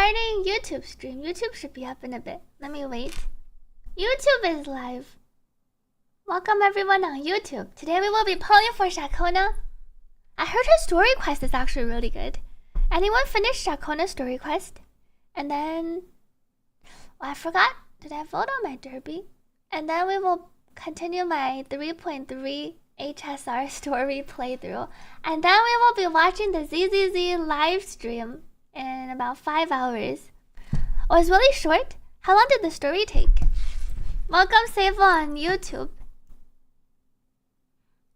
starting YouTube stream. YouTube should be up in a bit. Let me wait. YouTube is live. Welcome everyone on YouTube. Today we will be pulling for Shakona. I heard her story quest is actually really good. Anyone finish Shakona's story quest? And then... oh, I forgot. Did I vote on my derby? And then we will continue my 3.3 HSR story playthrough. And then we will be watching the ZZZ live stream in about 5 hours. Oh, it's really short? How long did the story take? Welcome, Sava on YouTube.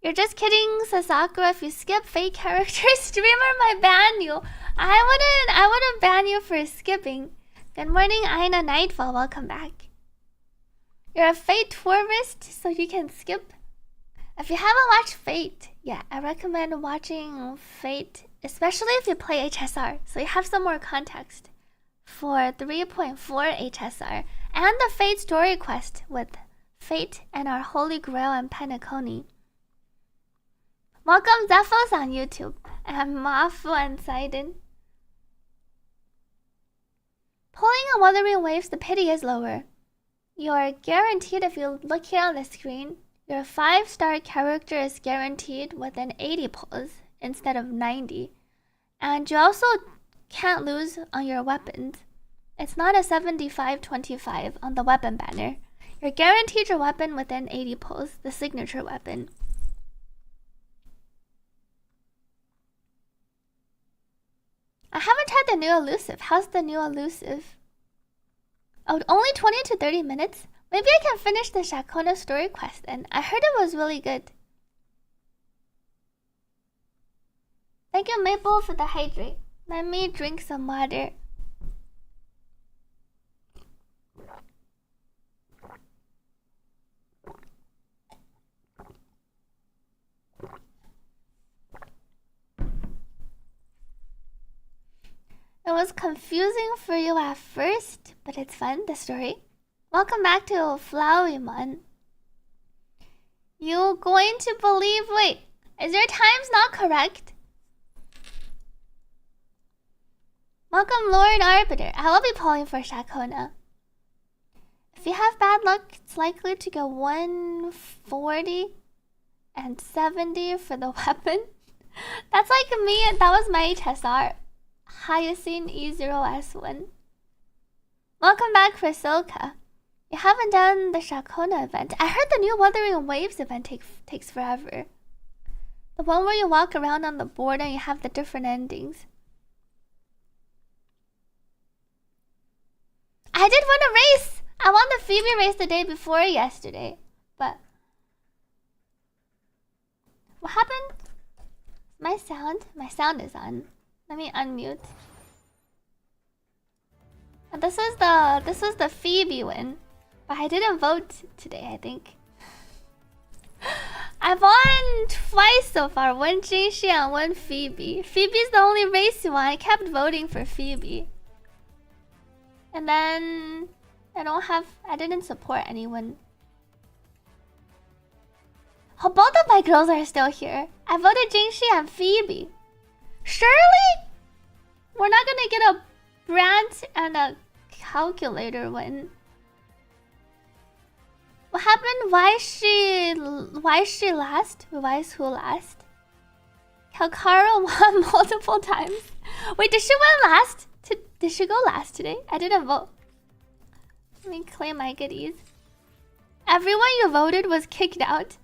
You're just kidding, Sasakura. If you skip fake character, streamer might ban you. I wouldn't ban you for skipping. Good morning, Aina Nightfall. Welcome back. You're a Fate tourist, so you can skip. If you haven't watched Fate, yeah, I recommend watching Fate, especially if you play HSR, so you have some more context for 3.4 HSR and the Fate story quest with Fate and our Holy Grail and Penacony. Welcome Zephos on YouTube and Mafu and Sidon. Pulling on Wuthering Waves, the pity is lower. You're guaranteed, if you look here on the screen, your 5-star character is guaranteed within 80 pulls instead of 90. And you also can't lose on your weapons. It's not a 75-25 on the weapon banner. You're guaranteed your weapon within 80 pulls, the signature weapon. I haven't tried the new elusive. How's the new elusive? Oh, only 20 to 30 minutes? Maybe I can finish the Shakona story quest then. I heard it was really good. Thank you, Maple, for the hydrate. Let me drink some water. It was confusing for you at first, but it's fun, the story. Welcome back to Flowymon. You going to believe... wait, is your times not correct? Welcome, Lord Arbiter. I will be pulling for Shakona. If you have bad luck, it's likely to go 140 and 70 for the weapon. That's like me, that was my HSR. Hyacinth E0S1. Welcome back, Priscilla. You haven't done the Shakona event. I heard the new Wuthering Waves event takes forever. The one where you walk around on the board and you have the different endings. I did win a race! I won the Phoebe race the day before yesterday. But... what happened? My sound is on. Let me unmute. And this is the Phoebe win. But I didn't vote today, I think. I've won twice so far. One Jingxi and one Phoebe. Phoebe's the only race you won. I kept voting for Phoebe. And then I didn't support anyone. Oh, both of my girls are still here. I voted Jingxi and Phoebe. Surely? We're not gonna get a Brant and a calculator win. What happened? Why is she last? Why is who last? Calcara won multiple times. Wait, did she win last? Did she go last today? I didn't vote. Let me claim my goodies. Everyone you voted was kicked out.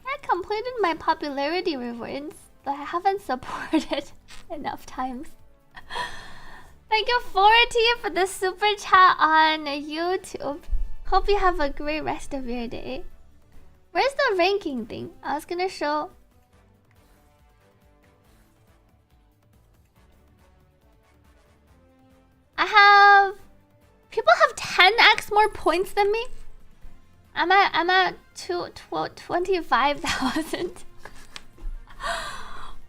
I completed my popularity rewards, but I haven't supported enough times. Thank you, 40, for the super chat on YouTube. Hope you have a great rest of your day. Where's the ranking thing? I was gonna show. People have 10x more points than me. I'm at 25,000.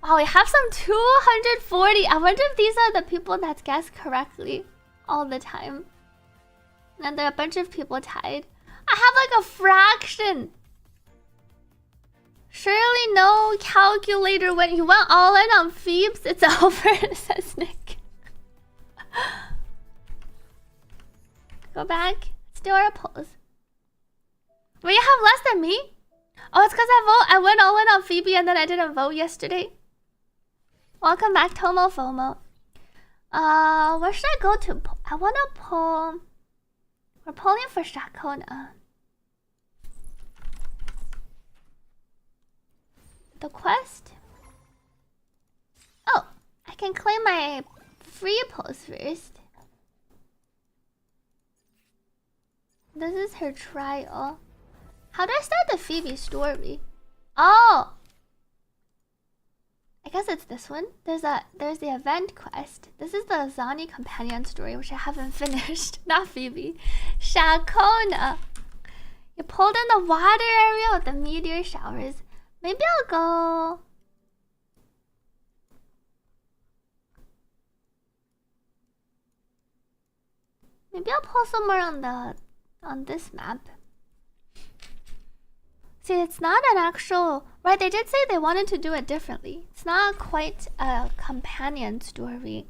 Wow, we have some 240. I wonder if these are the people that guess correctly all the time. And there are a bunch of people tied. I have like a fraction. Surely no calculator when you went all in on Phoebes. It's over, says Nick. Go back. Let's do our polls. Wait, you have less than me? Oh, it's because I went all in on Phoebe and then I didn't vote yesterday. Welcome back, Tomo FOMO. Where should I go to? I wanna poll. We're polling for Shakona. The quest? Oh, I can claim my free polls first. This is her trial. How do I start the Phoebe story? Oh! I guess it's this one. There's the event quest. This is the Zani companion story, which I haven't finished. Not Phoebe. Shakona. You pulled in the water area with the meteor showers. Maybe I'll go. Maybe I'll pull somewhere on this map. See, it's not an actual... Right, they did say they wanted to do it differently. It's not quite a companion story.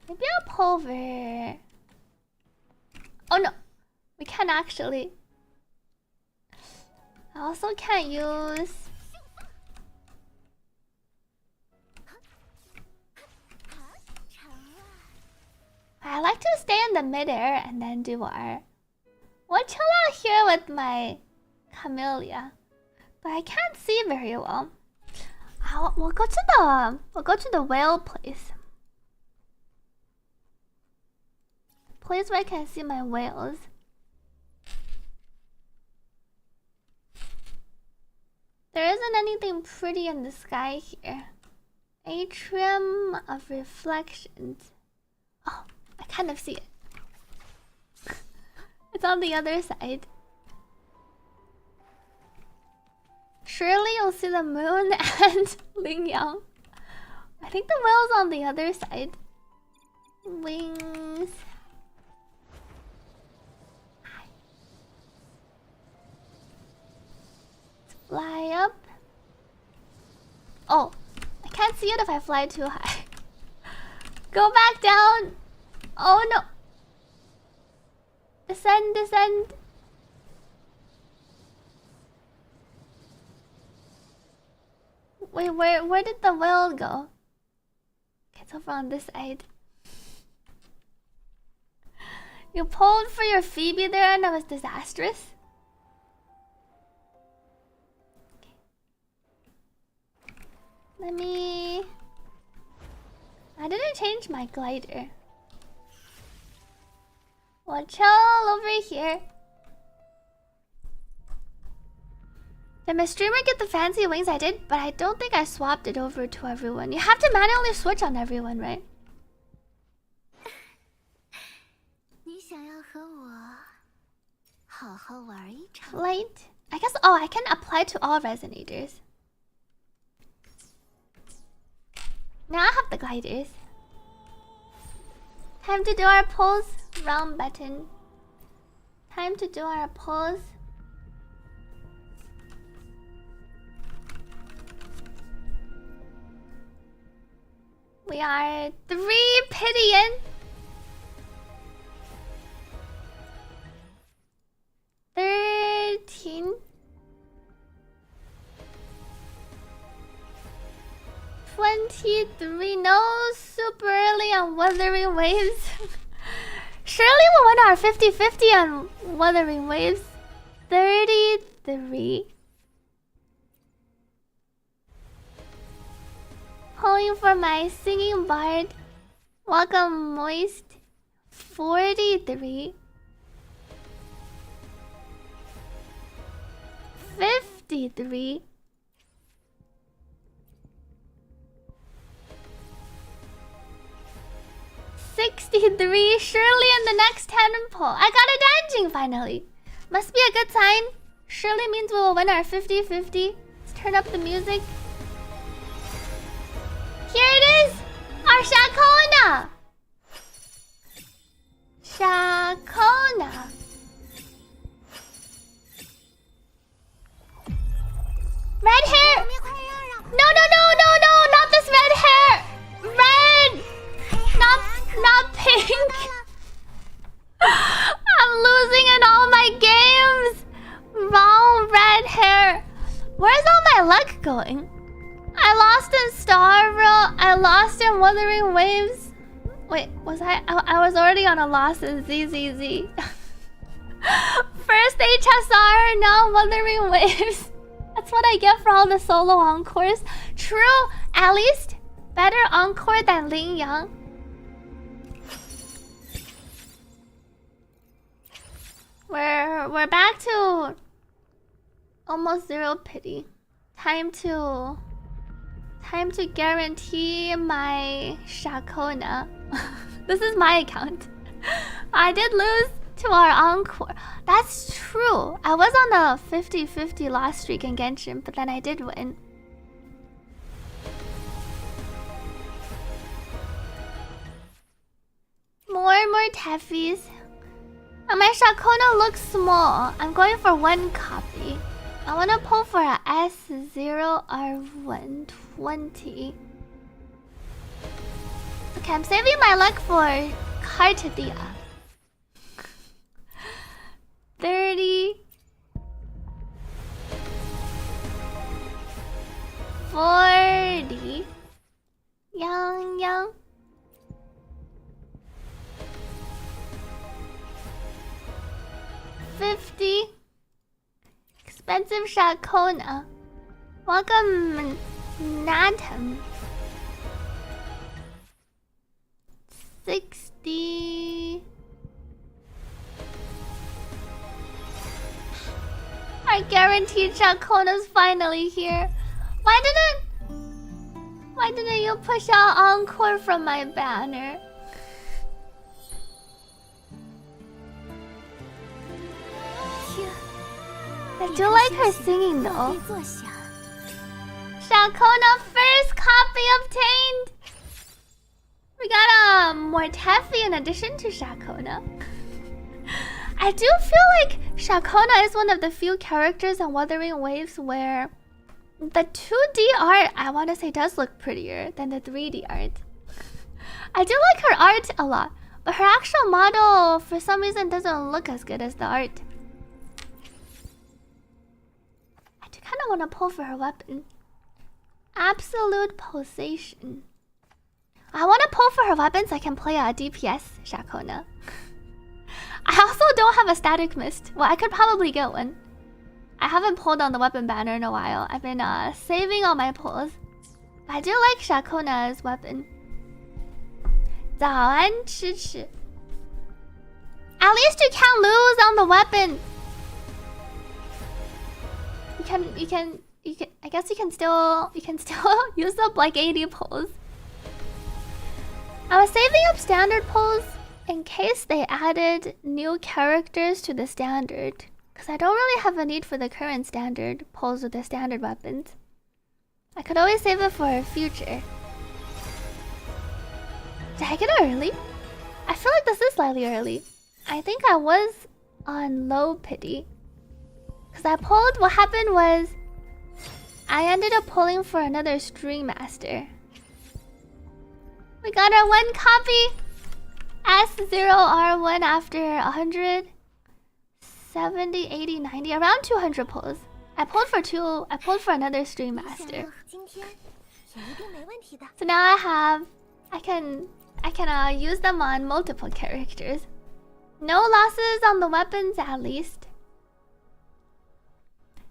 Maybe I'll pull over... Oh no! We can't actually... I also can't use... I like to stay in the midair and then do our... We'll chill out here with my Camellia, but I can't see very well. We'll go to the whale place. Place where I can see my whales. There isn't anything pretty in the sky here. Atrium of reflections. Oh, I kind of see it. It's on the other side. Surely you'll see the moon and Ling Yang. I think the whale's on the other side. Wings. Let's fly up. Oh, I can't see it if I fly too high. Go back down. Oh no. Descend, descend. Wait, where did the whale go? Okay, it's over on this side. You pulled for your Phoebe there and it was disastrous. Okay. Let me... I didn't change my glider. We'll chill over here. Did my streamer get the fancy wings? I did, but I don't think I swapped it over to everyone. You have to manually switch on everyone, right? Light. I guess, oh, I can apply to all resonators. Now I have the gliders. Time to do our pulls. Round button. Time to do our pulls. We are 3 Pidian. 13. 23. No, super early on Wuthering Waves. Surely we'll win our 50-50 on Wuthering Waves. 33. Pulling for my singing bard. Welcome, Moist. 43. 53. 63. Surely in the next 10 pull. I got a dancing finally. Must be a good sign. Surely means we will win our 50-50. Let's turn up the music. Here it is! Our Shakona! Shakona. Red hair! No, no, no, no, no! Not this red hair! Red! Not pink! I'm losing in all my games! Wrong red hair! Where's all my luck going? I lost in Starville. I lost in Wuthering Waves. Wait, was I was already on a loss in ZZZ. First HSR, now Wuthering Waves. That's what I get for all the solo encores. True, at least better encore than Ling Yang. We're back to almost 0 pity. Time to guarantee my Shakona. This is my account. I did lose to our encore. That's true. I was on a 50-50 loss streak in Genshin, but then I did win. More and more Teffies. And my Shakona looks small. I'm going for 1 copy. I want to pull for a S0R120. Okay, I'm saving my luck for Cartadia. 30. 40. Yang. 50. Expensive Shakona. Welcome, Natum. 60. Our guaranteed Shakona's finally here. Why didn't you push out encore from my banner? I do like her singing though. Shakona first copy obtained. We got a Mortefi in addition to Shakona. I do feel like Shakona is one of the few characters on Wuthering Waves where the 2D art, I want to say, does look prettier than the 3D art. I do like her art a lot, but her actual model for some reason doesn't look as good as the art. I do kind of want to pull for her weapon. Absolute pulsation. I want to pull for her weapon so I can play a DPS Shakona. I also don't have a static mist. Well, I could probably get one. I haven't pulled on the weapon banner in a while. I've been saving all my pulls. But I do like Shakona's weapon. 早安吃吃. At least you can't lose on the weapon. You can I guess you can still use up like 80 pulls. I was saving up standard pulls in case they added new characters to the standard. Because I don't really have a need for the current standard pulls with the standard weapons. I could always save it for future. Did I get it early? I feel like this is slightly early. I think I was on low pity. Because I pulled, what happened was I ended up pulling for another String Master. We got our 1 copy S0R1 after 100, 70, 80, 90, around 200 pulls. I pulled for another String Master. So now I can use them on multiple characters. No losses on the weapons at least.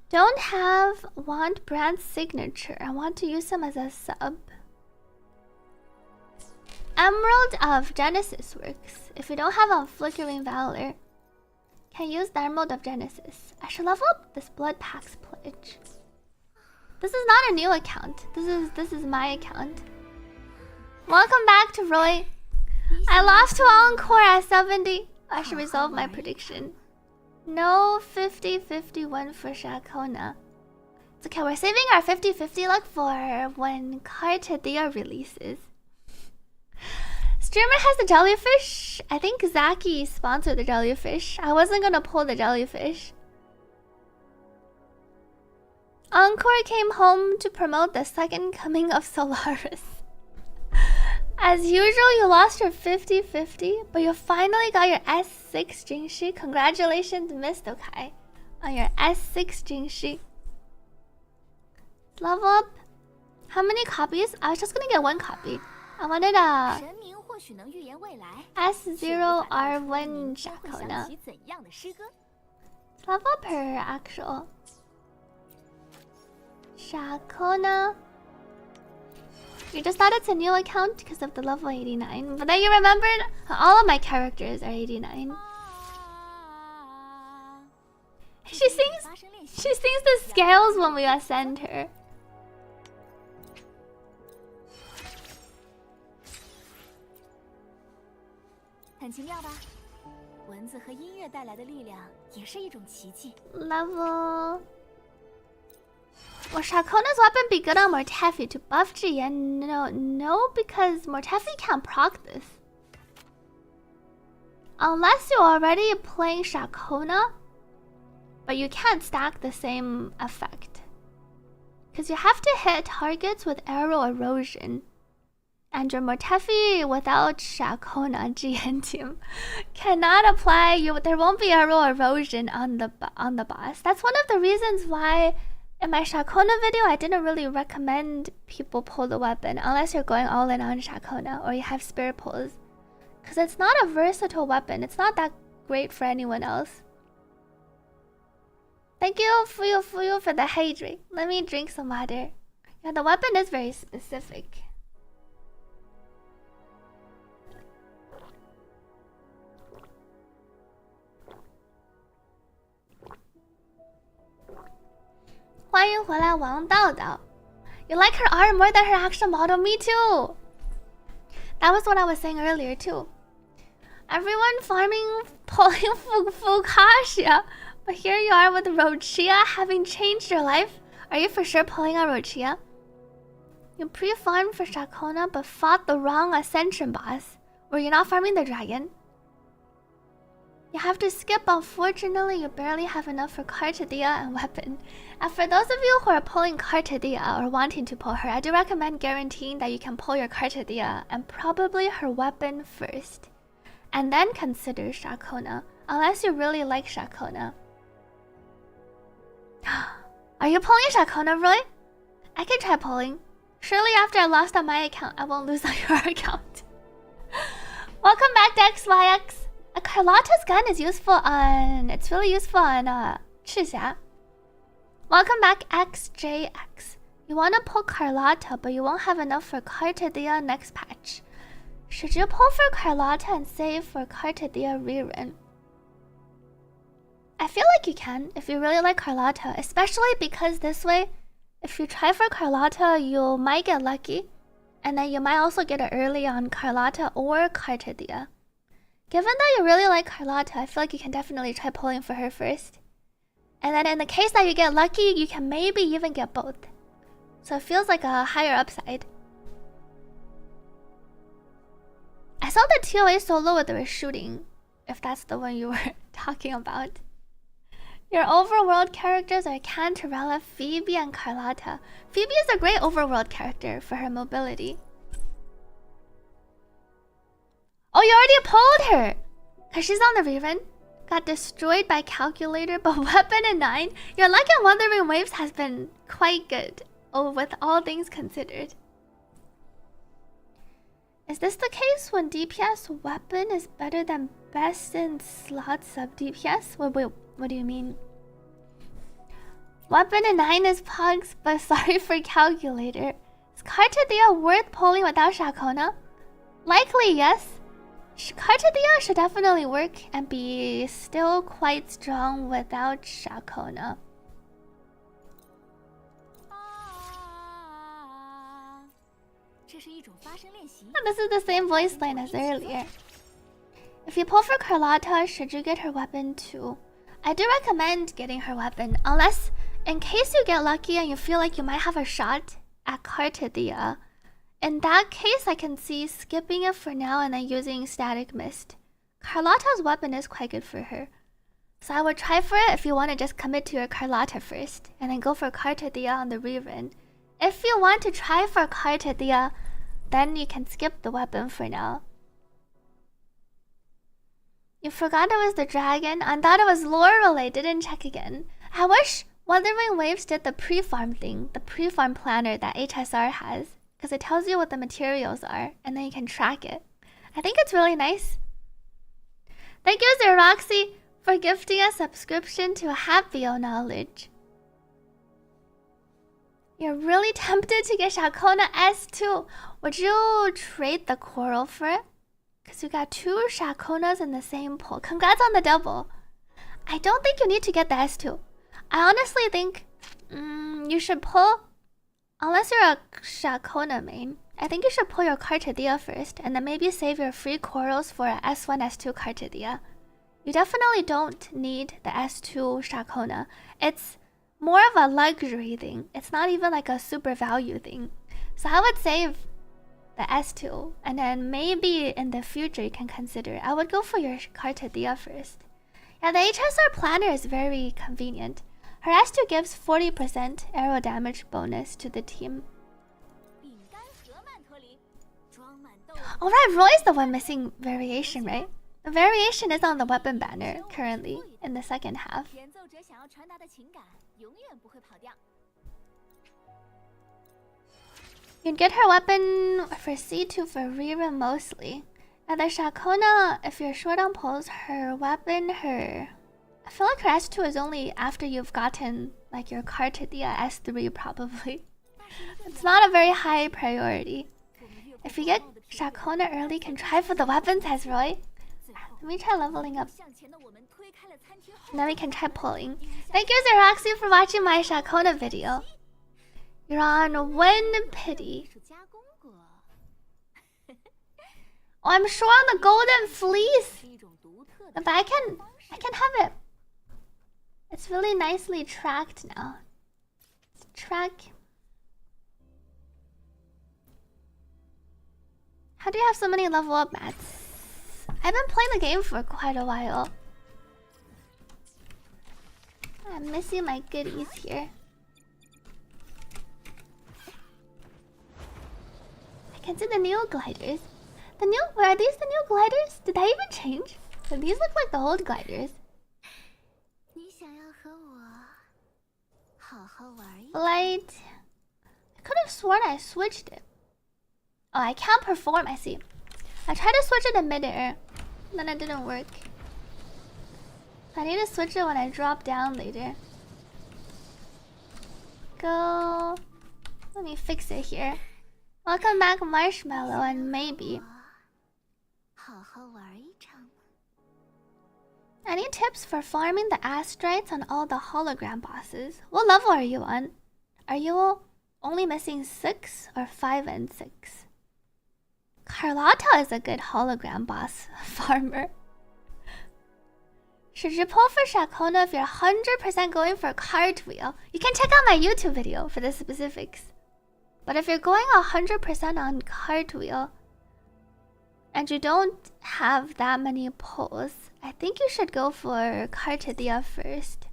Don't want brand signature. I want to use them as a sub. Emerald of Genesis works. If you don't have a Flickering Valor, can use the Emerald of Genesis. I should level up this Blood Pack's Pledge. This is not a new account. This is my account. Welcome back to Roy. I lost to Encore at 70. I should resolve my prediction. No 50-51 for Shakona. It's okay, we're saving our 50-50 luck for when Cartadia releases. Streamer has the jellyfish. I think Zaki sponsored the jellyfish. I wasn't gonna pull the jellyfish. Encore came home to promote the second coming of Solaris. As usual, you lost your 50-50, but you finally got your S6 Jingshi. Congratulations, Miss Tokai, on your S6 Jingshi. Level up. How many copies? I was just gonna get one copy. I wanted a S0R1 Shakona. Level up her actual Shakona. You just thought it's a new account because of the level 89, but then you remembered all of my characters are 89. She sings the scales when we ascend her. Level. Will Shakona's weapon be good on Mortefi to buff Jian? No, because Mortefi can't proc this. Unless you're already playing Shakona, but you can't stack the same effect. Because you have to hit targets with arrow erosion. And your Mortefi without Shakona GN team cannot apply. There won't be arrow erosion on the boss. That's one of the reasons why in my Shakona video I didn't really recommend people pull the weapon unless you're going all in on Shakona or you have spirit pulls. Because it's not a versatile weapon. It's not that great for anyone else. Thank you, Fuyu, for the hydrate. Let me drink some water. Yeah, the weapon is very specific. You like her art more than her actual model? Me too. That was what I was saying earlier too. Everyone farming pulling Fukasia, but here you are with Rochia having changed your life. Are you for sure pulling a Rochia? You pre-farmed for Shakona but fought the wrong Ascension boss. Were you not farming the dragon? You have to skip. Unfortunately, you barely have enough for Cartadia and weapon. And for those of you who are pulling Cartadia or wanting to pull her, I do recommend guaranteeing that you can pull your Cartadia and probably her weapon first. And then consider Shakona, unless you really like Shakona. Are you pulling Shakona, Roy? I can try pulling. Surely after I lost on my account, I won't lose on your account. Welcome back to XYX. A Carlotta's gun is useful on... It's really useful on Chixia. Welcome back, XJX. You want to pull Carlotta, but you won't have enough for Cartadia next patch. Should you pull for Carlotta and save for Cartadia rerun? I feel like you can, if you really like Carlotta. Especially because this way, if you try for Carlotta, you might get lucky. And then you might also get it early on Carlotta or Cartadia. Given that you really like Carlotta, I feel like you can definitely try pulling for her first. And then in the case that you get lucky, you can maybe even get both. So it feels like a higher upside. I saw the TOA solo where they were shooting, if that's the one you were talking about. Your overworld characters are Cantarella, Phoebe, and Carlotta. Phoebe is a great overworld character for her mobility. Oh, you already pulled her! Cause she's on the rerun. Got destroyed by calculator, but weapon and 9. Your luck in Wandering Waves has been quite good. Oh, with all things considered. Is this the case when DPS weapon is better than best in slot sub DPS? Wait, what do you mean? Weapon and 9 is pugs, but sorry for calculator. Is Cartadia worth pulling without Shakona? Likely, yes. Cartadia should definitely work and be still quite strong without Shakona. This is the same voice line as earlier. If you pull for Carlotta, should you get her weapon too? I do recommend getting her weapon, unless in case you get lucky and you feel like you might have a shot at Cartadia, In that case, I can see skipping it for now and then using Static Mist. Carlotta's weapon is quite good for her. So I would try for it if you want to just commit to your Carlotta first, and then go for Cartadia on the rerun. If you want to try for Cartadia, then you can skip the weapon for now. You forgot it was the dragon? I thought it was lore related. Didn't check again. I wish Wuthering Waves did the pre-farm thing, the pre-farm planner that HSR has, because it tells you what the materials are, and then you can track it. I think it's really nice. Thank you, Zeroxy, for gifting a subscription to Happyo Knowledge. You're really tempted to get Shakona S2. Would you trade the coral for it? Because you got 2 Shakonas in the same pull. Congrats on the double. I don't think you need to get the S2. I honestly think you should pull, unless you're a Shakona main, I think you should pull your Cartadia first, and then maybe save your free corals for a S1, S2 Cartadia. You definitely don't need the S2 Shakona. It's more of a luxury thing. It's not even like a super value thing. So I would save the S2, and then maybe in the future you can consider it. I would go for your Cartadia first. Yeah, the HSR planner is very convenient. Her S2 gives 40% arrow damage bonus to the team. Alright, Roy's the one missing variation, right? The variation is on the weapon banner currently in the second half. You'd get her weapon for C2 for rerun mostly. And the Shakona, if you're short on pulls, her weapon, I feel like her S2 is only after you've gotten like your Cartadia S3 probably. It's not a very high priority. If you get Shakona early, can try for the weapon, says Roy. Let me try leveling up. And then we can try pulling. Thank you, Zeroxy, for watching my Shakona video. You're on Wind Pity. Oh, I'm sure on the Golden Fleece. But I can have it. It's really nicely tracked now. Track. How do you have so many level up mats? I've been playing the game for quite a while. I'm missing my goodies here. I can see the new gliders. Are these the new gliders? Did they even change? These look like the old gliders. Light. I could have sworn I switched it. Oh, I can't perform, I see. I tried to switch it in midair, then it didn't work. I need to switch it when I drop down later. Go. Let me fix it here. Welcome back, Marshmallow and Maybe. Any tips for farming the astrites on all the hologram bosses? What level are you on? Are you only missing 6 or 5 and 6? Carlotta is a good hologram boss farmer. Should you pull for Shakona if you're 100% going for cartwheel? You can check out my YouTube video for the specifics. But if you're going 100% on cartwheel and you don't have that many pulls, I think you should go for Cartadia first.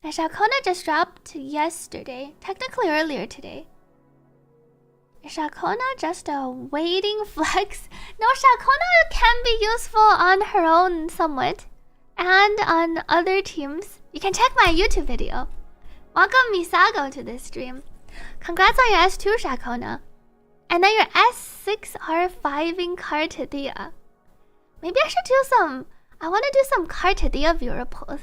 And Shakona just dropped yesterday, technically earlier today. Is Shakona just a waiting flex? No, Shakona can be useful on her own somewhat, and on other teams. You can check my YouTube video. Welcome Misago to this stream. Congrats on your S2, Shakona. And then your S6 R5ing Cartadia. Maybe I should do some... I want to do some Cartadia viewer pulls.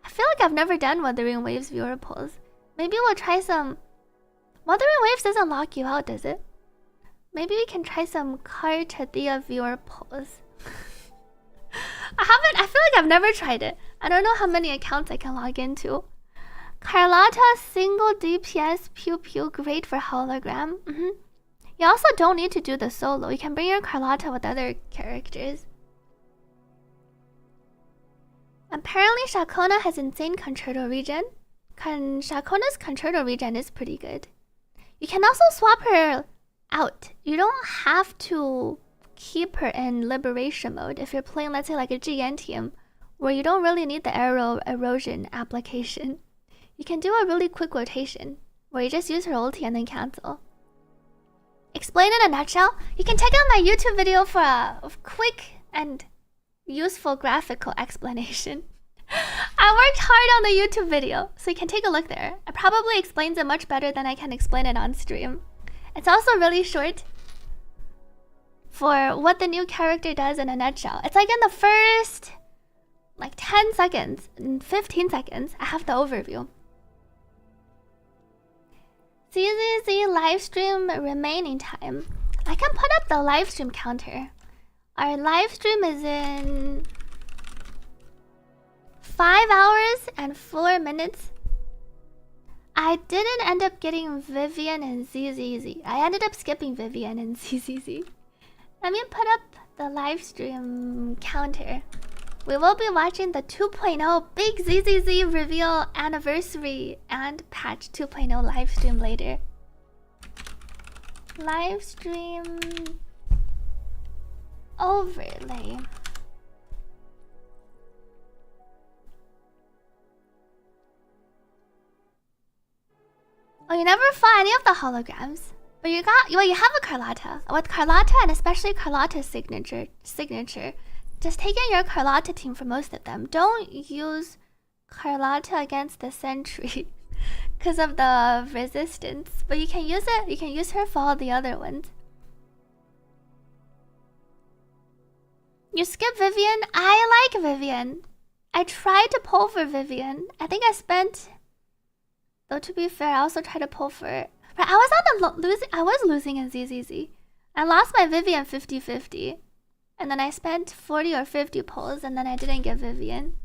I feel like I've never done Wuthering Waves viewer pulls. Maybe we'll try some... Wuthering Waves doesn't lock you out, does it? Maybe we can try some Cartadia viewer pulls. I feel like I've never tried it. I don't know how many accounts I can log into. Carlotta single DPS pew pew, great for hologram. You also don't need to do the solo. You can bring your Carlotta with other characters. Apparently Shakona has insane concerto regen. Shakona's concerto regen is pretty good. You can also swap her out. You don't have to keep her in liberation mode if you're playing, let's say, like a GN team where you don't really need the arrow erosion application. You can do a really quick rotation where you just use her ulti and then cancel. Explain in a nutshell? You can check out my YouTube video for a quick and useful graphical explanation. I worked hard on the YouTube video, so you can take a look there. It probably explains it much better than I can explain it on stream. It's also really short for what the new character does in a nutshell. It's like in the first, like 10 seconds, 15 seconds, I have the overview. ZZZ livestream remaining time. I can put up the livestream counter. Our livestream is in 5 hours and 4 minutes. I didn't end up getting Vivian and ZZZ. I ended up skipping Vivian and ZZZ. Let me put up the livestream counter. We will be watching the 2.0 big ZZZ reveal anniversary and patch 2.0 livestream later. Livestream overlay. Oh, you never fought any of the holograms, but you have a Carlotta. With Carlotta and especially Carlotta's signature, just take in your Carlotta team for most of them. Don't use Carlotta against the Sentry because of the resistance, but you can use it. You can use her for all the other ones. You skip Vivian. I like Vivian. I tried to pull for Vivian. I think I spent. Though to be fair, I also tried to pull for it. But I was losing in ZZZ. I lost my Vivian 50-50. And then I spent 40 or 50 pulls and then I didn't get Vivian.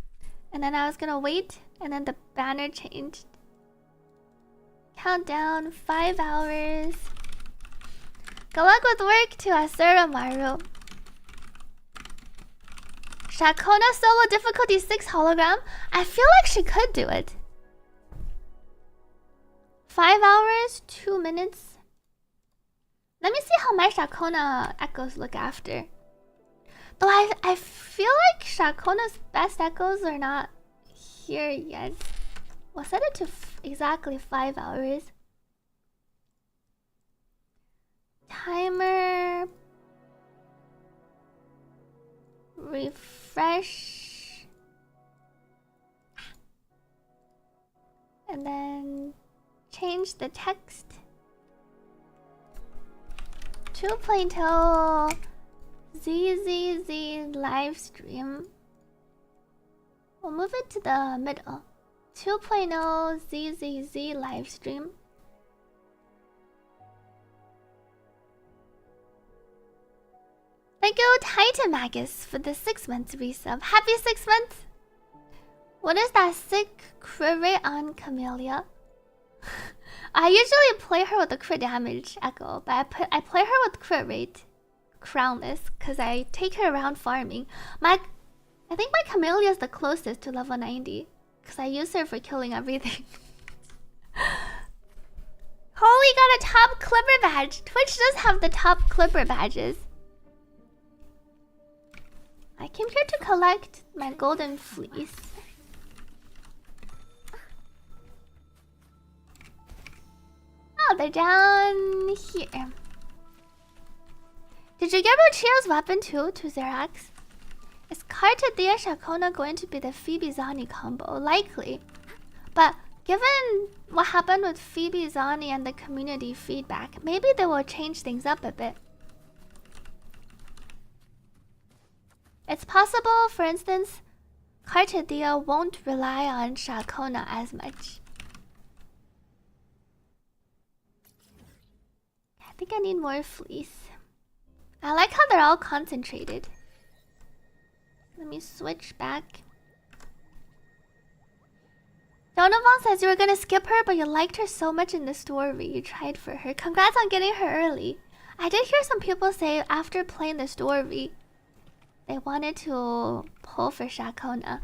And then I was gonna wait and then the banner changed. Countdown, 5 hours. Good luck with work to Asura Maru. Shakona solo difficulty 6 hologram. I feel like she could do it. 5 hours, 2 minutes. Let me see how my Shakona echoes look after. Though I feel like Shakona's best echoes are not here yet. We'll set it to exactly 5 hours. Timer. Refresh. And then change the text. 2.0 ZZZ livestream. We'll move it to the middle. 2.0 ZZZ livestream. Thank you, Titan Magus, for the 6 months resub. Happy 6 months! What is that sick crit rate on Camellia? I usually play her with a crit damage echo, but I play her with crit rate crownless because I take her around farming. I think my Camellia is the closest to level 90 because I use her for killing everything. Holy, got a top clipper badge. Twitch does have the top clipper badges. I came here to collect my golden fleece. Oh, they're down here. Did you get Rochio's weapon too, to Xerax? Is Carta Dia Shakona going to be the Phoebe Zani combo? Likely. But given what happened with Phoebe Zani and the community feedback, maybe they will change things up a bit. It's possible, for instance, Carta Dia won't rely on Shakona as much. I think I need more fleece. I like how they're all concentrated. Let me switch back. Donovan says you were gonna skip her, but you liked her so much in the story. You tried for her. Congrats on getting her early. I did hear some people say after playing the story, they wanted to pull for Shakona.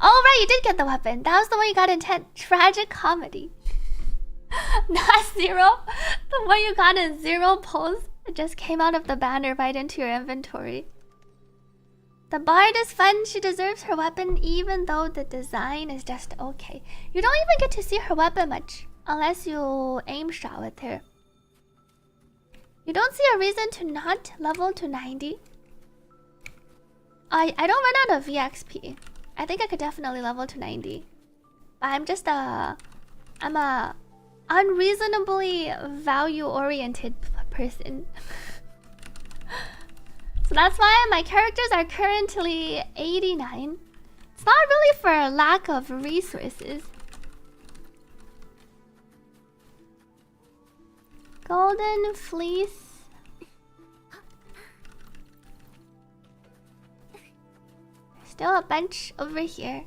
Oh right, you did get the weapon. That was the one you got in 10. Tragic comedy. Not zero. The one you got is 0 pulls. It just came out of the banner right into your inventory. The bard is fun. She deserves her weapon even though the design is just okay. You don't even get to see her weapon much unless you aim shot with her. You don't see a reason to not level to 90. I don't run out of VXP. I think I could definitely level to 90. But I'm a unreasonably value-oriented person. So that's why my characters are currently 89. It's not really for a lack of resources. Golden fleece. Still a bunch over here.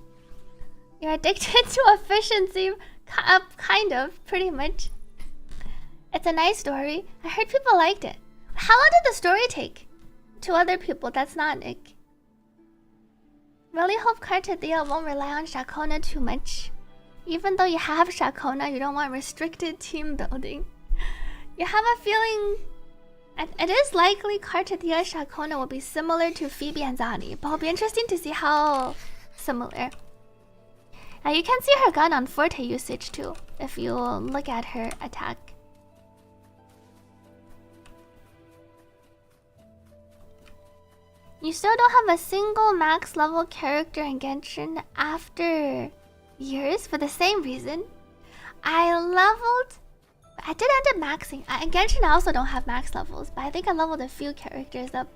You're addicted to efficiency. Kind of, pretty much. It's a nice story. I heard people liked it. How long did the story take? To other people, that's not Nick. Really hope Cartadia won't rely on Shakona too much. Even though you have Shakona, you don't want restricted team building. You have a feeling... It is likely Cartadia Shakona will be similar to Phoebe and Zani, but it'll be interesting to see how similar. Now you can see her gun on Forte usage too, if you look at her attack. You still don't have a single max level character in Genshin after years for the same reason. I did end up maxing. In Genshin I also don't have max levels, but I think I leveled a few characters up.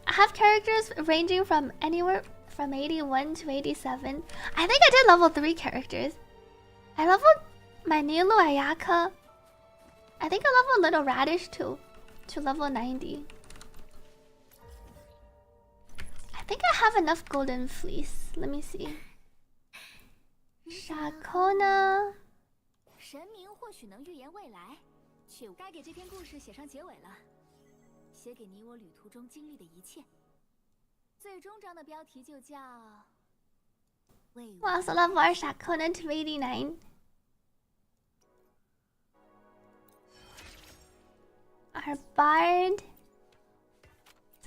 I have characters ranging from anywhere from 81 to 87. I think I did level 3 characters. I leveled my Nilu Ayaka. I think I leveled Little Radish too, to level 90. I think I have enough golden fleece. Let me see. Shakona. 神明或许能预言未来，却该给这篇故事写上结尾了，写给你我旅途中经历的一切。最终章的标题就叫“为我”。 We also level our Shakona to 89. Our bard.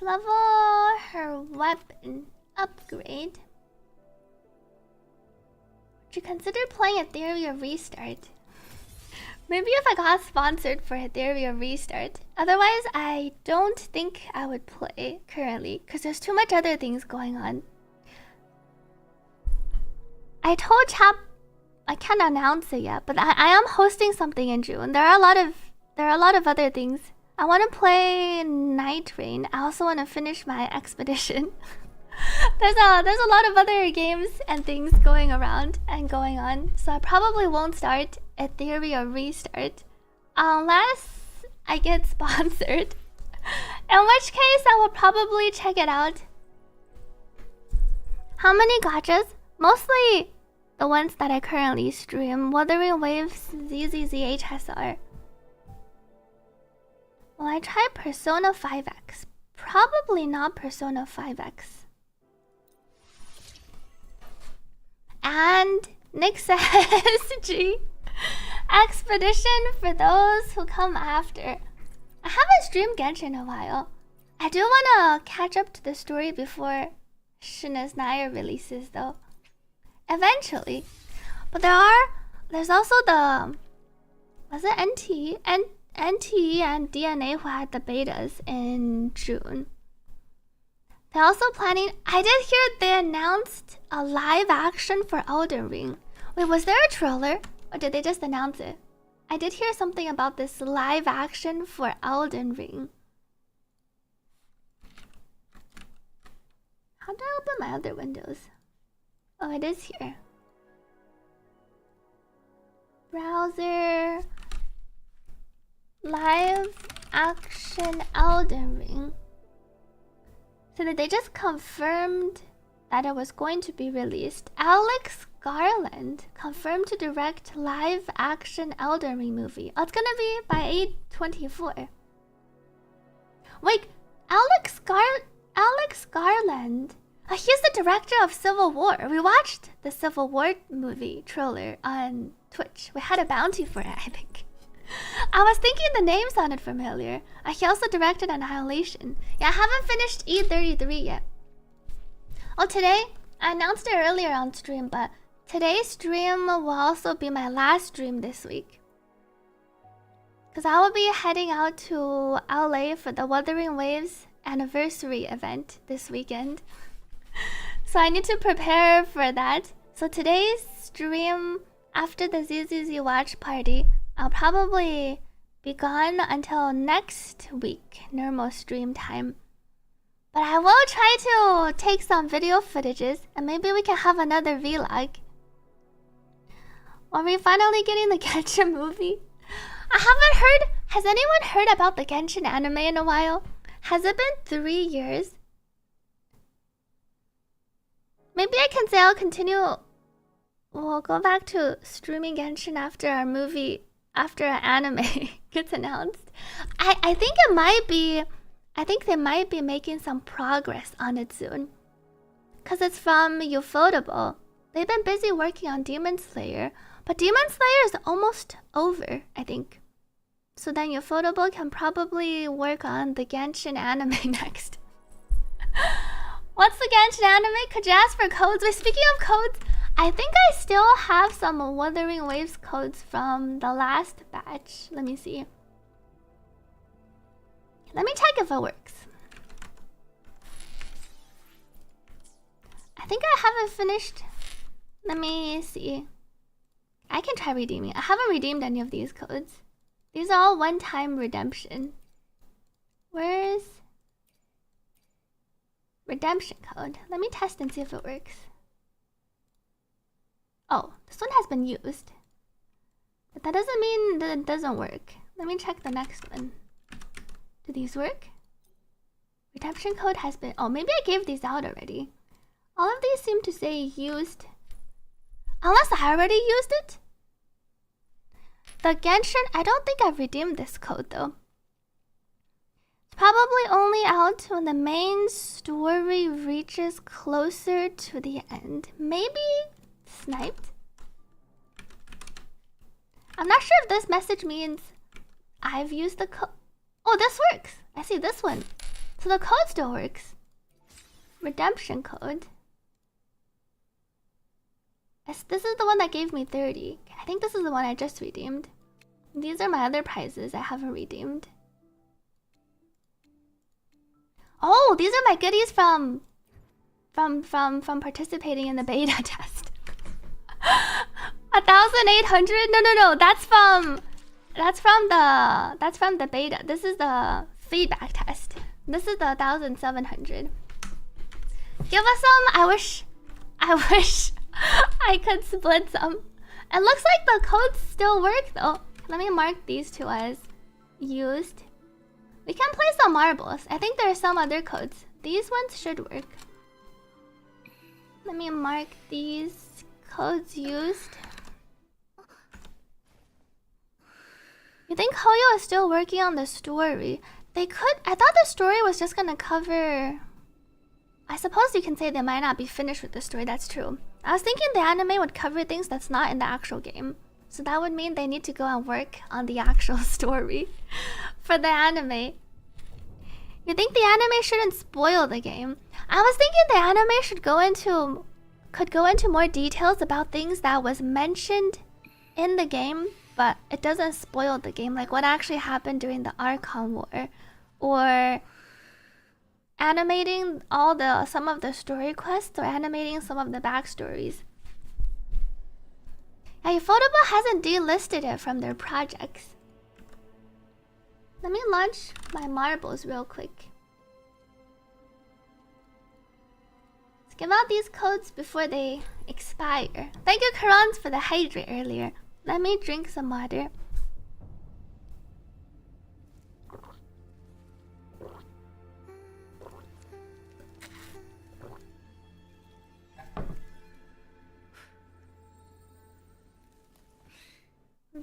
Let's level her weapon upgrade. Would you consider playing Ethereal Restart? Maybe if I got sponsored for Ethereal Restart. Otherwise, I don't think I would play currently because there's too much other things going on. I told Chap I can't announce it yet, but I am hosting something in June. There are a lot of other things. I want to play Night Rain. I also want to finish my expedition. There's a lot of other games and things going around and going on, so I probably won't start Ethereal Restart unless I get sponsored. In which case, I will probably check it out. How many gachas? Mostly the ones that I currently stream. Wuthering Waves, ZZZ, HSR. Will I try Persona 5X? Probably not Persona 5X. And Nick says, G. Expedition for those who come after. I haven't streamed Genshin in a while. I do want to catch up to the story before Shina's Naya releases though. Eventually. But there's also the... Was it NT? NT and DNA who had the betas in June. They're also planning... I did hear they announced a live action for Elden Ring. Wait, was there a trailer? Or did they just announce it? I did hear something about this live action for Elden Ring. How do I open my other windows? Oh, it is here. Browser. Live action Elden Ring. So that they just confirmed that it was going to be released. Alex Garland confirmed to direct live action Elden Ring movie. Oh, it's gonna be by 8/24. Wait, Alex Garland. He's the director of Civil War. We watched the Civil War movie trailer on Twitch. We had a bounty for it, I think. I was thinking the name sounded familiar. He also directed Annihilation. Yeah, I haven't finished E33 yet. Oh, today? I announced it earlier on stream, but today's stream will also be my last stream this week. Because I will be heading out to LA for the Wuthering Waves anniversary event this weekend. So I need to prepare for that. So today's stream, after the ZZZ watch party, I'll probably be gone until next week, normal stream time. But I will try to take some video footages, and maybe we can have another vlog. Are we finally getting the Genshin movie? I haven't heard. Has anyone heard about the Genshin anime in a while? Has it been 3 years? Maybe I can say I'll continue. We'll go back to streaming Genshin after our movie, after an anime gets announced. I think it might be. I think they might be making some progress on it soon. Cause it's from Ufotable. They've been busy working on Demon Slayer. But Demon Slayer is almost over, I think. So then Ufotable can probably work on the Genshin anime next. What's the Genshin anime? Could you ask for codes? Wait, speaking of codes, I think I still have some Wuthering Waves codes from the last batch. Let me see. Let me check if it works. I think I haven't finished. Let me see. I can try redeeming. I haven't redeemed any of these codes. These are all one-time redemption. Where's redemption code? Let me test and see if it works. Oh, this one has been used. But that doesn't mean that it doesn't work. Let me check the next one. Do these work? Redemption code has been... Oh, maybe I gave these out already. All of these seem to say used. Unless I already used it? The Genshin... I don't think I've redeemed this code, though. It's probably only out when the main story reaches closer to the end. Maybe sniped? I'm not sure if this message means I've used the code. Oh, this works. I see this one. So the code still works. Redemption code. This is the one that gave me 30. I think this is the one I just redeemed. These are my other prizes I haven't redeemed. Oh, these are my goodies from participating in the beta test. 1,800? No. That's from the beta. This is the feedback test. This is the 1,700. Give us some. I wish I could split some. It looks like the codes still work though. Let me mark these two as used. We can play some marbles. I think there are some other codes. These ones should work. Let me mark these codes used. You think Hoyo is still working on the story? They could... I thought the story was just gonna cover... I suppose you can say they might not be finished with the story, that's true. I was thinking the anime would cover things that's not in the actual game. So that would mean they need to go and work on the actual story for the anime. You think the anime shouldn't spoil the game? I was thinking the anime should could go into more details about things that was mentioned in the game, but it doesn't spoil the game, like what actually happened during the Archon War, or animating some of the story quests, or animating some of the backstories. Yeah, Ufotable hasn't delisted it from their projects. Let me launch my marbles real quick. Let's give out these codes before they expire. Thank you, Karans, for the hydrate earlier. Let me drink some water.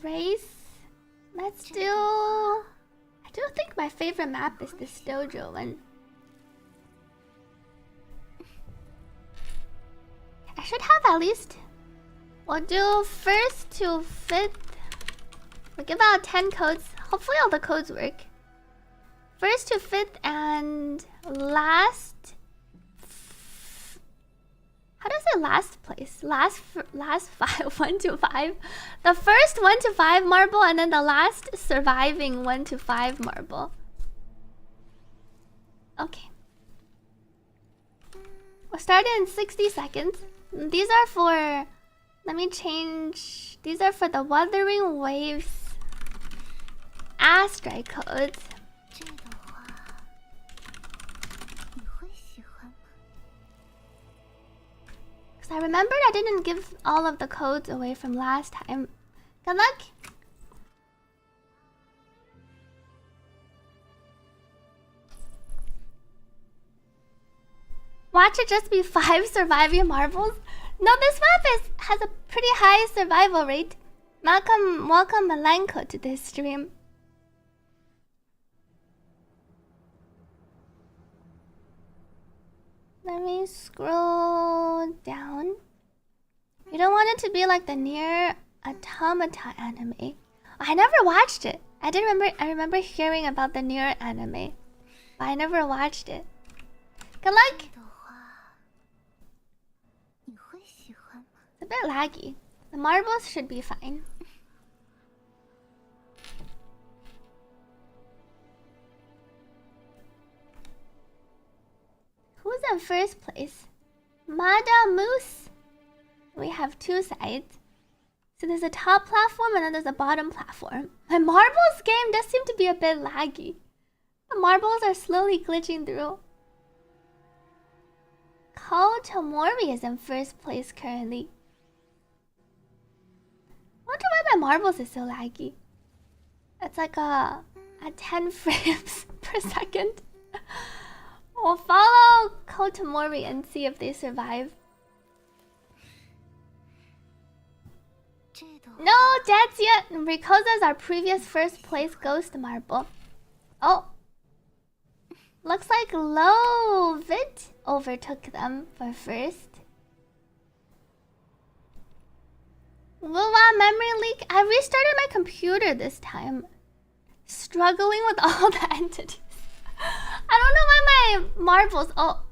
Race. Let's do... I do think my favorite map is the Stojo one. I should have at least We'll do first to fifth. We'll give out 10 codes. Hopefully all the codes work. First to fifth and last. How does it last place? Last five, 1 to 5. The first 1 to 5 marble and then the last surviving 1 to 5 marble. Okay. We'll start in 60 seconds. These are for... Let me change... These are for the Wuthering Waves Astrite codes. Because I remembered I didn't give all of the codes away from last time. Good luck! Watch it just be 5 surviving marbles. No, this map has a pretty high survival rate. Welcome Malenko to this stream. Let me scroll down. You don't want it to be like the Nier Automata anime. I never watched it. I remember hearing about the Nier anime, but I never watched it. Good luck. It's a bit laggy. The marbles should be fine. Who's in first place? Mada Moose. We have 2 sides. So there's a top platform and then there's a bottom platform. My marbles game does seem to be a bit laggy. The marbles are slowly glitching through. Ko Tomori is in first place currently. I wonder why my marbles is so laggy. It's like at 10 frames per second. We'll follow Ko Tomori and see if they survive. No, that's yet. Rikoza's our previous first place ghost marble. Oh. Looks like Lovit overtook them for first. Wuwa memory leak. I restarted my computer this time. Struggling with all the entities. I don't know why my marbles... Oh.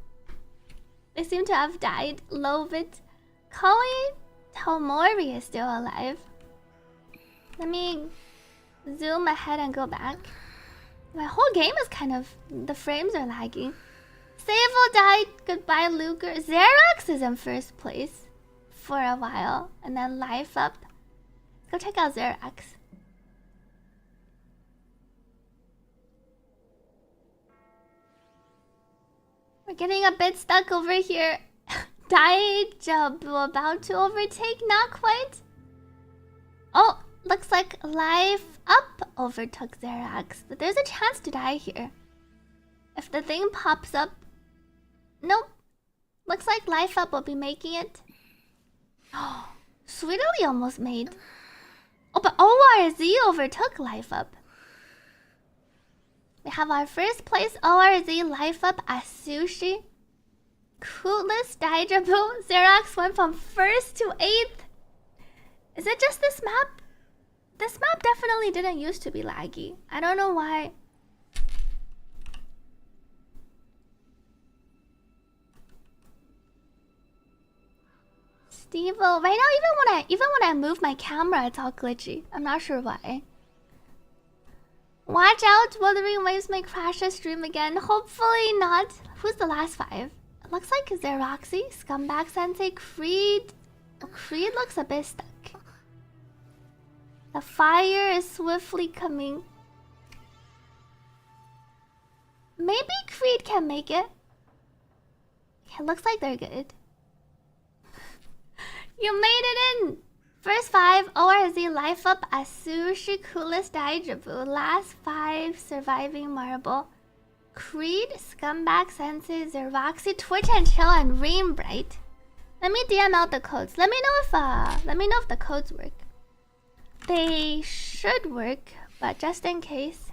They seem to have died. Lovit. Koi Tomori is still alive. Let me zoom ahead and go back. My whole game is kind of... The frames are lagging. Sable died. Goodbye, Luger. Xerox is in first place for a while. And then Life Up. Let's go check out Xerox. We're getting a bit stuck over here. Daijabu about to overtake? Not quite. Oh, looks like Life Up overtook Xerox. But there's a chance to die here. If the thing pops up... Nope. Looks like Life Up will be making it. Oh, Sweetly almost made. Oh, but ORZ overtook Life Up. We have our first place ORZ Life Up as Sushi. Cootless Daijabu. Xerox went from 1st to 8th. Is it just this map? This map definitely didn't used to be laggy. I don't know why. Steve-O. Right now, even when I move my camera, it's all glitchy. I'm not sure why. Watch out, Wuthering Waves may crash the stream again. Hopefully not. Who's the last 5? It looks like Xeroxy, Scumbag Sensei, Creed. Oh, Creed looks a bit stuck. The fire is swiftly coming. Maybe Creed can make it. It looks like they're good. You made it in! First 5, ORZ Life Up, Asushi, Coolest Daijabu. Last 5, Surviving Marble. Creed, Scumbag Sensei, Xeroxy, Twitch and Chill, and Rainbright. Let me DM out the codes. Let me know if the codes work. They should work, but just in case.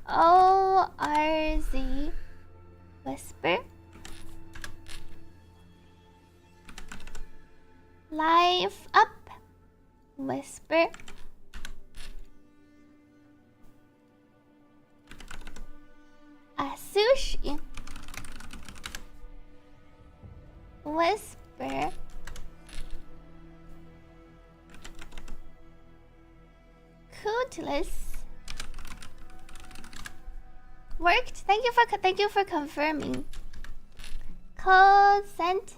ORZ Whisper. Life up. Whisper. A sushi. Whisper. Cootless. Worked. Thank you for confirming. Code sent.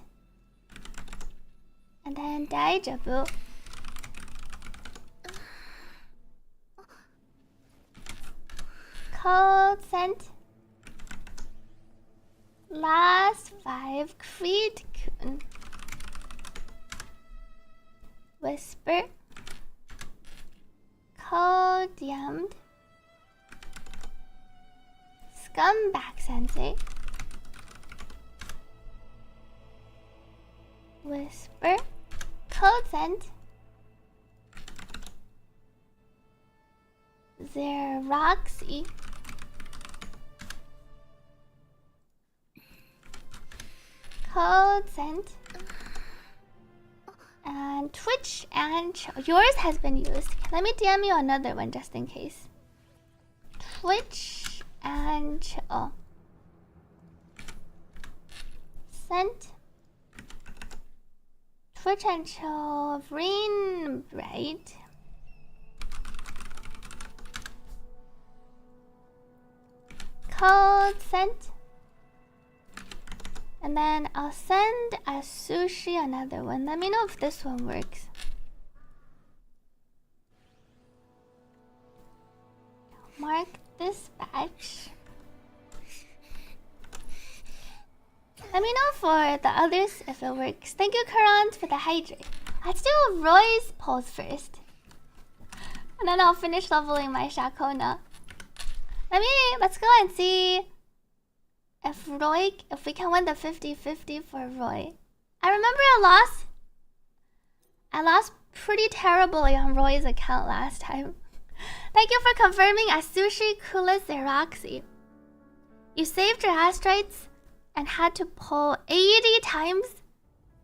And then Daijabu. Code sent. Last 5 Creed Kun. Whisper. Code DM'd. Scumbag Sensei. Whisper. Code sent. Xeroxy. Code sent. And Twitch and yours has been used. Let me DM you another one just in case. Twitch and sent. Twitch and chill. Rain bright. Code sent. And then I'll send a sushi another one. Let me know if this one works. Mark dispatch. Let me know for the others if it works. Thank you, Karan, for the hydrate. Let's do Roy's pose first. And then I'll finish leveling my Shakona. Let's go and see if we can win the 50-50 for Roy. I remember I lost pretty terribly on Roy's account last time. Thank you for confirming a sushi Kula Xeroxy. You saved your astrites and had to pull 80 times.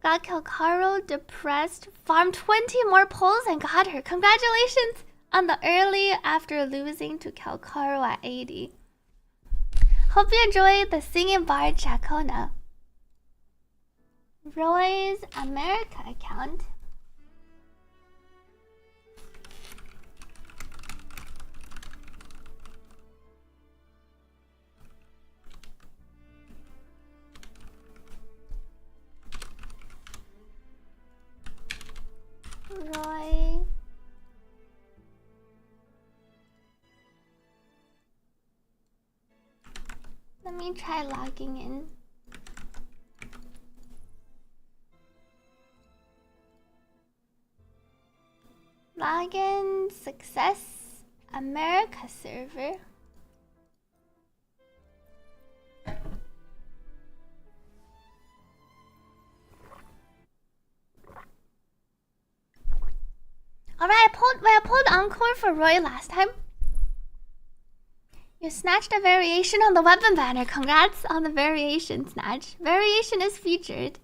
Got Calcaro depressed, farmed 20 more pulls and got her. Congratulations on the early after losing to Calcaro at 80. Hope you enjoyed the singing bard Ciaccona. Roy's America account. Roy. Let me try logging in. Login success. America server. Alright, I pulled Encore for Roy last time. You snatched a variation on the weapon banner. Congrats on the variation snatch. Variation is featured.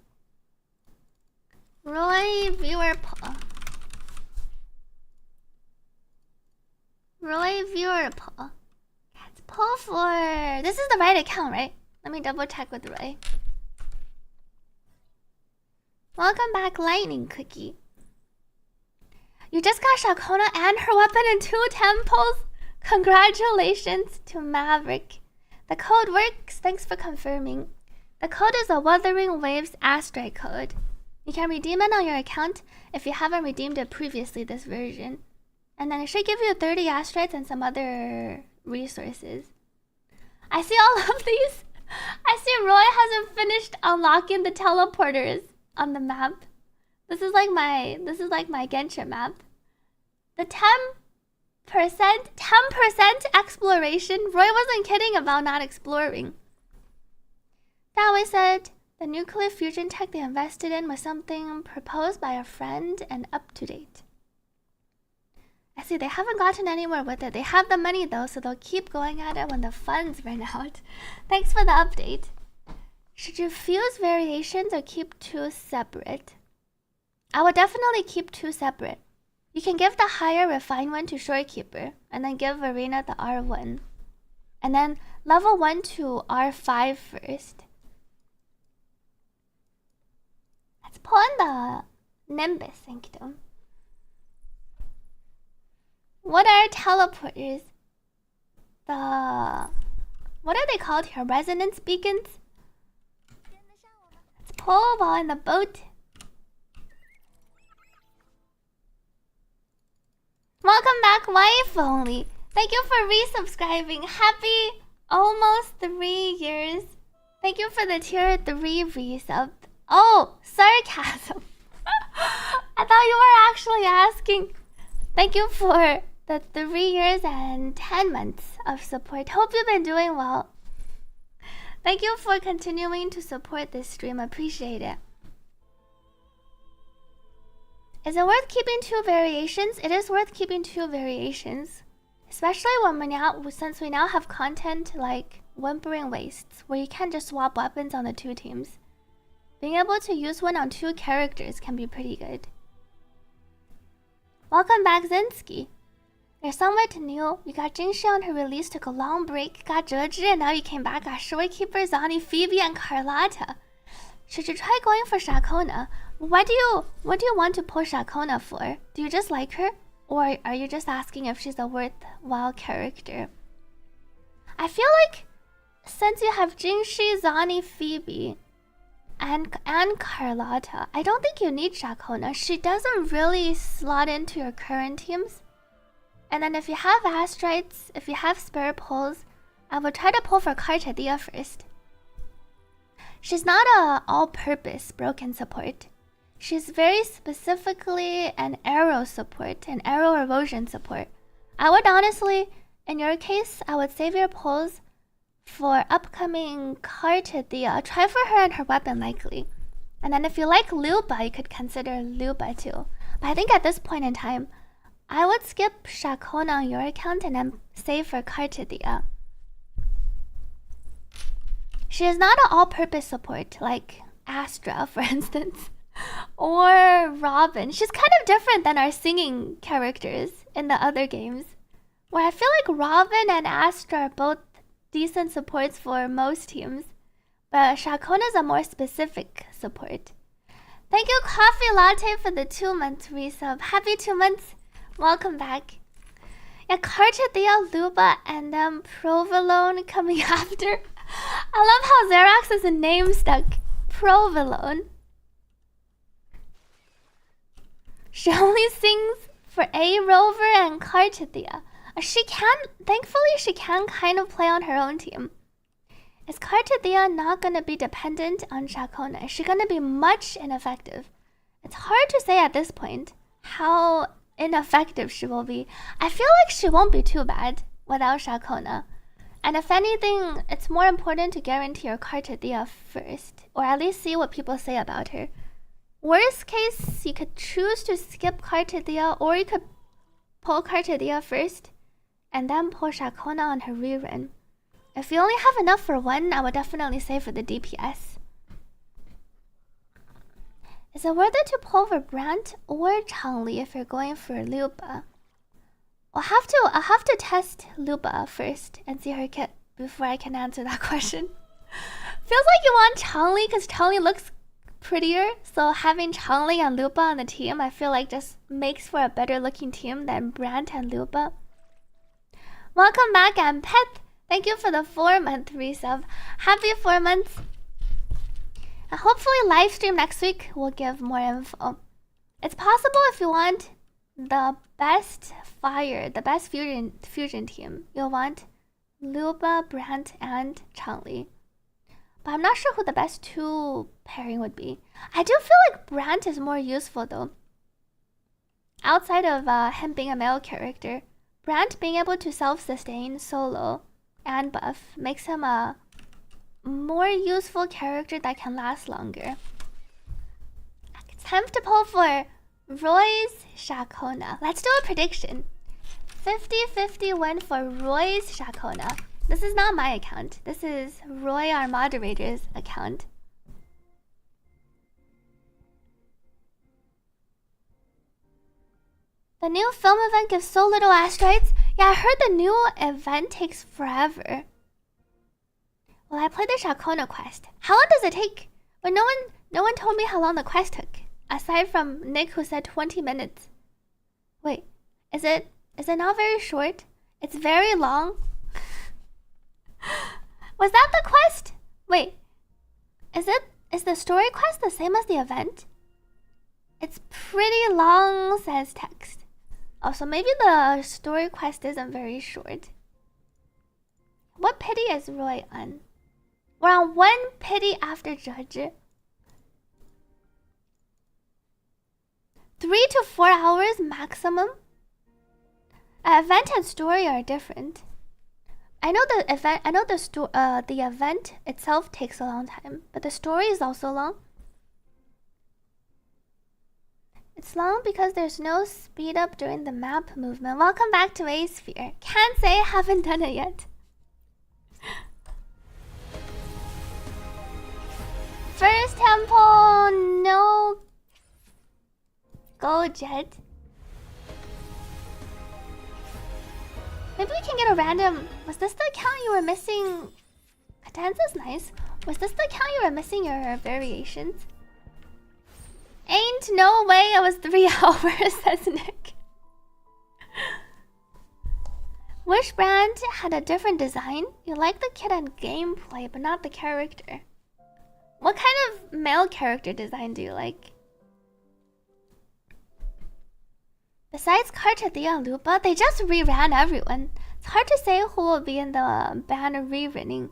Roy viewer pull. Roy viewer pull. Let's pull for... This is the right account, right? Let me double check with Roy. Welcome back, Lightning Cookie. You just got Shakona and her weapon in 2 temples. Congratulations to Maverick. The code works. Thanks for confirming. The code is a Wuthering Waves Astrite code. You can redeem it on your account if you haven't redeemed it previously this version. And then it should give you 30 Astrites and some other resources. I see all of these. I see Roy hasn't finished unlocking the teleporters on the map. This is like my Genshin map. The 10% exploration. Roy wasn't kidding about not exploring. Dawei said the nuclear fusion tech they invested in was something proposed by a friend and up to date. I see they haven't gotten anywhere with it. They have the money though, so they'll keep going at it when the funds run out. Thanks for the update. Should you fuse variations or keep 2 separate? I would definitely keep 2 separate. You can give the higher refined one to Shorekeeper, and then give Arena the R1. And then level 1 to R5 first. Let's pull in the Nimbus Sanctum. What are teleporters? What are they called here? Resonance beacons? Let's pull while in the boat. Welcome back, wife only. Thank you for resubscribing. Happy almost 3 years. Thank you for the tier 3 resub. Oh, sarcasm. I thought you were actually asking. Thank you for the 3 years and 10 months of support. Hope you've been doing well. Thank you for continuing to support this stream. Appreciate it. Is it worth keeping 2 variations? It is worth keeping 2 variations. Especially since we now have content like Whimpering Wastes, where you can't just swap weapons on the 2 teams. Being able to use one on 2 characters can be pretty good. Welcome back, Zinsky. You're somewhat new. You got Jingshi on her release, took a long break, got Zhezhi, and now you came back, got Shorekeeper, Zani, Phoebe, and Carlotta. Should you try going for Shakona? What do you want to pull Shakona for? Do you just like her? Or are you just asking if she's a worthwhile character? I feel like since you have Jingshi, Zani, Phoebe, and Carlotta, I don't think you need Shakona. She doesn't really slot into your current teams. And then if you have Astrites, if you have spare pulls, I would try to pull for Kartadia first. She's not a all-purpose broken support. She's very specifically an arrow support, an arrow erosion support. I would honestly, in your case, I would save your pulls for upcoming Kartadia. Try for her and her weapon likely. And then if you like Lupa, you could consider Lupa too. But I think at this point in time, I would skip Shakona on your account and then save for Kartadia. She is not an all-purpose support like Astra, for instance, or Robin. She's kind of different than our singing characters in the other games, where I feel like Robin and Astra are both decent supports for most teams, but Shakona is a more specific support. Thank you, Coffee Latte, for the 2-month resub. Happy 2 months. Welcome back. Yeah, Kartadia, Luba, and then Provolone coming after. I love how Xerax's name stuck. Provolone. She only sings for A Rover and Kartadia. Thankfully she can kind of play on her own team. Is Kartadia not gonna be dependent on Shakona? Is she gonna be much ineffective? It's hard to say at this point how ineffective she will be. I feel like she won't be too bad without Shakona. And if anything, it's more important to guarantee your Kartadia first, or at least see what people say about her. Worst case, you could choose to skip Kartadia, or you could pull Kartadia first, and then pull Shakona on her rerun. If you only have enough for one, I would definitely say for the DPS. Is it worth it to pull for Brant or Changli if you're going for Lupa? I'll have to test Lupa first and see her kit before I can answer that question. Feels like you want Changli because Changli looks prettier, so having Changli and Lupa on the team I feel like just makes for a better looking team than Brant and Lupa. Welcome back, and Pet. Thank you for the 4-month resub. Happy 4 months. And hopefully Livestream next week will give more info. It's possible if you want the best fusion team, you'll want Luba, Brant, and Changli. But I'm not sure who the best 2 pairing would be. I do feel like Brant is more useful though. Outside of him being a male character, Brant being able to self-sustain solo and buff makes him a more useful character that can last longer. It's time to pull for Roy's Shakona. Let's do a prediction. 50-50 win for Roy's Shakona. This is not my account. This is Roy, our moderator's account. The new film event gives so little asteroids. Yeah, I heard the new event takes forever. Well, I played the Shakona quest. How long does it take? But no one told me how long the quest took. Aside from Nick, who said 20 minutes. Wait, is it not very short? It's very long. Was that the quest? Wait, is the story quest the same as the event? It's pretty long, says text. Oh, so maybe the story quest isn't very short. What pity is Roy on? We're on 1 pity after Judge. 3 to 4 hours maximum. Event and story are different. I know the event itself takes a long time, but the story is also long. It's long because there's no speed up during the map movement. Welcome back to A-Sphere. Can't say I haven't done it yet. First temple, no go jet. Maybe we can get a random. Was this the account you were missing? Cadenza's nice. Was this the account you were missing your variations? Ain't no way it was 3 hours, says Nick. Wish brand had a different design. You like the kid and gameplay, but not the character. What kind of male character design do you like? Besides Karchathia and Lupa, they just reran everyone. It's hard to say who will be in the banner rerunning.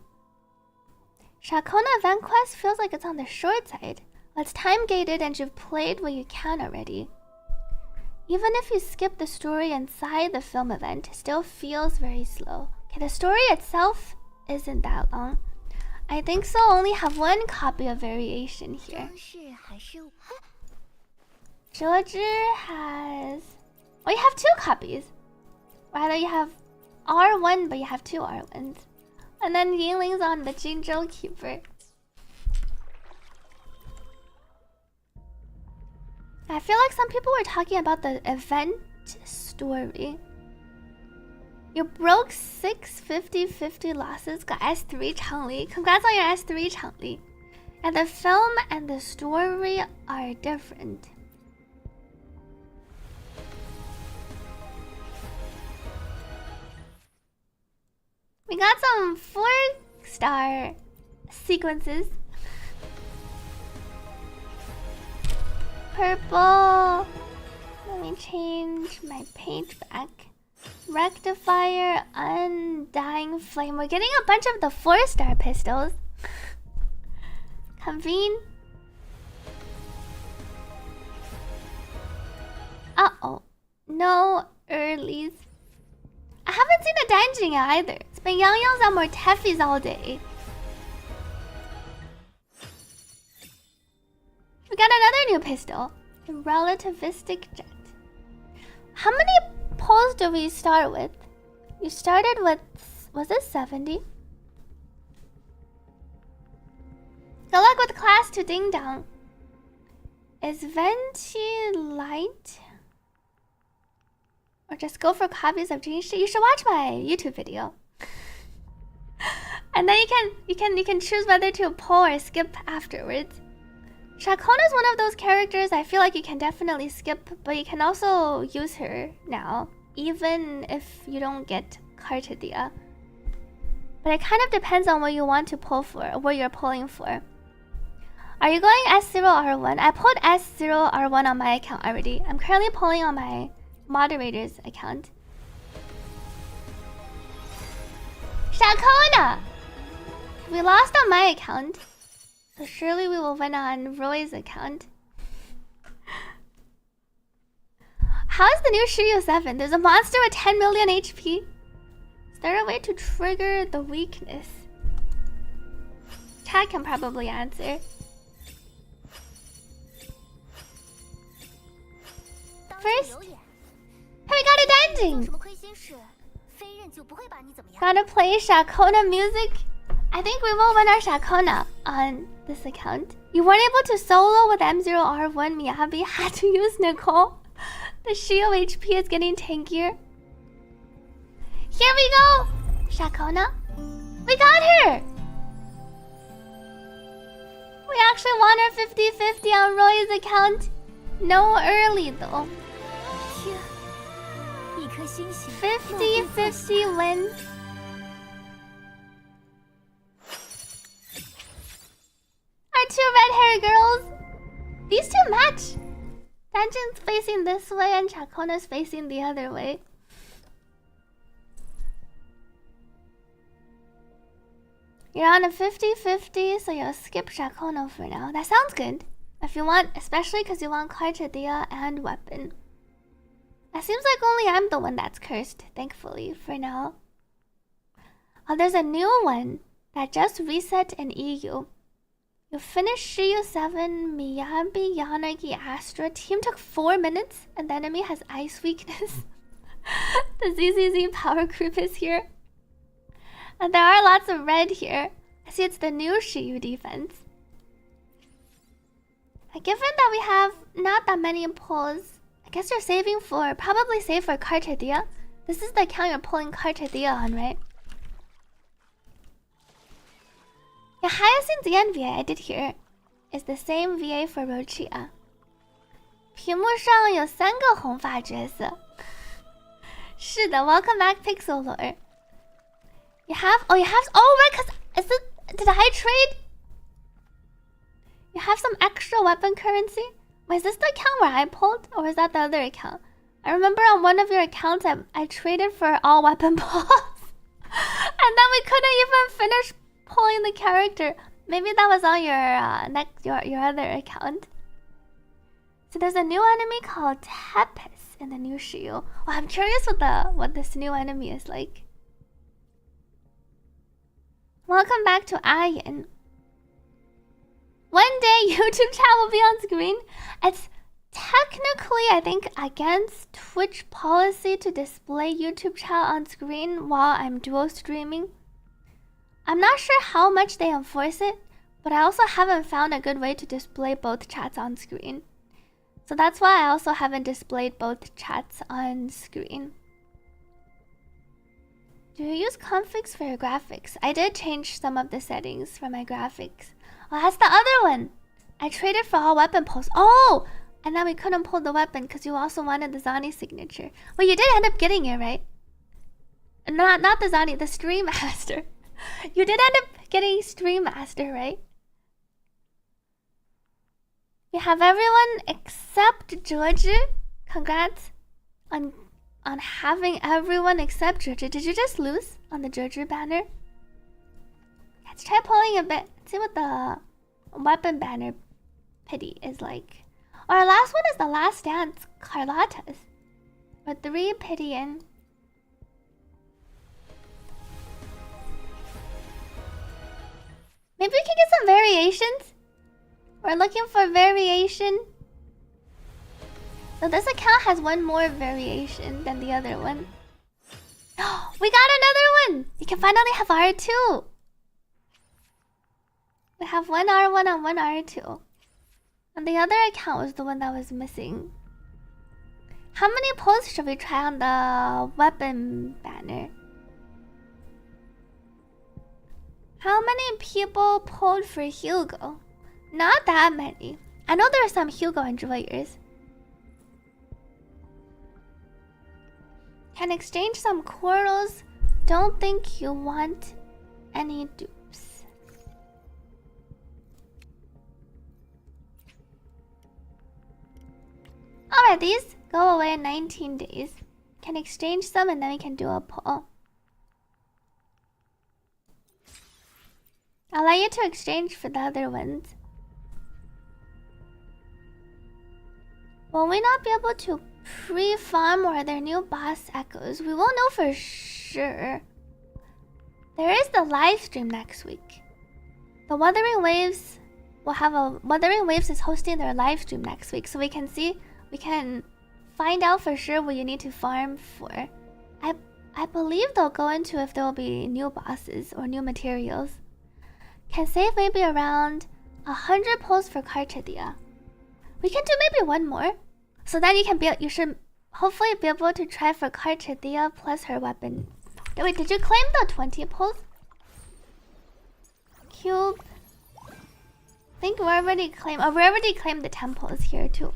Shakona event quest feels like it's on the short side. Well, it's time gated and you've played what you can already. Even if you skip the story inside the film event, it still feels very slow. Okay, the story itself isn't that long. I think so. Only have 1 copy of variation here. George has. Oh, you have 2 copies. Rather, you have R1, but you have 2 R1s. And then Yingling's on the Jinzhou Keeper. I feel like some people were talking about the event story. You broke 6 50-50 losses, got S3 Changli. Congrats on your S3 Changli. And the film and the story are different. We got some 4-star sequences. Purple. Let me change my page back. Rectifier, Undying Flame. We're getting a bunch of the 4-star pistols. Convene. Uh-oh. No earlies. I haven't seen a Danjing either. It's been Yang-Yangs and Mortefis all day. We got another new pistol. The Relativistic Jet. How many pulls do we start with? You started with... was it 70? Good luck with class to Ding Dong. Is Venti light? Or just go for copies of Jinshi? You should watch my YouTube video. And then you can choose whether to pull or skip afterwards. Shakona is one of those characters I feel like you can definitely skip, but you can also use her now, even if you don't get Karchathia. But it kind of depends on what you want to pull for, or what you're pulling for. Are you going S0R1? I pulled S0R1 on my account already. I'm currently pulling on my Moderator's account. Shakona! We lost on my account. So surely we will win on Roy's account. How is the new Shiryu 7? There's a monster with 10 million HP. Is there a way to trigger the weakness? Chat can probably answer. First, hey, we got a Danjing! Gotta play Shakona music? I think we will win our Shakona on this account. You weren't able to solo with M0R1 Miyabi, had to use Nicole. The Shio HP is getting tankier. Here we go! Shakona. We got her! We actually won her 50-50 on Roy's account. No early though. 50-50 win. Our two red-haired girls. These two match. Danjin's facing this way and Ciaccona's facing the other way. You're on a 50-50, so you'll skip Ciaccona for now. That sounds good. If you want, especially because you want Carchadia and weapon. It seems like only I'm the one that's cursed, thankfully, for now. Oh, there's a new one that just reset in EU. You finished Shiryu 7, Miyabi, Yanagi, Astra. Team took 4 minutes, and the enemy has ice weakness. The ZZZ power group is here. And there are lots of red here. I see it's the new Shiryu defense. Given that we have not that many pulls, I guess you're saving for, probably save for Carchadia. This is the account you're pulling Carchadia on, right? Yeah, Hyacinth's Yan VA I did here is the same VA for Rochia. 屏幕上有3个红发角色。是的 ，Welcome back, Pixel Lore. You have, oh, right, cause is it? Did I trade? You have some extra weapon currency. Wait, is this the account where I pulled, or is that the other account? I remember on one of your accounts I traded for all weapon pulls, and then we couldn't even finish pulling the character. Maybe that was on your other account. So there's a new enemy called Tepes in the new Shiryu. Oh, I'm curious what this new enemy is like. Welcome back to Ayan. One day YouTube chat will be on screen. It's technically, I think, against Twitch policy to display YouTube chat on screen while I'm duo streaming. I'm not sure how much they enforce it, but I also haven't found a good way to display both chats on screen. So that's why I also haven't displayed both chats on screen. Do you use configs for your graphics? I did change some of the settings for my graphics. Oh, that's the other one. I traded for all weapon pulls. Oh! And then we couldn't pull the weapon because you also wanted the Zani signature. Well, you did end up getting it, right? Not the Zani, the Stream Master. You did end up getting Stream Master, right? We have everyone except Georgie. Congrats on having everyone except Georgie. Did you just lose on the Georgie banner? Let's try pulling a bit. Let's see what the weapon banner pity is like. Our last one is the Last Dance Carlotta's. With 3 pity in. Maybe we can get some variations. We're looking for variation. So this account has one more variation than the other one. We got another one! We can finally have R2. We have one R1 and one R2. And the other account was the one that was missing. How many pulls should we try on the weapon banner? How many people pulled for Hugo? Not that many. I know there are some Hugo enjoyers. Can exchange some quarrels. Don't think you want any dupes. Alright, these go away in 19 days. Can exchange some and then we can do a pull. I'll allow you to exchange for the other ones. Will we not be able to pre-farm or are there new boss echoes? We won't know for sure. There is the live stream next week. The Wuthering Waves will have a... Wuthering Waves is hosting their live stream next week, so we can see... We can find out for sure what you need to farm for. I believe they'll go into if there will be new bosses or new materials. Can save maybe around 100 pulls for Carchadia. We can do maybe one more. So then you can build. You should hopefully be able to try for Carchathea plus her weapon. Wait, did you claim the 20 pulls? Cube. I think we already claimed. Oh, we already claimed the 10 pulls here too.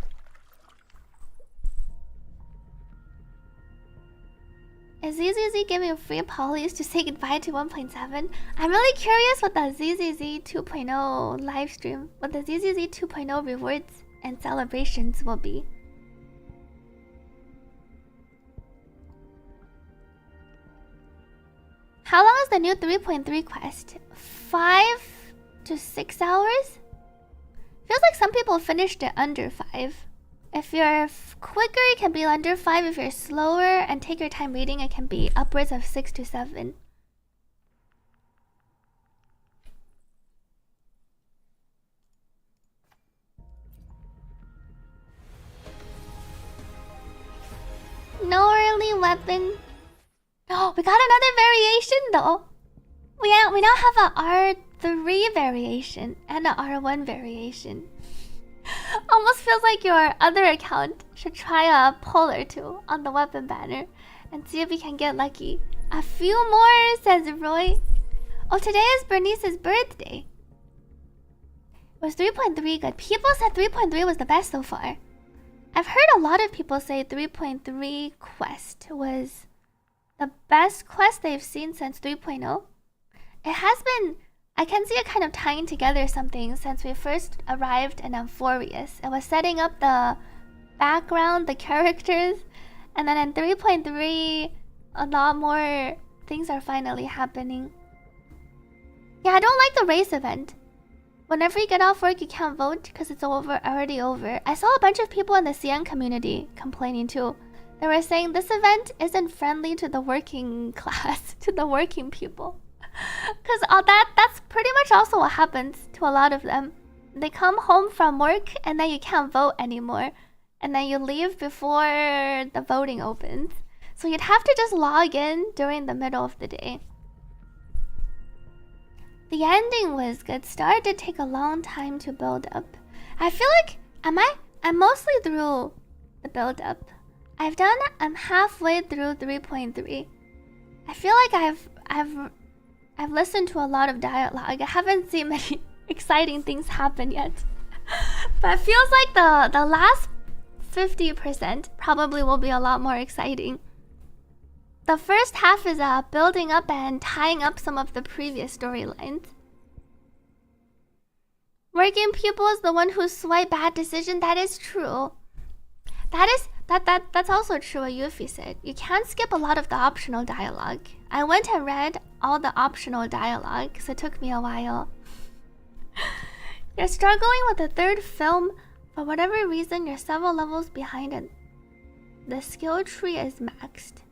Is ZZZ giving free polys to say goodbye to 1.7? I'm really curious what the ZZZ 2.0 livestream, what the ZZZ 2.0 rewards and celebrations will be. How long is the new 3.3 quest? 5 to 6 hours? Feels like some people finished it under 5. If you're quicker, it can be under 5. If you're slower and take your time reading, it can be upwards of 6 to 7. No early weapon. Oh, we got another variation though. We now have a R3 variation and a R1 variation. Almost feels like your other account should try a pull or two on the weapon banner and see if we can get lucky. A few more, says Roy. Oh, today is Bernice's birthday. Was 3.3 good? People said 3.3 was the best so far. I've heard a lot of people say 3.3 quest was the best quest they've seen since 3.0. It has been, I can see it kind of tying together something since we first arrived in Amphorius. It was setting up the background, the characters, and then in 3.3, a lot more things are finally happening. Yeah, I don't like the race event. Whenever you get off work, you can't vote because it's already over. I saw a bunch of people in the CN community complaining too. They were saying this event isn't friendly to the working class, to the working people. Because that's pretty much also what happens to a lot of them. They come home from work and then you can't vote anymore. And then you leave before the voting opens. So you'd have to just log in during the middle of the day. The ending was good. Started to take a long time to build up. I feel like I'm mostly through the build up. I'm halfway through 3.3. I feel like I've listened to a lot of dialogue. I haven't seen many exciting things happen yet. But it feels like the last 50% probably will be a lot more exciting. The first half is building up and tying up some of the previous storylines. Working pupil is the one who swipe bad decision. That is true. That's also true what Yuffie said. You can't skip a lot of the optional dialogue. I went and read all the optional dialogue, so it took me a while. You're struggling with the third film. For whatever reason, you're several levels behind it. The skill tree is maxed.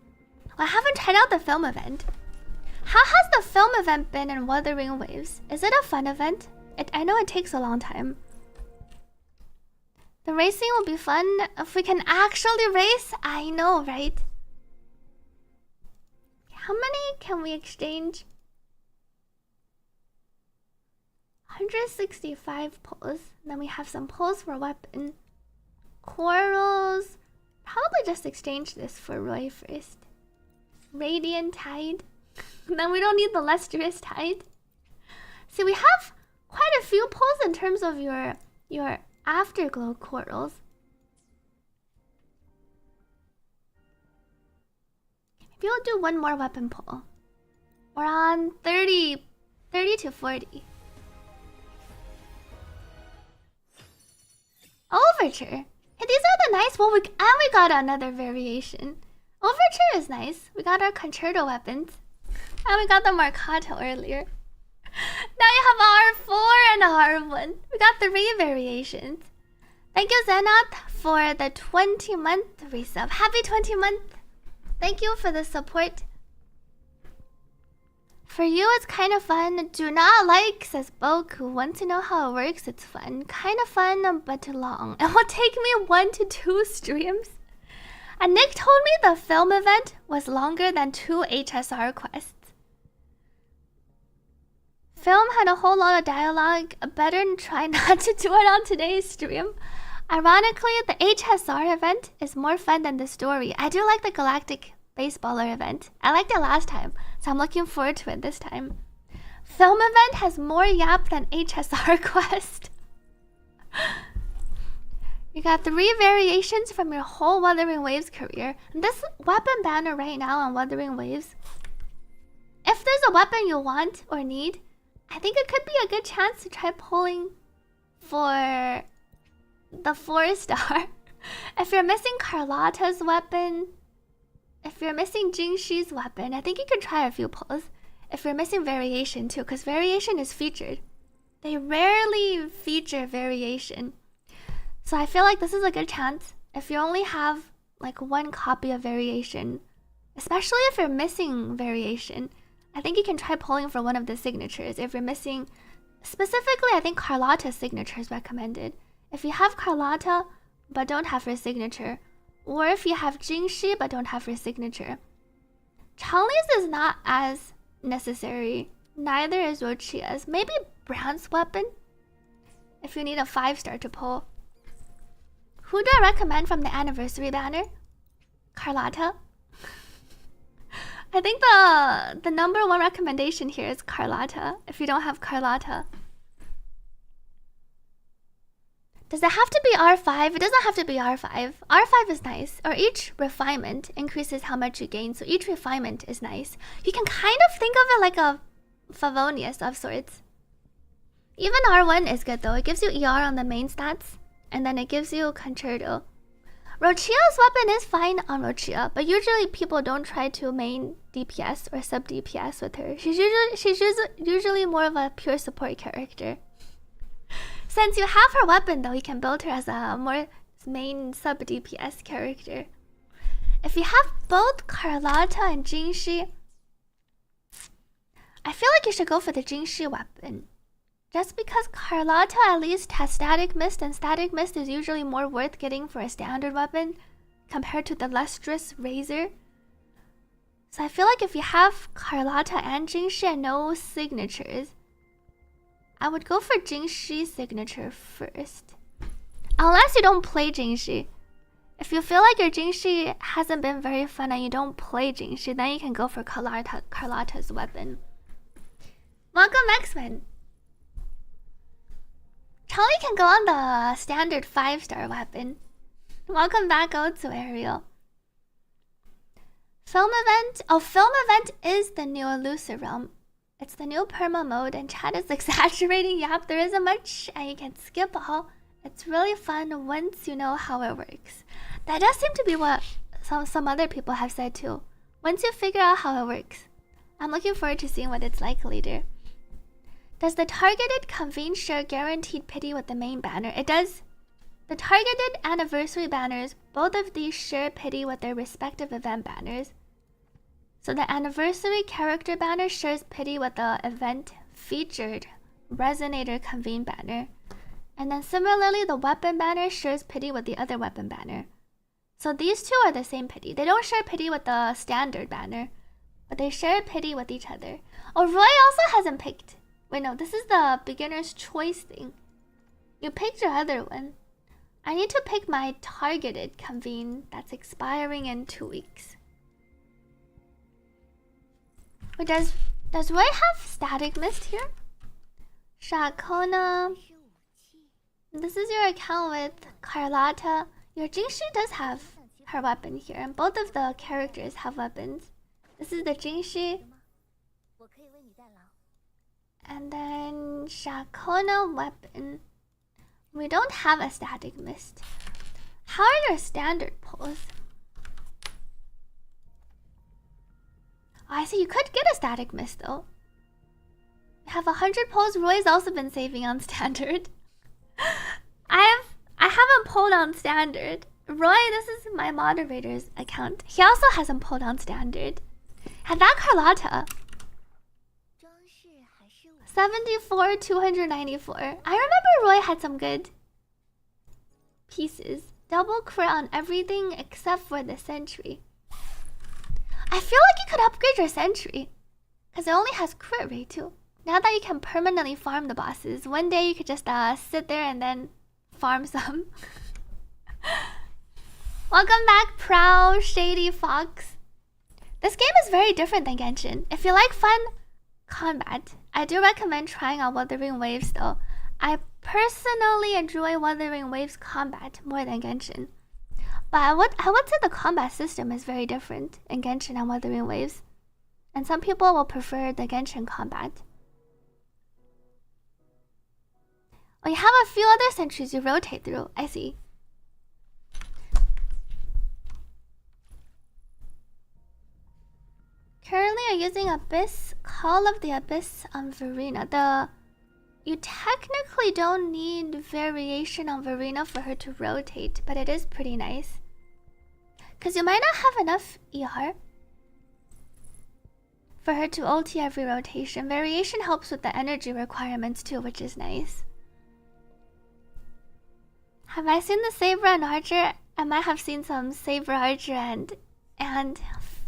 I haven't tried out the film event. How has the film event been in Wuthering Waves? Is it a fun event? I know it takes a long time. The racing will be fun if we can actually race. I know, right? How many can we exchange? 165 pulls. Then we have some pulls for weapon. Corals. Probably just exchange this for Roy first. Radiant Tide. Then we don't need the Lustrous Tide. See, we have quite a few pulls in terms of your Afterglow corals. Maybe we'll do one more weapon pull. We're on 30 to 40. Overture. Hey, these are the nice ones. And we got another variation. Overture is nice. We got our concerto weapons. And we got the Marcato earlier. Now you have R4 and R1. We got 3 variations. Thank you, Zenat, for the 20-month resub. Happy 20-month. Thank you for the support. For you, it's kind of fun. Do not like, says Boku. Want to know how it works? It's fun. Kind of fun, but too long. It will take me 1 to 2 streams. And Nick told me the film event was longer than 2 HSR quests. Film had a whole lot of dialogue. Better try not to do it on today's stream. Ironically, the HSR event is more fun than the story. I do like the Galactic Baseballer event. I liked it last time, so I'm looking forward to it this time. Film event has more yap than HSR quest. You got 3 variations from your whole Wuthering Waves career. And this weapon banner right now on Wuthering Waves, if there's a weapon you want or need, I think it could be a good chance to try pulling for the 4-star. If you're missing Carlotta's weapon, if you're missing Jingshi's weapon, I think you could try a few pulls. If you're missing variation too, because variation is featured. They rarely feature variation. So I feel like this is a good chance if you only have like 1 copy of variation, especially if you're missing variation. I think you can try pulling for one of the signatures. If you're missing, specifically I think Carlotta's signature is recommended. If you have Carlotta but don't have her signature, or if you have Jingshi but don't have her signature. Chali's is not as necessary, neither is Rochia's. Maybe Brand's weapon if you need a 5-star to pull. Who do I recommend from the anniversary banner? Carlotta. I think the number 1 recommendation here is Carlotta if you don't have Carlotta. Does it have to be R5? It doesn't have to be R5. R5 is nice, or each refinement increases how much you gain, so each refinement is nice. You can kind of think of it like a Favonius of sorts. Even R1 is good though. It gives you ER on the main stats, and then it gives you Concerto. Rochia's weapon is fine on Rochia, but usually people don't try to main DPS or sub DPS with her. She's usually more of a pure support character. Since you have her weapon though, you can build her as a more main sub DPS character. If you have both Carlotta and Jingshi, I feel like you should go for the Jingshi weapon. Just because Carlotta at least has Static Mist, and Static Mist is usually more worth getting for a standard weapon compared to the Lustrous Razor. So I feel like if you have Carlotta and Jingshi and no signatures, I would go for Jingshi's signature first. Unless you don't play Jingshi. If you feel like your Jingshi hasn't been very fun and you don't play Jingshi, then you can go for Carlotta's weapon. Welcome, X-Men. Charlie can go on the standard 5-star weapon. Welcome back, Otsu Ariel. Film event. Oh, film event is the new Elusive Realm. It's the new perma mode, and chat is exaggerating. Yep, there isn't much, and you can skip all. It's really fun once you know how it works. That does seem to be what some other people have said too. Once you figure out how it works. I'm looking forward to seeing what it's like later. Does the targeted convene share guaranteed pity with the main banner? It does. The targeted anniversary banners, both of these share pity with their respective event banners. So the anniversary character banner shares pity with the event featured resonator convene banner. And then similarly, the weapon banner shares pity with the other weapon banner. So these two are the same pity. They don't share pity with the standard banner, but they share pity with each other. Oh, Roy also hasn't picked. Wait, no, this is the beginner's choice thing. You picked your other one. I need to pick my targeted convene that's expiring in 2 weeks. Wait, does Roy have Static Mist here? Shakona. This is your account with Carlotta. Your Jingshi does have her weapon here, and both of the characters have weapons. This is the Jingshi. And then Shakona weapon. We don't have a Static Mist. How are your standard pulls? Oh, I see you could get a Static Mist though. You have 100 pulls. Roy's also been saving on standard. I haven't pulled on standard. Roy, this is my moderator's account. He also hasn't pulled on standard. And that Carlotta. 74, 294. I remember Roy had some good pieces. Double crit on everything except for the sentry. I feel like you could upgrade your sentry, because it only has crit rate too. Now that you can permanently farm the bosses, one day you could just sit there and then farm some. Welcome back, Prow Shady Fox. This game is very different than Genshin. If you like fun combat, I do recommend trying out Wuthering Waves though. I personally enjoy Wuthering Waves combat more than Genshin. But I would say the combat system is very different in Genshin and Wuthering Waves. And some people will prefer the Genshin combat. Oh, you have a few other sentries you rotate through. I see. Currently, I'm using Abyss, Call of the Abyss on Verena. You technically don't need variation on Verena for her to rotate, but it is pretty nice. Because you might not have enough ER for her to ulti every rotation. Variation helps with the energy requirements too, which is nice. Have I seen the Saber and Archer? I might have seen some Saber Archer and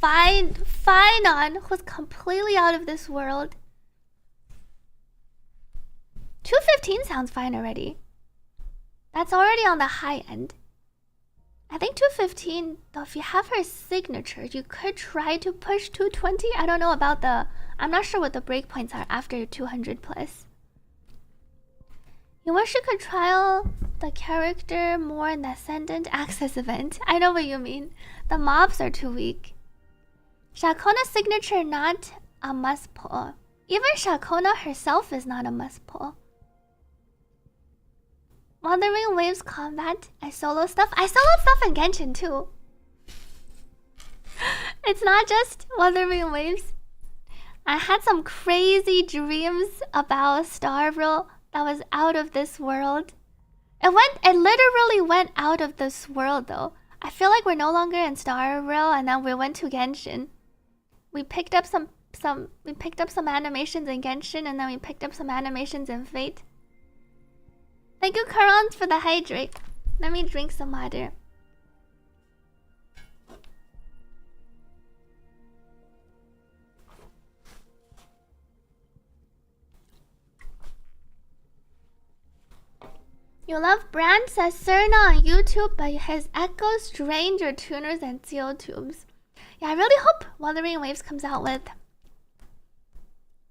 Finon, who's completely out of this world. 215 sounds fine already. That's already on the high end. I think 215, though, if you have her signature, you could try to push 220. I don't know about I'm not sure what the breakpoints are after 200 plus. You wish you could trial the character more in the Ascendant Access event. I know what you mean. The mobs are too weak. Shakona's signature not a must pull. Even Shakona herself is not a must pull. Wuthering Waves combat. I solo stuff in Genshin too. It's not just Wuthering Waves. I had some crazy dreams about Starville that was out of this world. It literally went out of this world though. I feel like we're no longer in Starville and then we went to Genshin. We picked up some animations in Genshin and then we picked up some animations in Fate. Thank you, Karons, for the hydrate. Let me drink some water. You love Brand says Cerna on YouTube, but his echoes strain your tuners and seal tubes. Yeah, I really hope Wuthering Waves comes out with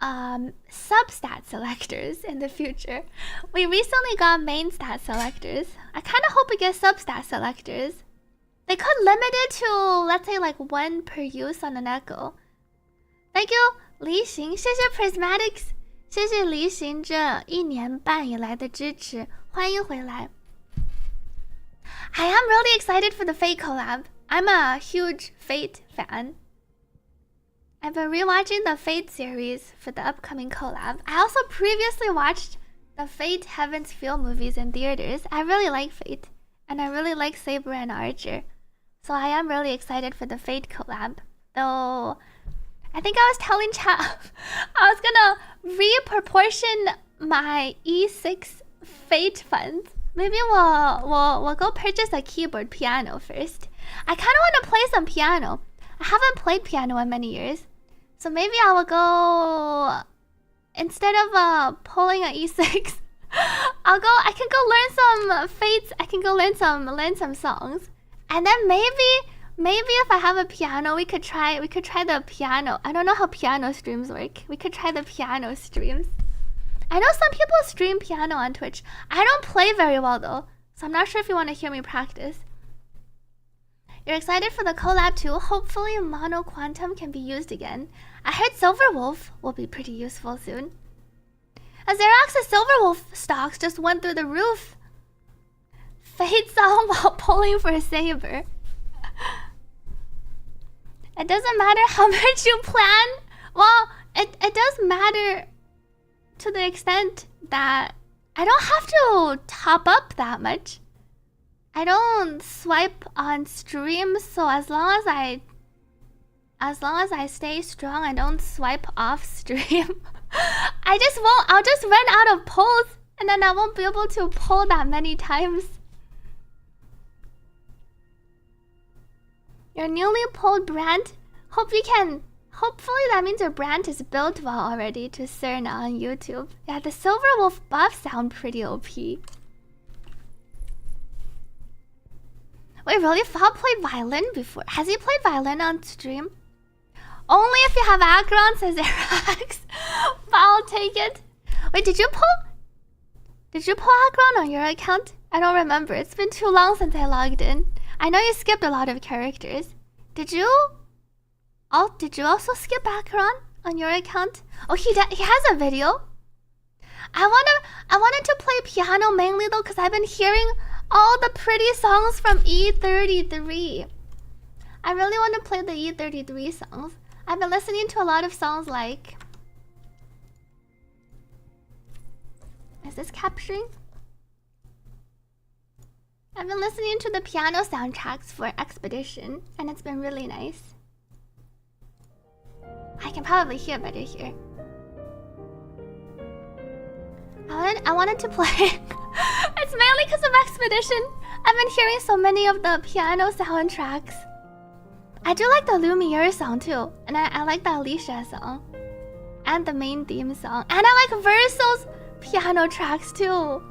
substat selectors in the future. We recently got main stat selectors. I kind of hope we get substat selectors. They could limit it to, let's say, like 1 per use on an echo. Thank you, Li Xing. 谢谢 Prismatics. 谢谢离行这1年半以来的支持，欢迎回来。I am really excited for the Fate collab. I'm a huge Fate fan. I've been rewatching the Fate series for the upcoming collab. I also previously watched the Fate Heaven's Feel movies in theaters. I really like Fate, and I really like Saber and Archer. So I am really excited for the Fate collab. Though, I think I was telling chat I was gonna reproportion my E6 Fate funds. Maybe we'll go purchase a keyboard piano first. I kind of want to play some piano. I haven't played piano in many years. So maybe I will go, instead of pulling an E6, I can go learn some Fates. I can go learn some songs. And then maybe if I have a piano, we could try the piano. I don't know how piano streams work. We could try the piano streams. I know some people stream piano on Twitch. I don't play very well though, so I'm not sure if you want to hear me practice. You're excited for the collab too? Hopefully Mono Quantum can be used again. I heard Silver Wolf will be pretty useful soon. Xerox's Silver Wolf stocks just went through the roof. Fate song while pulling for a saber. It doesn't matter how much you plan. Well, it does matter to the extent that I don't have to top up that much. I don't swipe on stream, so as long as I stay strong, I don't swipe off stream. I'll just run out of pulls and then I won't be able to pull that many times. Your newly pulled brand, hopefully that means your brand is built well already to Cerna on YouTube. Yeah, the Silver Wolf buffs sound pretty OP. Wait, really? Fab played violin before. Has he played violin on stream? Only if you have Akron, says Arax. I'll take it. Wait, did you pull Akron on your account? I don't remember. It's been too long since I logged in. I know you skipped a lot of characters. Did you also skip Akron on your account? Oh, he has a video. I wanted to play piano mainly though, because I've been hearing all the pretty songs from E33. I really want to play the E33 songs. I've been listening to a lot of songs like... Is this capturing? I've been listening to the piano soundtracks for Expedition, and it's been really nice. I can probably hear better here. I wanted to play. It's mainly because of Expedition. I've been hearing so many of the piano soundtracks. I do like the Lumiere song too, and I like the Alicia song, and the main theme song, and I like Verso's piano tracks too.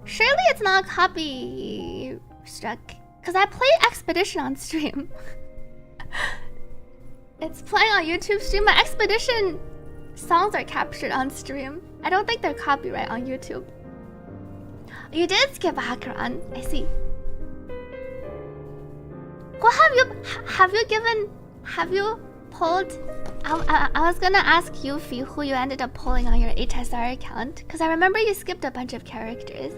Surely it's not copy struck, because I play Expedition on stream. It's playing on YouTube stream, but Expedition songs are captured on stream. I don't think they're copyright on YouTube. You did skip Akron, I see. What have you pulled? I was gonna ask Yuffie who you ended up pulling on your HSR account, because I remember you skipped a bunch of characters.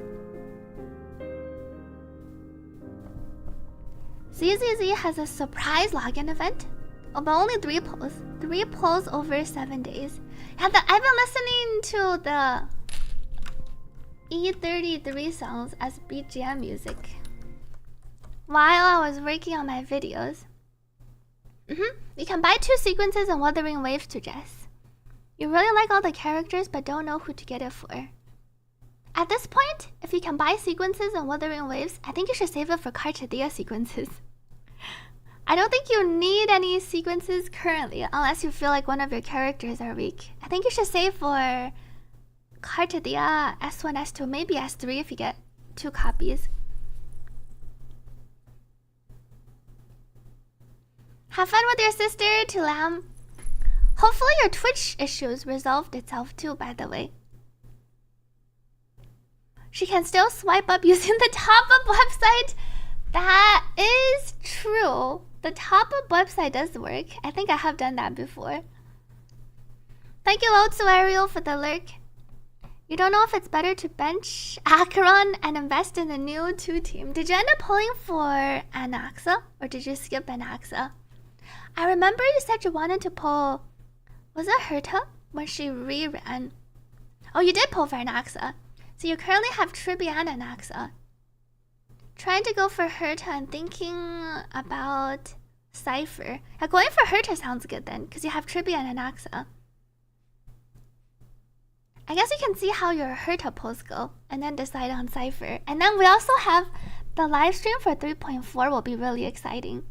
ZZZ has a surprise login event. Oh, but only 3 polls. 3 polls over 7 days. Yeah, I've been listening to the E33 songs as BGM music while I was working on my videos. You can buy 2 sequences and Wuthering Waves to Jess. You really like all the characters but don't know who to get it for. At this point, if you can buy sequences and Wuthering Waves, I think you should save it for Carchadia sequences. I don't think you need any sequences currently unless you feel like one of your characters are weak. I think you should save for Carchadia, S1, S2, maybe S3 if you get 2 copies. Have fun with your sister, Tulam. Hopefully your Twitch issues resolved itself too, by the way. She can still swipe up using the top-up website. That is true. The top-up website does work. I think I have done that before. Thank you, Lotsu Ariel, for the lurk. You don't know if it's better to bench Acheron and invest in the new 2 team. Did you end up pulling for Anaxa, or did you skip Anaxa? I remember you said you wanted to pull... Was it Herta when she reran? Oh, you did pull for Anaxa. So you currently have Tribi and Anaxa. Trying to go for Herta and thinking about Cypher. Yeah, going for Herta sounds good then, because you have Tribi and Anaxa. I guess you can see how your Herta pulls go, and then decide on Cypher. And then we also have the live stream for 3.4 will be really exciting,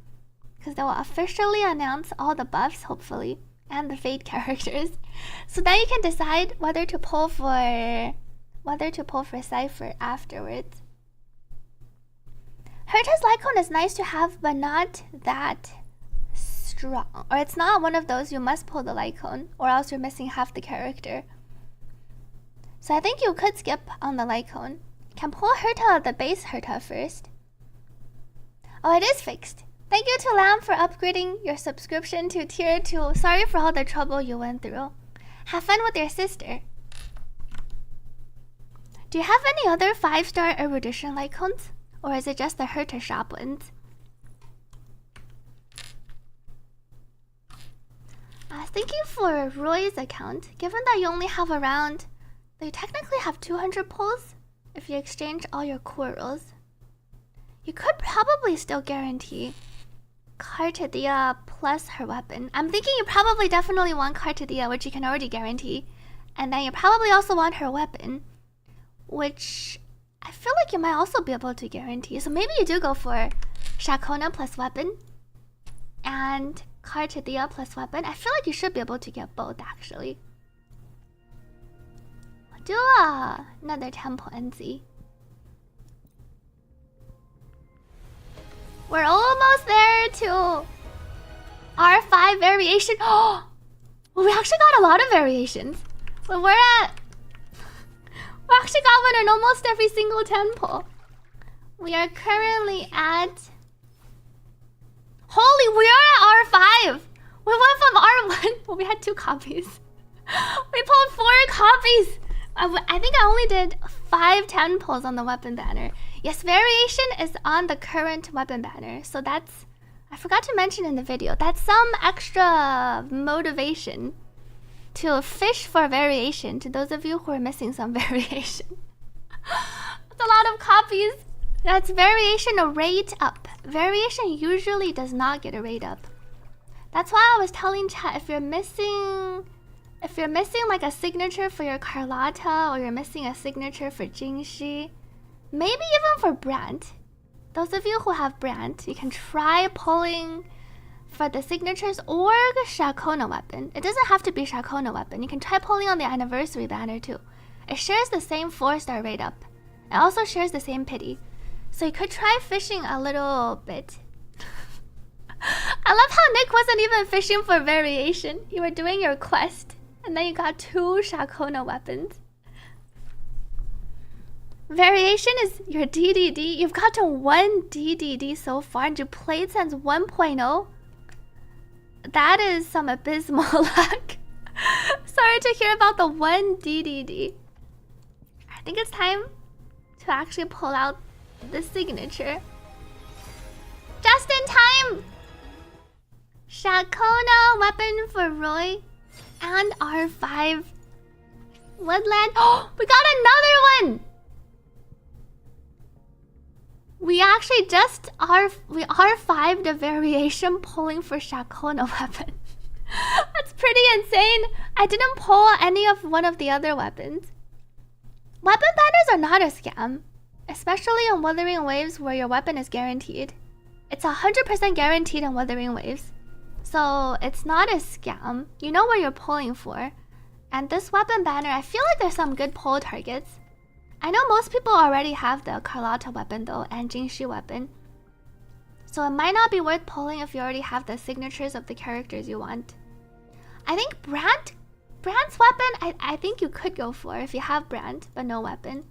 because they will officially announce all the buffs, hopefully, and the Fate characters. So then you can decide whether to pull for Cypher afterwards. Herta's Lycon is nice to have, but not that strong. Or it's not one of those you must pull the Lycon, or else you're missing half the character. So I think you could skip on the Lycon. You can pull Herta, the base Herta first. Oh, it is fixed. Thank you to Lamb for upgrading your subscription to tier 2. Sorry for all the trouble you went through. Have fun with your sister. Do you have any other 5-star erudition Lycons? Or is it just the Herta shop ones? I was thinking for Roy's account, given that you only have around... You technically have 200 pulls if you exchange all your core rolls. You could probably still guarantee Carchadia plus her weapon. I'm thinking you probably definitely want Carchadia, which you can already guarantee. And then you probably also want her weapon, which I feel like you might also be able to guarantee. So maybe you do go for Shakona plus weapon and Carchadia plus weapon. I feel like you should be able to get both, actually. I'll do another temple NZ. We're almost there to R5 variation. Oh, well, we actually got a lot of variations. But we actually got one in almost every single temple. We are currently at... Holy, we are at R5! We went from R1... Well, we had 2 copies. We pulled 4 copies! I think I only did 5 temples on the weapon banner. Yes, variation is on the current weapon banner. So that's... I forgot to mention in the video. That's some extra motivation to fish for variation to those of you who are missing some variation. That's a lot of copies. That's variation a rate up. Variation usually does not get a rate up. That's why I was telling chat, if you're missing like a signature for your Carlotta, or you're missing a signature for Jingxi, maybe even for Brandt. Those of you who have Brandt, you can try pulling for the signatures or the Shakona weapon. It doesn't have to be Shakona weapon. You can try pulling on the anniversary banner too. It shares the same 4-star rate up. It also shares the same pity. So you could try fishing a little bit. I love how Nick wasn't even fishing for variation. You were doing your quest, and then you got 2 Shakona weapons. Variation is your DDD. You've got to 1 DDD so far, and you played since 1.0. That is some abysmal luck. Sorry to hear about the 1 DDD. I think it's time to actually pull out the signature. Just in time! Shakona weapon for Roy and R5 Woodland. Oh, we got another one! We actually just R5'd a variation pulling for Shakona weapon. That's pretty insane. I didn't pull any of one of the other weapons. Weapon banners are not a scam, especially on Wuthering Waves where your weapon is guaranteed. It's 100% guaranteed on Wuthering Waves. So it's not a scam. You know what you're pulling for. And this weapon banner, I feel like there's some good pull targets. I know most people already have the Carlotta weapon though, and Jingxi weapon. So it might not be worth pulling if you already have the signatures of the characters you want. I think Brandt's weapon, I think you could go for if you have Brandt, but no weapon.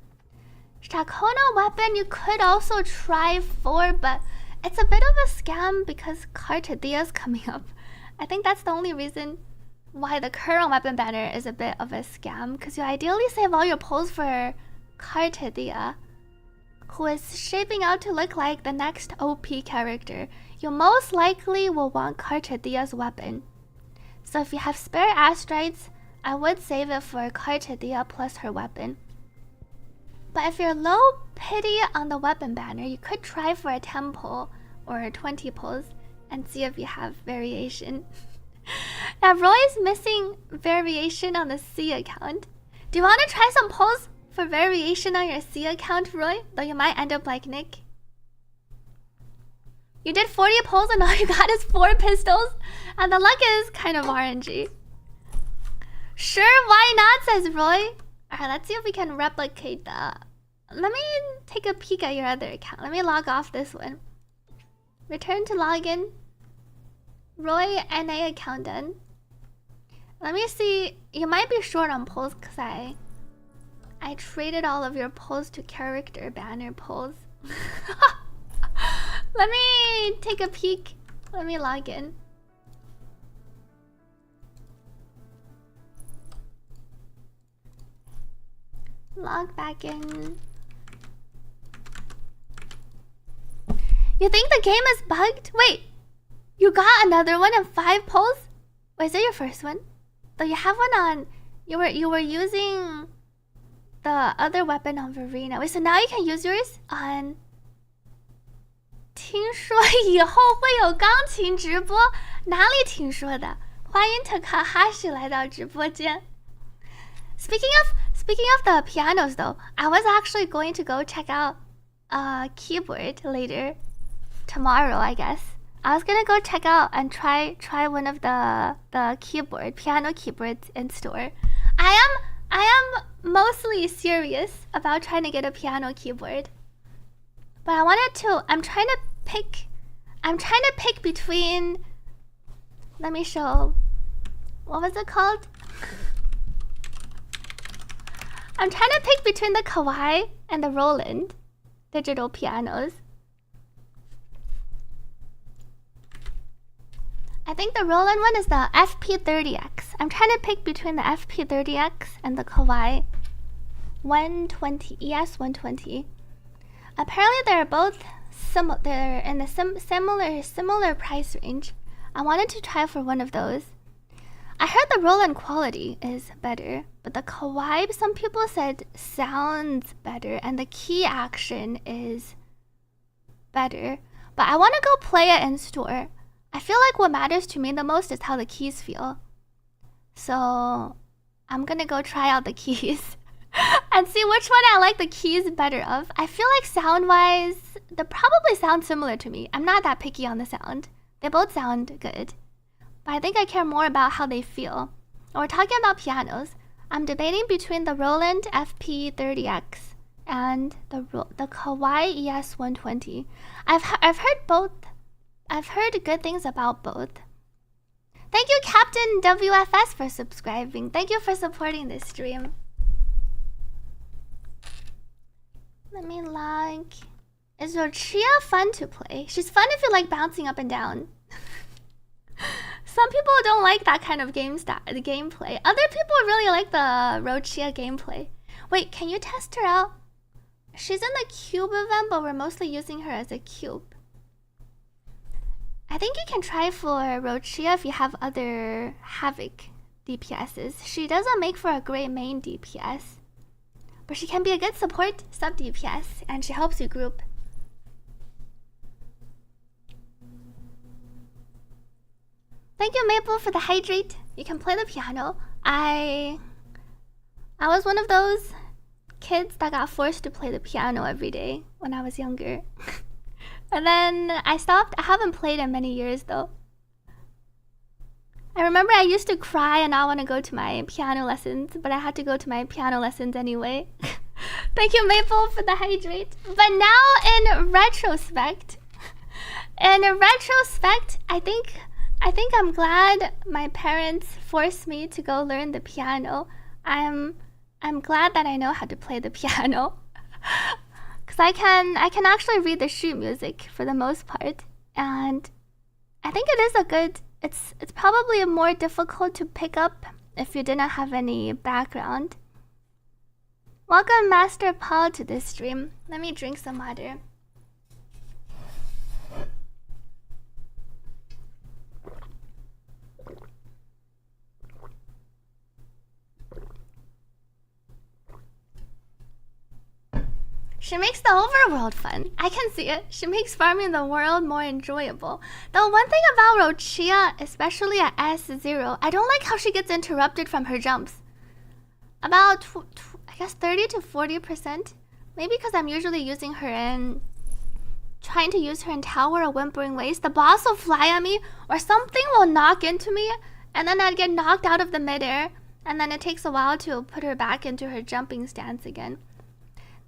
Shakona weapon you could also try for, but it's a bit of a scam because Cartadia's coming up. I think that's the only reason why the current weapon banner is a bit of a scam, because you ideally save all your pulls for Cartadia, who is shaping out to look like the next OP character. You most likely will want Cartadia's weapon. So if you have spare astrites, I would save it for Cartadia plus her weapon. But if you're low pity on the weapon banner, you could try for a 10 pull or 20 pulls and see if you have variation. Now Roy's missing variation on the C account. Do you want to try some pulls for variation on your C account, Roy? Though you might end up like Nick. You did 40 pulls and all you got is 4 pistols? And the luck is kind of RNG. Sure, why not, says Roy. Alright, let's see if we can replicate that. Let me take a peek at your other account. Let me log off this one. Return to login. Roy NA account done. Let me see. You might be short on pulls because I traded all of your pulls to character banner pulls. Let me take a peek. Let me log in. Log back in. You think the game is bugged? Wait, you got another one in 5 pulls? Wait, is it your first one? Though you have one on. You were using the other weapon on Verena. Wait, so now you can use yours on. 听说以后会有钢琴直播，哪里听说的？欢迎 Takahashi 来到直播间。Speaking of the pianos though, I was actually going to go check out a keyboard later. Tomorrow, I guess. I was gonna go check out and try one of the piano keyboards in store. I am mostly serious about trying to get a piano keyboard. But I'm trying to pick I'm trying to pick between... Let me show... What was it called? I'm trying to pick between the Kawaii and the Roland digital pianos. I think the Roland one is the FP30X. I'm trying to pick between the FP30X and the Kawaii 120, ES120. Apparently they're both they're in the similar price range. I wanted to try for one of those. I heard the Roland quality is better, but the Kawaii, some people said, sounds better, and the key action is better. But I want to go play it in store. I feel like what matters to me the most is how the keys feel. So I'm gonna go try out the keys and see which one I like the keys better of. I feel like sound-wise, they probably sound similar to me. I'm not that picky on the sound. They both sound good. But I think I care more about how they feel. We're talking about pianos. I'm debating between the Roland FP30X and the Kawaii ES120. I've heard both. I've heard good things about both. Thank you, Captain WFS, for subscribing. Thank you for supporting this stream. Let me like... Is Rochia fun to play? She's fun if you like bouncing up and down. Some people don't like that kind of gameplay. Other people really like the Rochia gameplay. Wait, can you test her out? She's in the cube event, but we're mostly using her as a cube. I think you can try for Rochia if you have other Havoc DPSs. She doesn't make for a great main DPS, but she can be a good support sub DPS, and she helps you group. Thank you, Maple, for the hydrate. You can play the piano. I was one of those kids that got forced to play the piano every day when I was younger. And then I stopped. I haven't played in many years, though. I remember I used to cry and not want to go to my piano lessons, but I had to go to my piano lessons anyway. Thank you, Maple, for the hydrate. But now, in retrospect, I think I'm glad my parents forced me to go learn the piano. I'm glad that I know how to play the piano. Cause I can actually read the sheet music for the most part, and I think it is a good. It's probably more difficult to pick up if you didn't have any background. Welcome, Master Paul, to this stream. Let me drink some water. She makes the overworld fun. I can see it. She makes farming the world more enjoyable. The one thing about Rochia, especially at S0, I don't like how she gets interrupted from her jumps. About, I guess, 30 to 40%. Maybe because I'm usually using her in... trying to use her in tower or whimpering waste. The boss will fly at me, or something will knock into me, and then I'd get knocked out of the midair, and then it takes a while to put her back into her jumping stance again.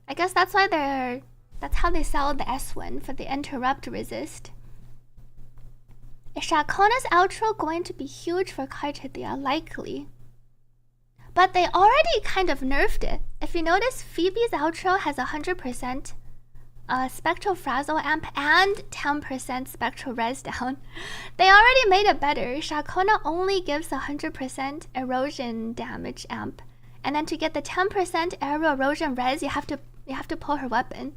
I guess that's why that's how they sell the S1 for the interrupt resist. Is Shakona's outro going to be huge for Karchathia? Likely. But they already kind of nerfed it. If you notice, Phoebe's outro has 100% Spectral Frazzle amp and 10% Spectral Res down. They already made it better. Shakona only gives 100% erosion damage amp. And then to get the 10% aero erosion res, you have to pull her weapon.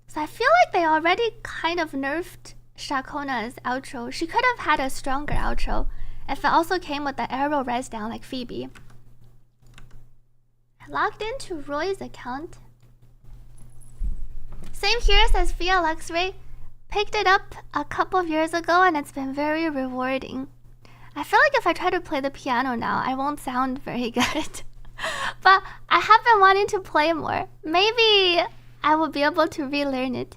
So I feel like they already kind of nerfed Shakona's outro. She could have had a stronger outro if it also came with the aero res down like Phoebe. I logged into Roy's account. Same here, says Fia Luxray. Picked it up a couple of years ago and it's been very rewarding. I feel like if I try to play the piano now, I won't sound very good. But I have been wanting to play more. Maybe I will be able to relearn it.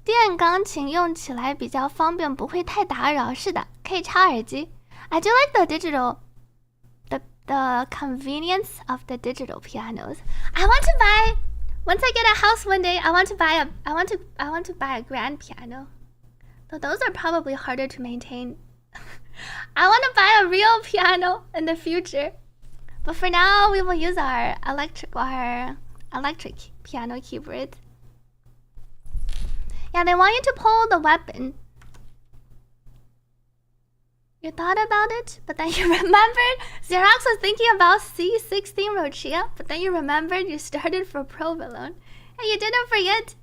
电钢琴用起来比较方便，不会太打扰。是的，可以插耳机。I do like the digital, the convenience of the digital pianos. I want to buy. Once I get a house one day, I want to buy a grand piano. Though those are probably harder to maintain. I want to buy a real piano in the future. But for now, we will use our electric piano keyboard. Yeah, they want you to pull the weapon. You thought about it, but then you remembered. Xerox was thinking about C16 Rochia, but then you remembered you started for Provolone. And you didn't forget.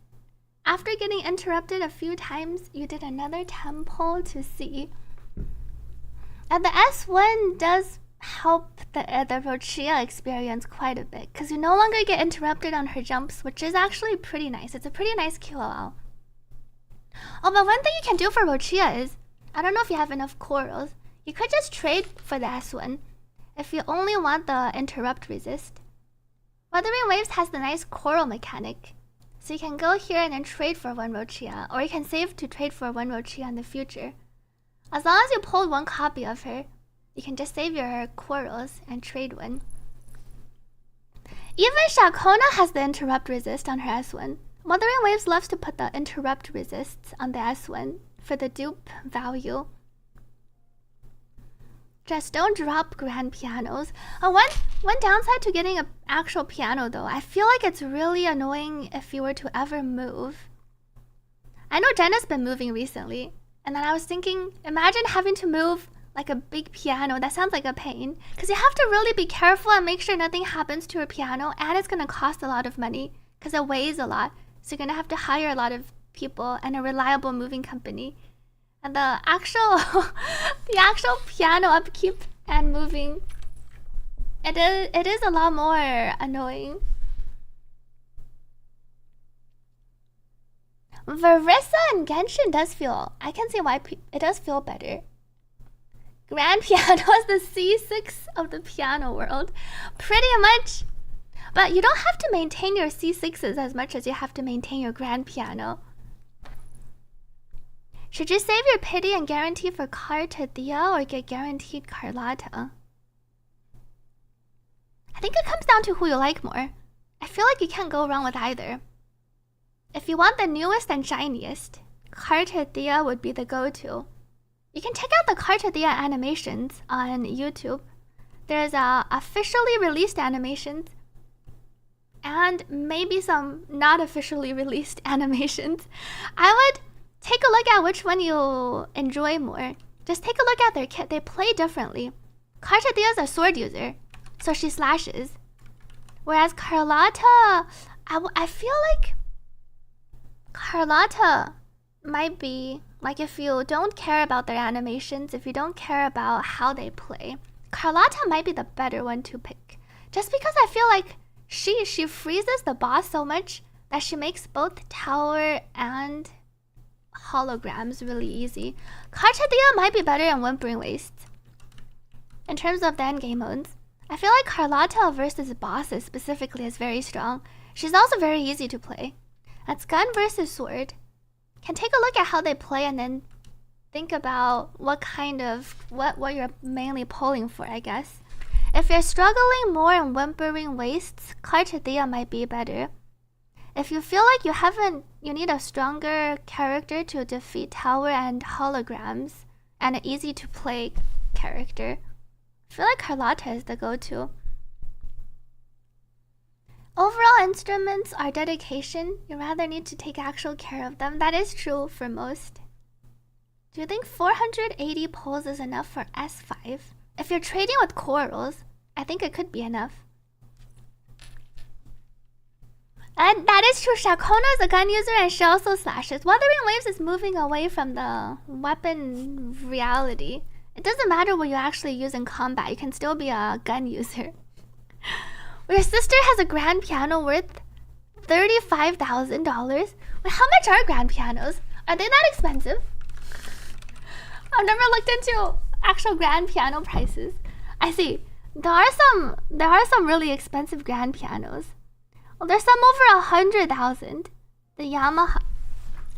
After getting interrupted a few times, you did another tempo to C. And the S1 does help the Rochia experience quite a bit, because you no longer get interrupted on her jumps, which is actually pretty nice. It's a pretty nice QOL. Oh, but one thing you can do for Rochia is, I don't know if you have enough corals, you could just trade for the S1 if you only want the interrupt resist. Wuthering Waves has the nice coral mechanic, so you can go here and then trade for one Rochia, or you can save to trade for one Rochia in the future. As long as you pulled one copy of her, you can just save your corals and trade one. Even Shakona has the interrupt resist on her S1. Wuthering Waves loves to put the interrupt resists on the S1 for the dupe value. Just don't drop grand pianos. One downside to getting an actual piano though, I feel like it's really annoying if you were to ever move. I know Jenna's been moving recently, and then I was thinking, imagine having to move like a big piano. That sounds like a pain, because you have to really be careful and make sure nothing happens to your piano, and it's going to cost a lot of money because it weighs a lot. So you're going to have to hire a lot of people and a reliable moving company. And the actual piano upkeep and moving, it is a lot more annoying. Verissa and Genshin does feel, I can see why it does feel better. Grand piano is the C6 of the piano world, pretty much. But you don't have to maintain your C6s as much as you have to maintain your grand piano. Should you save your pity and guarantee for Carta Thea or get guaranteed Carlotta? I think it comes down to who you like more. I feel like you can't go wrong with either. If you want the newest and shiniest, Carta Thea would be the go-to. You can check out the Carta Thea animations on YouTube. There's officially released animations and maybe some not officially released animations. I would take a look at which one you enjoy more. Just take a look at their kit. They play differently. Carta Thea's a sword user, so she slashes. Whereas Carlotta, I feel like Carlotta might be, like, if you don't care about their animations, if you don't care about how they play, Carlotta might be the better one to pick. Just because I feel like she freezes the boss so much that she makes both tower and holograms really easy. Carta Thea might be better in Whimpering Wastes. In terms of the endgame modes, I feel like Carlotta versus bosses specifically is very strong. She's also very easy to play. That's gun versus sword. Can take a look at how they play and then think about what kind of what you're mainly pulling for, I guess. If you're struggling more in Whimpering Wastes, Carta Thea might be better. If you feel like you need a stronger character to defeat tower and holograms and an easy to play character, I feel like Carlotta is the go-to. Overall instruments are dedication. You rather need to take actual care of them. That is true for most. Do you think 480 pulls is enough for S5? If you're trading with corals, I think it could be enough. And that is true. Shakona is a gun user and she also slashes. Wuthering Waves is moving away from the weapon reality. It doesn't matter what you actually use in combat. You can still be a gun user. Your sister has a grand piano worth $35,000. Wait, how much are grand pianos? Are they that expensive? I've never looked into actual grand piano prices. I see. There are some really expensive grand pianos. Well, there's some over 100,000. The Yamaha.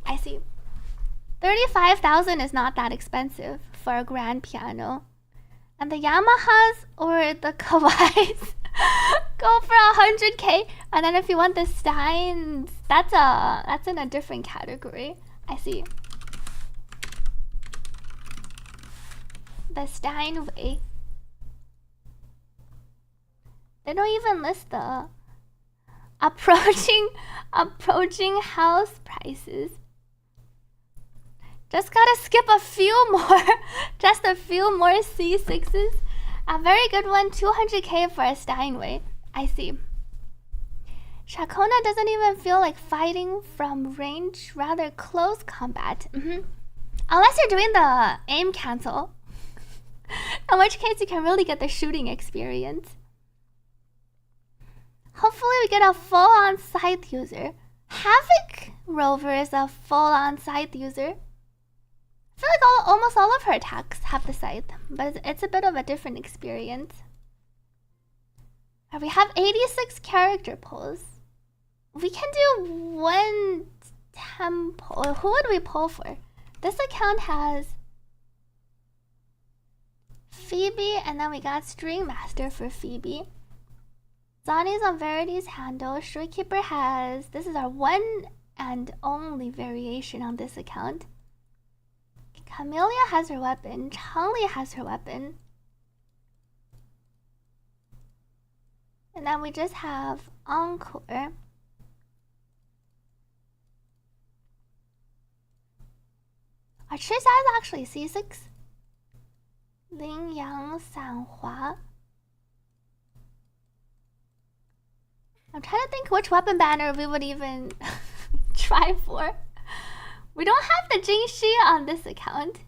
I see. 35,000 is not that expensive for a grand piano. And the Yamahas or the Kawais go for 100K. And then if you want the Steins, that's in a different category. I see. The Steinway. They don't even list the approaching house prices. Just gotta skip a few more. Just a few more C6s. A very good one, 200k for a Steinway. I see. Shakona doesn't even feel like fighting from range, rather close combat. Unless you're doing the aim cancel. In which case you can really get the shooting experience. Hopefully we get a full-on scythe user. Havoc Rover is a full-on scythe user. I feel like almost all of her attacks have the scythe, but it's a bit of a different experience. We have 86 character pulls. We can do one temple. Who would we pull for? This account has Phoebe, and then we got String Master for Phoebe. Zani's on Verity's handle. Shrekeeper has... This is our one and only variation on this account. Camellia has her weapon. Changli has her weapon. And then we just have Encore. Our Trisa is actually C6. Ling Yang Sanhua. I'm trying to think which weapon banner we would even try for. We don't have the Jingxi on this account.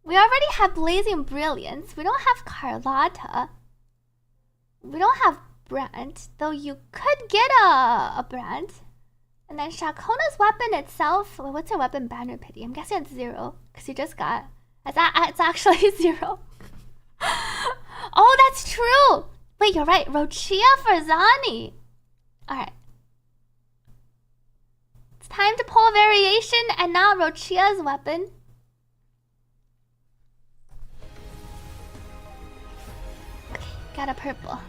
We already have Blazing Brilliance. We don't have Carlotta. We don't have Brand, though you could get a Brand. And then Shakona's weapon itself, well, what's her weapon banner pity? I'm guessing it's 0, because you just got... It's actually 0. Oh, that's true! Wait, you're right. Rochia for Zani. Alright. It's time to pull a variation and not Rochia's weapon. Okay, got a purple.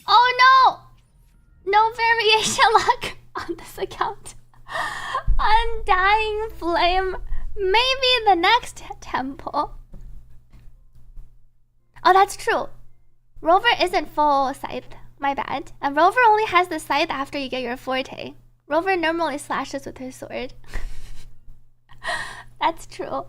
Oh no! No variation luck on this account. Undying Flame. Maybe the next temple. Oh, that's true. Rover isn't full scythe. My bad. And Rover only has the scythe after you get your forte. Rover normally slashes with her sword. That's true.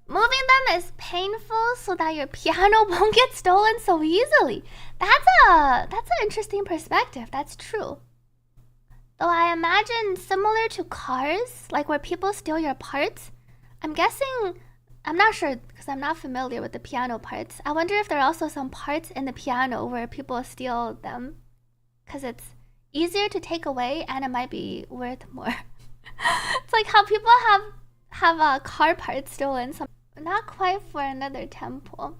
Moving them is painful so that your piano won't get stolen so easily. That's an interesting perspective. That's true. Though I imagine similar to cars, like where people steal your parts, I'm guessing, I'm not sure because I'm not familiar with the piano parts. I wonder if there are also some parts in the piano where people steal them because it's easier to take away and it might be worth more. It's like how people have car parts stolen. So not quite for another temple.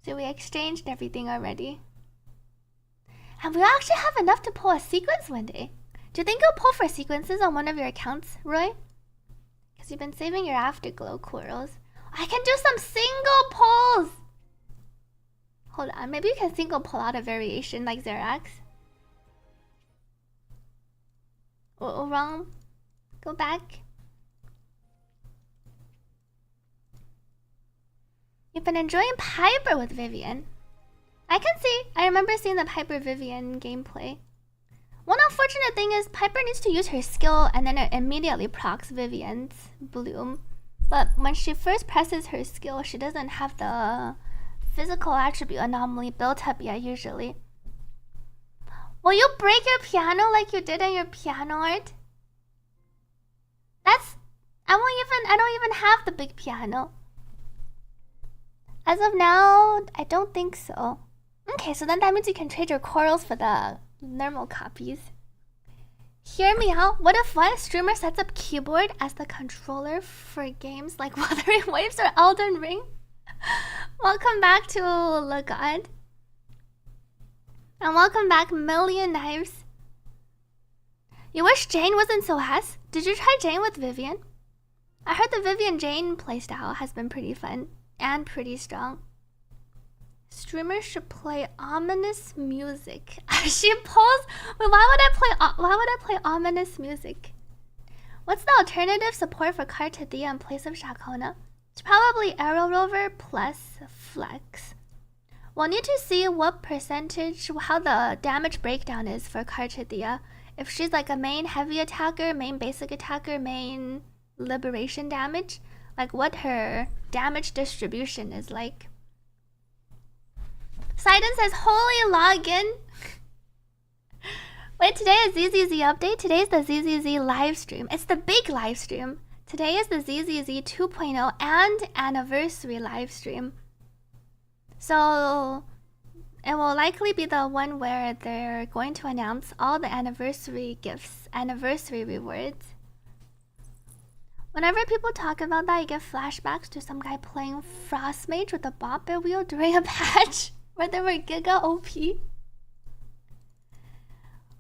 So we exchanged everything already. And we actually have enough to pull a sequence one day. Do you think you'll pull for sequences on one of your accounts, Roy? Because you've been saving your Afterglow corals. I can do some single pulls! Hold on, maybe you can single pull out a variation like Xerax. Oh, wrong. Go back. You've been enjoying Piper with Vivian. I can see. I remember seeing the Piper Vivian gameplay. One unfortunate thing is Piper needs to use her skill and then it immediately procs Vivian's bloom. But when she first presses her skill, she doesn't have the physical attribute anomaly built up yet usually. Will you break your piano like you did in your piano art? I don't even have the big piano. As of now, I don't think so. Okay, so then that means you can trade your corals for the normal copies. Hear me out. What if one streamer sets up keyboard as the controller for games like Wuthering Waves or Elden Ring? Welcome back to Legod. And welcome back, Million Knives. You wish Jane wasn't so ass? Did you try Jane with Vivian? I heard the Vivian Jane playstyle has been pretty fun and pretty strong. Streamers should play ominous music. She pulls. Wait, why would I play ominous music? What's the alternative support for Kartathea in place of Shakona? It's probably Arrow Rover plus Flex. We'll need to see what percentage, how the damage breakdown is for Kartathea. If she's like a main heavy attacker, main basic attacker, main liberation damage, like what her damage distribution is like. Sidon says, holy login. Wait, today is ZZZ update. Today's the ZZZ live stream. It's the big live stream. Today is the ZZZ 2.0 and anniversary live stream. So it will likely be the one where they're going to announce all the anniversary gifts, anniversary rewards. Whenever people talk about that, I get flashbacks to some guy playing Frost Mage with a bopper wheel during a patch where they were Giga OP.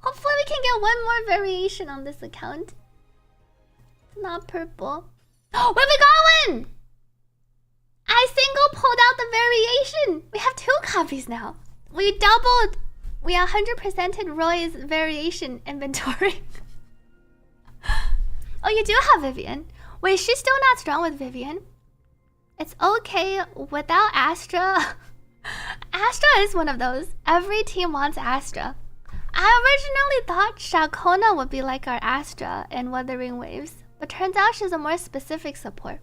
Hopefully we can get one more variation on this account. It's not purple. Oh, wait, we got one! I single pulled out the variation. We have 2 copies now. We doubled. We 100%ed Roy's variation inventory. Oh, you do have Vivian. Wait, she's still not strong with Vivian. It's okay without Astra. Astra is one of those. Every team wants Astra. I originally thought Shakona would be like our Astra in Wuthering Waves, but turns out she's a more specific support.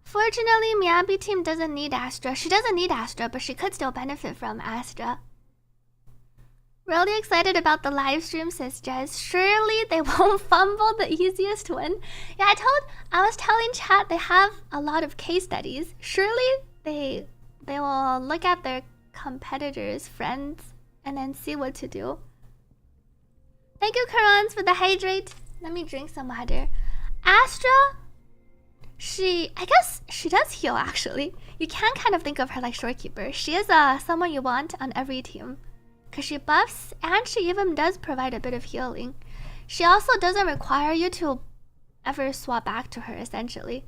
Fortunately, Miyabi team doesn't need Astra. She doesn't need Astra, but she could still benefit from Astra. Really excited about the live stream, says Jez. Surely they won't fumble the easiest one. Yeah, I was telling chat they have a lot of case studies. Surely they will look at their competitors, friends, and then see what to do. Thank you, Karans, for the hydrate. Let me drink some water. Astra, I guess she does heal actually. You can kind of think of her like Shorekeeper. She is someone you want on every team, because she buffs and she even does provide a bit of healing. She also doesn't require you to ever swap back to her essentially.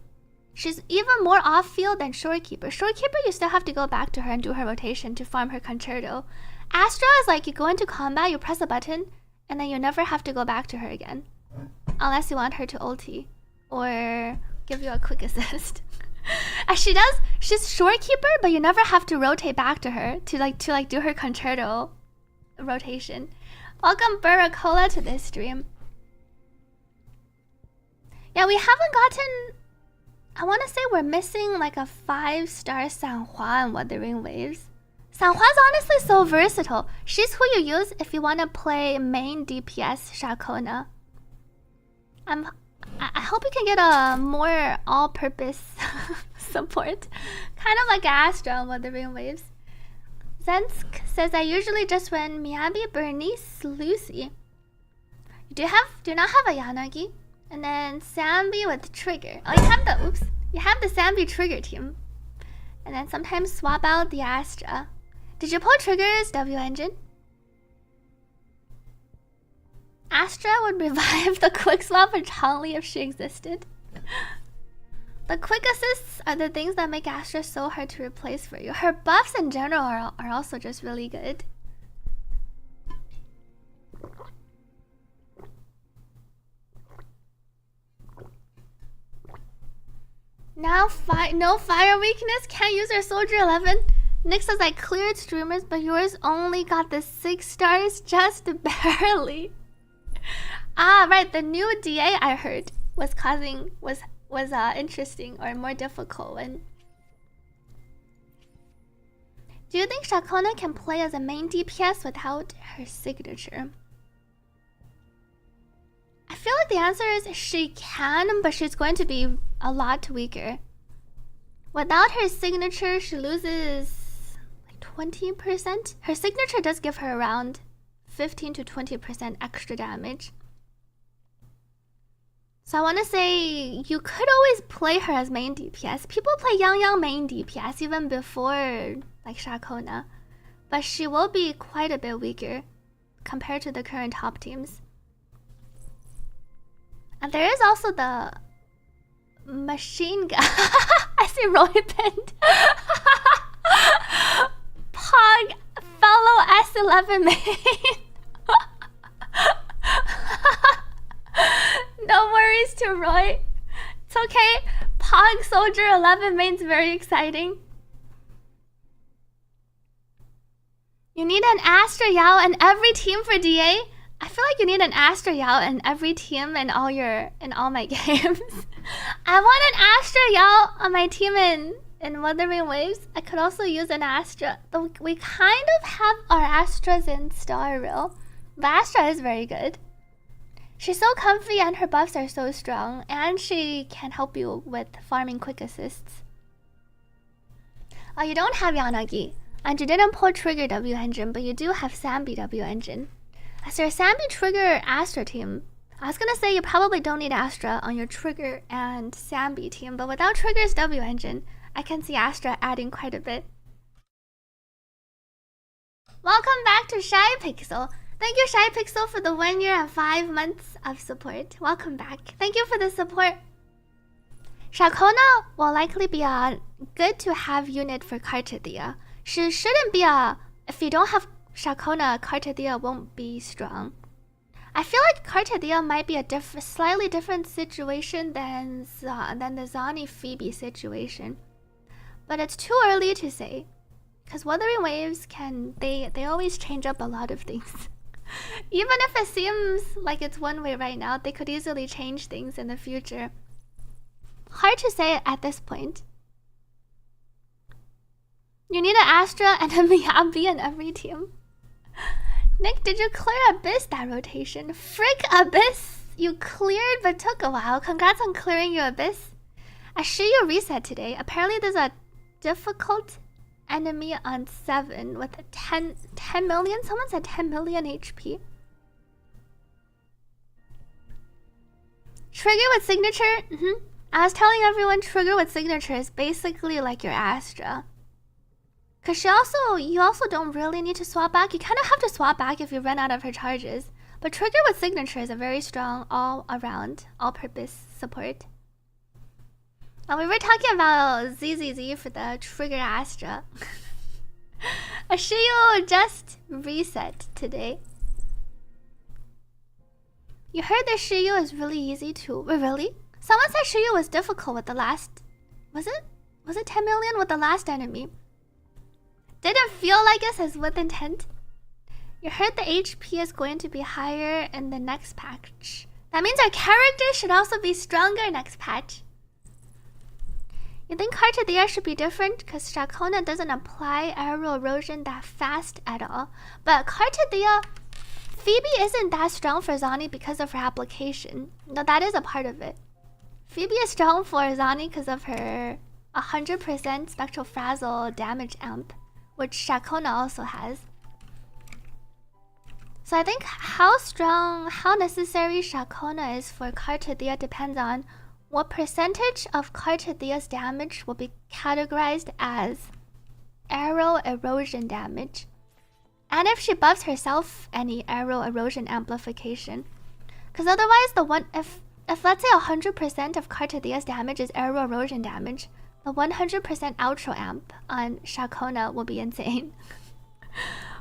She's even more off-field than Shorekeeper. Shorekeeper, you still have to go back to her and do her rotation to farm her Concerto. Astra is like you go into combat, you press a button, and then you never have to go back to her again. Unless you want her to ulti or give you a quick assist. She's Shorekeeper, but you never have to rotate back to her to do her Concerto rotation. Welcome Baracola to this stream. Yeah, we haven't gotten... I want to say we're missing like a 5-star Sanhua in Wuthering Waves. Sanhua's honestly so versatile. She's who you use if you want to play main DPS Shakona. I hope you can get a more all-purpose support. Kind of like Astra in Wuthering Waves. Zensk says I usually just run Miyabi, Bernice, Lucy. You do not have a Yanagi. And then Sambi with Trigger. Oh, you have the Sambi Trigger team. And then sometimes swap out the Astra. Did you pull Trigger's W engine? Astra would revive the quick swap for Changli if she existed. The quick assists are the things that make Astra so hard to replace for you. Her buffs in general are also just really good. Now no fire weakness, can't use her Soldier 11. Nick says I cleared streamers, but yours only got the 6 stars, just barely. Ah, right, the new DA I heard was interesting or more difficult one. Do you think Shakona can play as a main DPS without her signature? I feel like the answer is she can, but she's going to be a lot weaker. Without her signature, she loses like 20%. Her signature does give her around 15 to 20% extra damage. So I want to say you could always play her as main DPS. People play Yang main DPS even before like Shakona, but she will be quite a bit weaker compared to the current top teams. And there is also the machine gun. I see Roy pinned. Pog fellow S11 main. to Roy. It's okay. Pog Soldier 11 main's very exciting. You need an Astra Yao in every team for DA? I feel like you need an Astra Yao in every team in all my games. I want an Astra Yao on my team in Wuthering Waves. I could also use an Astra. We kind of have our Astras in Star Rail. But Astra is very good. She's so comfy and her buffs are so strong. And she can help you with farming quick assists. Oh, you don't have Yanagi. And you didn't pull Trigger W engine, but you do have Sambi W engine. As your Sambi Trigger Astra team, I was gonna say you probably don't need Astra on your Trigger and Sambi team, but without Trigger's W engine, I can see Astra adding quite a bit. Welcome back to Shy Pixel. Thank you, Shy Pixel, for the 1 year and 5 months of support. Welcome back. Thank you for the support. Shakona will likely be a good to have unit for Kartathea. She shouldn't be a... If you don't have Shakona, Kartathea won't be strong. I feel like Kartathea might be a slightly different situation than the Zani Phoebe situation. But it's too early to say. Because Wuthering Waves they always change up a lot of things. Even if it seems like it's one way right now, they could easily change things in the future. Hard to say at this point. You need an Astra and a Miyabi in every team. Nick, did you clear Abyss that rotation? Frick Abyss! You cleared but took a while. Congrats on clearing your Abyss. I see you reset today. Apparently there's a difficult enemy on 7 with a 10 million. Someone said 10 million HP. Trigger with signature? I was telling everyone trigger with signature is basically like your Astra. Because you also don't really need to swap back. You kind of have to swap back if you run out of her charges. But trigger with signature is a very strong all-around, all-purpose support. And we were talking about ZZZ for the trigger Astra. Ashiyo just reset today. You heard that Shiyu is really easy too. Wait, really? Someone said Shiyu was difficult with the last... Was it 10 million with the last enemy? Didn't feel like it, says with intent. You heard the HP is going to be higher in the next patch. That means our character should also be stronger next patch. You think Kartathea should be different because Shakona doesn't apply aerial erosion that fast at all. But Kartathea, Phoebe isn't that strong for Zani because of her application. No, that is a part of it. Phoebe is strong for Zani because of her 100% Spectral Frazzle damage amp, which Shakona also has. So I think how necessary Shakona is for Kartathea depends on what percentage of Kartathea's damage will be categorized as aerial erosion damage, and if she buffs herself any aerial erosion amplification. Because otherwise, if let's say 100% of Kartathea's damage is aerial erosion damage, the 100% outro amp on Shakona will be insane.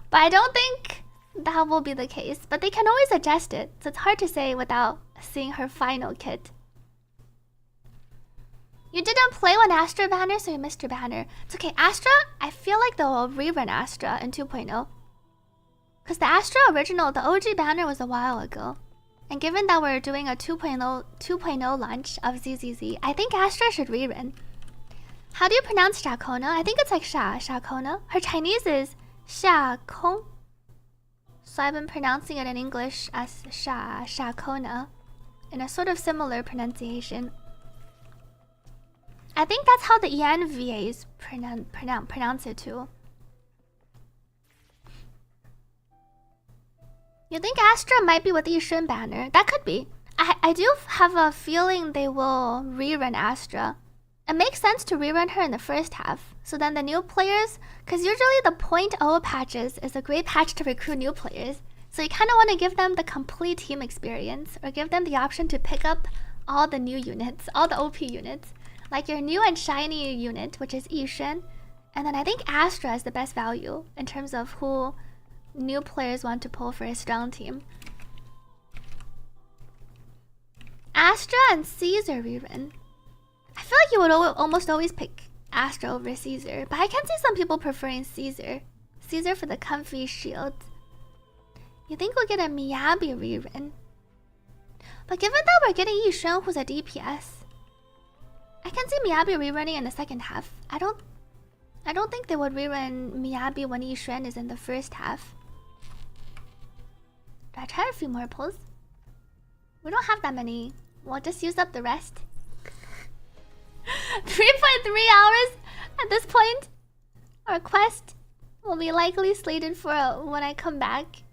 But I don't think that will be the case. But they can always adjust it, so it's hard to say without seeing her final kit. You didn't play one Astra banner, so you missed your banner. It's okay. Astra, I feel like they'll rerun Astra in 2.0. Because the Astra original, the OG banner was a while ago. And given that we're doing a 2.0 launch of ZZZ, I think Astra should rerun. How do you pronounce Ciaccona? I think it's like Shakona. Her Chinese is Xiakong. So I've been pronouncing it in English as Shakona, in a sort of similar pronunciation. I think that's how the ENVAs pronounce it too. You think Astra might be with Yishun banner? That could be. I do have a feeling they will rerun Astra. It makes sense to rerun her in the first half. So then the new players, because usually the 0.0 patches is a great patch to recruit new players. So you kind of want to give them the complete team experience, or give them the option to pick up all the new units, all the OP units. Like your new and shiny unit, which is Yishun. And then I think Astra is the best value in terms of who new players want to pull for a strong team. Astra and Caesar rerun. I feel like you would almost always pick Astra over Caesar, but I can see some people preferring Caesar. Caesar for the comfy shield. You think we'll get a Miyabi rerun? But given that we're getting Yishen, who's a DPS, I can see Miyabi rerunning in the second half. I don't think they would rerun Miyabi when Yishen is in the first half. Do I try a few more pulls? We don't have that many. We'll just use up the rest. 3.3 hours at this point. Our quest will be likely slated for when I come back.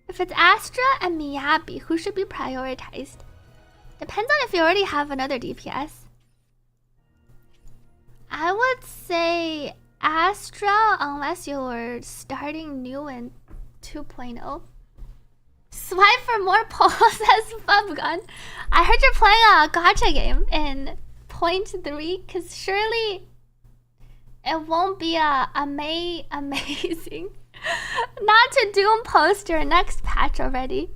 If it's Astra and Miyabi, who should be prioritized? Depends on if you already have another DPS. I would say Astra unless you're starting new in 2.0. Swipe for more polls as Fubgun. I heard you're playing a gacha game in 0.3, because surely it won't be amazing not to Doom post your next patch already.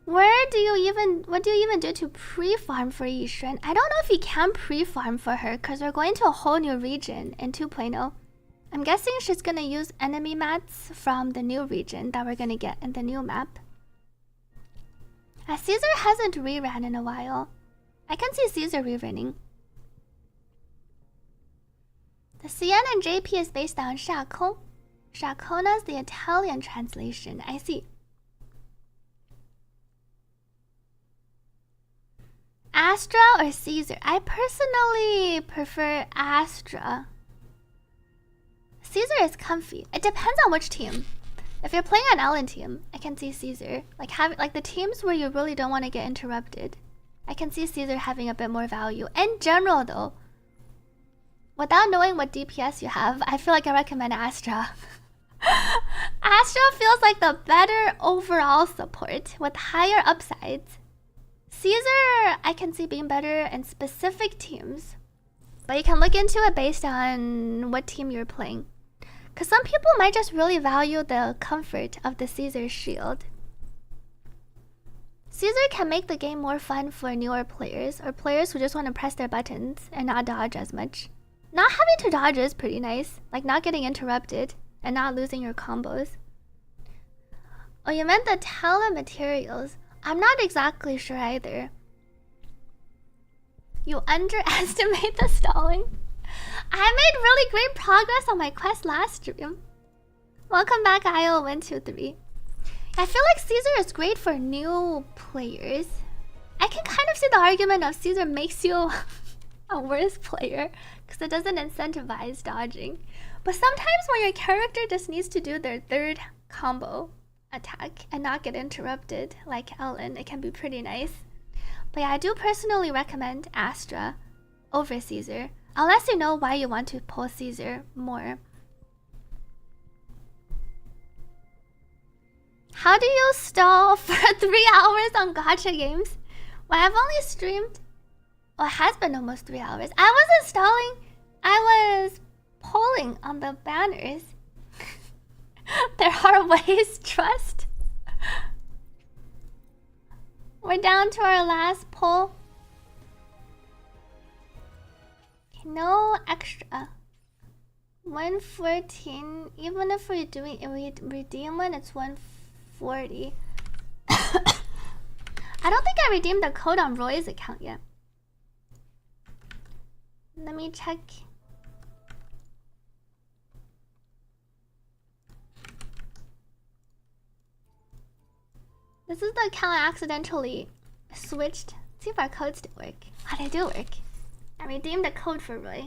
What do you even do to pre-farm for Yishen? I don't know if you can pre-farm for her, because we're going to a whole new region in 2.0. I'm guessing she's gonna use enemy mats from the new region that we're gonna get in the new map. As Caesar hasn't reran in a while, I can see Caesar rerunning. The CN and JP is based on Shakona. Shakona is the Italian translation. I see. Astra or Caesar? I personally prefer Astra. Caesar is comfy. It depends on which team. If you're playing an Ellen team, I can see Caesar. Like the teams where you really don't want to get interrupted, I can see Caesar having a bit more value. In general though, without knowing what DPS you have, I feel like I recommend Astra. Astra feels like the better overall support with higher upsides. Caesar, I can see being better in specific teams, but you can look into it based on what team you're playing. Because some people might just really value the comfort of the Caesar shield. Caesar can make the game more fun for newer players, or players who just want to press their buttons and not dodge as much. Not having to dodge is pretty nice, like not getting interrupted and not losing your combos. Oh, you meant the telematerials. I'm not exactly sure either. You underestimate the stalling. I made really great progress on my quest last stream. Welcome back, IO123. I feel like Caesar is great for new players. I can kind of see the argument of Caesar makes you a worse player because it doesn't incentivize dodging. But sometimes when your character just needs to do their third combo attack and not get interrupted, like Ellen, it can be pretty nice. But yeah, I do personally recommend Astra over Caesar, unless you know why you want to pull Caesar more. How do you stall for 3 hours on gacha games? Well, I've only streamed... Well, it has been almost 3 hours. I wasn't stalling. I was polling on the banners. There are ways, trust. We're down to our last poll. No extra. 114. Even if we're doing we redeem one, it's 140. I don't think I redeemed the code on Roy's account yet. Let me check. This is the account I accidentally switched. Let's see if our codes still work. Oh, they do work. I redeemed the code for Roy.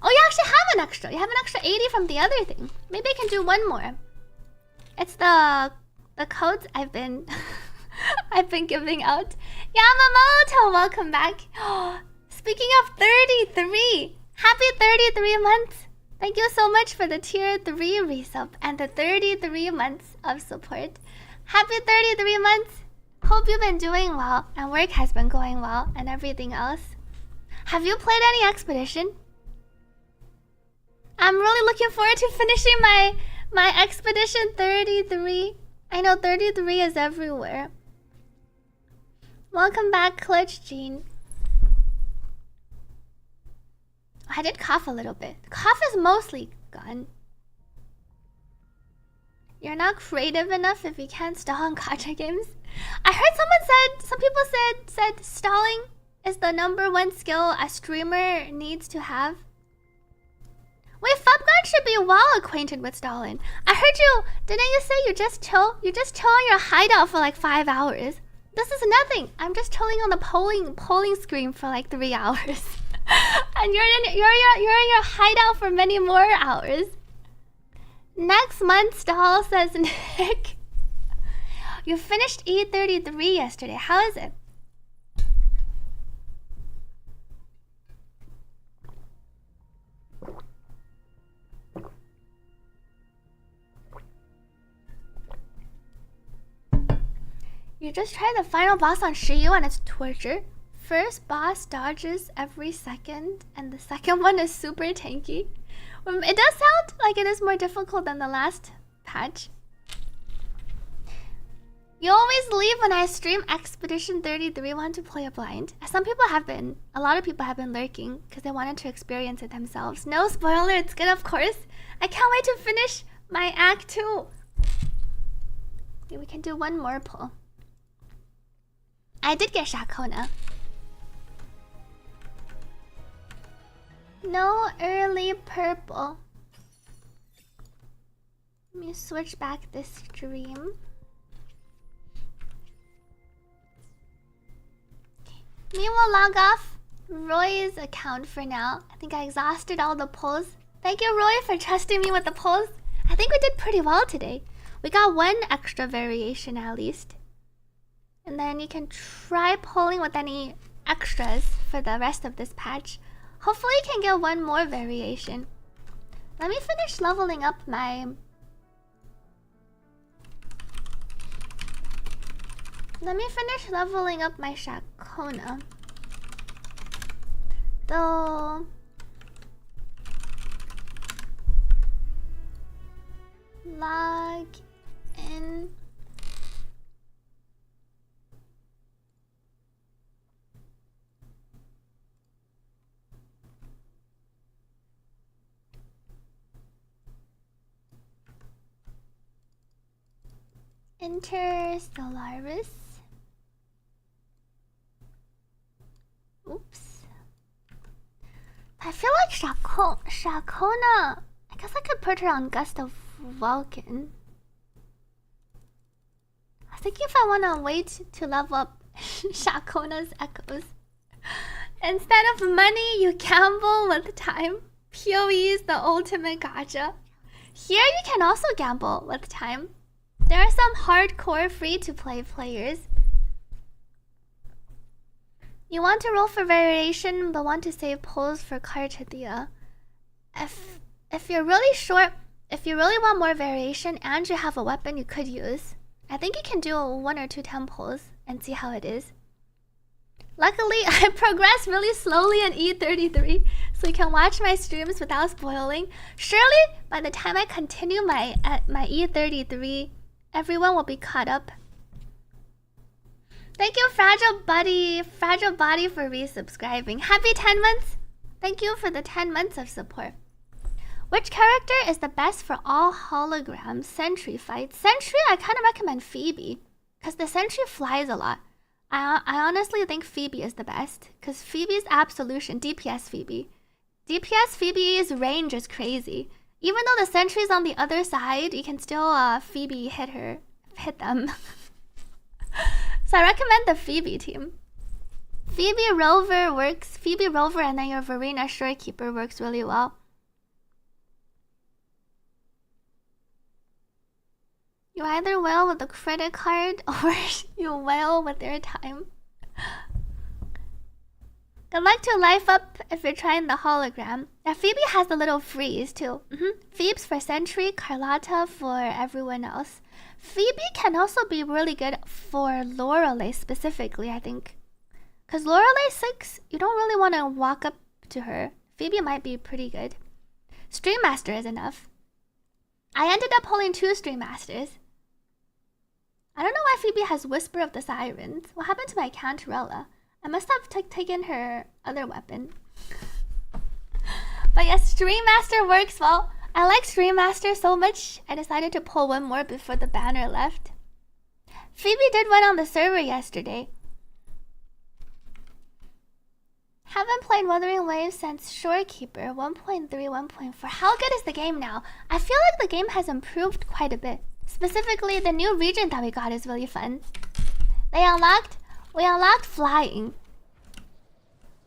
Oh, you actually have an extra. You have an extra 80 from the other thing. Maybe I can do one more. It's the codes I've been I've been giving out. Yamamoto, welcome back. Speaking of 33, happy 33 months. Thank you so much for the tier 3 resub and the 33 months of support. Happy 33 months. Hope you've been doing well and work has been going well and everything else. Have you played any expedition? I'm really looking forward to finishing my expedition 33. I know 33 is everywhere. Welcome back, Clutch Jean. I did cough a little bit. The cough is mostly gone. You're not creative enough if you can't stall on gacha games. I heard some people said stalling is the #1 skill a streamer needs to have. Wait, Fubgon should be well acquainted with stalling. I heard you, didn't you say you just chill in your hideout for like 5 hours? This is nothing. I'm just chilling on the polling screen for like 3 hours. And you're in your hideout for many more hours. Next month, stall, says Nick. You finished E33 yesterday. How is it? You just tried the final boss on Shiyu and it's torture. First boss dodges every second, and the second one is super tanky. It does sound like it is more difficult than the last patch. You always leave when I stream Expedition 33. Want to play a blind? A lot of people have been lurking because they wanted to experience it themselves. No spoiler, it's good, of course. I can't wait to finish my act 2. Maybe we can do one more pull. I did get Shakona. No early purple. Let me switch back this stream. Me will log off Roy's account for now. I think I exhausted all the polls. Thank you, Roy, for trusting me with the polls. I think we did pretty well today. We got one extra variation at least. And then you can try polling with any extras for the rest of this patch. Hopefully you can get one more variation. Let me finish leveling up my... Shakona. Though... Log in... Interstellaris. Oops. I feel like Shakona. I guess I could put her on Gust of Vulcan. I was thinking if I want to wait to level up Shakona's Echoes. Instead of money, you gamble with time. PoE is the ultimate gacha. Here you can also gamble with time. There are some hardcore free-to-play players. You want to roll for variation, but want to save pulls for Karchathia. If you're really short, if you really want more variation and you have a weapon you could use, I think you can do 1 or 2 temples and see how it is. Luckily, I progress really slowly in E33, so you can watch my streams without spoiling. Surely, by the time I continue my E33, everyone will be caught up. Thank you, Fragile Body for resubscribing. Happy 10 months! Thank you for the 10 months of support. Which character is the best for all holograms? Sentry fights. Sentry, I kind of recommend Phoebe, because the Sentry flies a lot. I honestly think Phoebe is the best, because Phoebe's absolution, DPS Phoebe's range is crazy. Even though the Sentry's on the other side, you can still Phoebe hit them. So I recommend the Phoebe team. Phoebe Rover works. Phoebe Rover and then your Verena Shorekeeper works really well. You either wail with a credit card or you wail with their time. Good luck to life up if you're trying the hologram. Now Phoebe has the little freeze too. Phoebe's for Sentry, Carlotta for everyone else. Phoebe can also be really good for Lorelei specifically, I think. Because Lorelei 6, you don't really want to walk up to her. Phoebe might be pretty good. Stream Master is enough. I ended up holding 2 Stream Masters. I don't know why Phoebe has Whisper of the Sirens. What happened to my Cantarella? I must have taken her other weapon. But yes, Stream Master works well. I like Stream Master so much, I decided to pull one more before the banner left. Phoebe did one on the server yesterday. Haven't played Wuthering Waves since Shorekeeper 1.3, 1.4. How good is the game now? I feel like the game has improved quite a bit. Specifically, the new region that we got is really fun. We unlocked flying.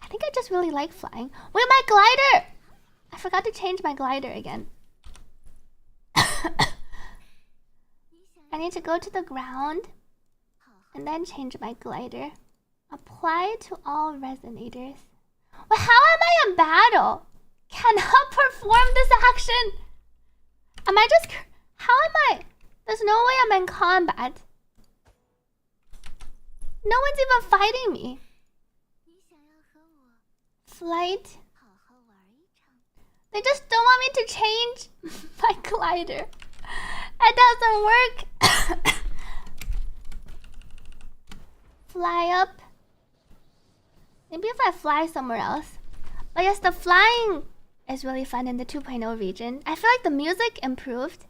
I think I just really like flying. Wait, my glider! I forgot to change my glider again. I need to go to the ground and then change my glider. Apply to all resonators. Well, how am I in battle? Cannot perform this action. Am I just... How am I? There's no way I'm in combat. No one's even fighting me. Flight. They just don't want me to change my glider. It doesn't work. Fly up. Maybe if I fly somewhere else. But yes, the flying is really fun in the 2.0 region. I feel like the music improved.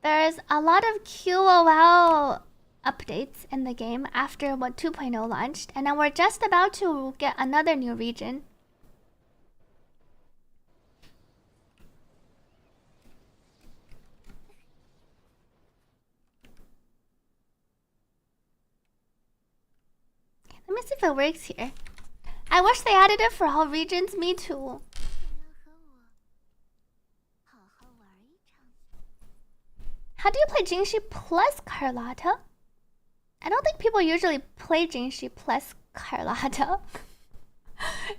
There's a lot of QOL updates in the game after what 2.0 launched. And now we're just about to get another new region. Let me see if it works here. I wish they added it for all regions. Me too. How do you play Jingxi plus Carlotta? I don't think people usually play Jingxi plus Carlotta.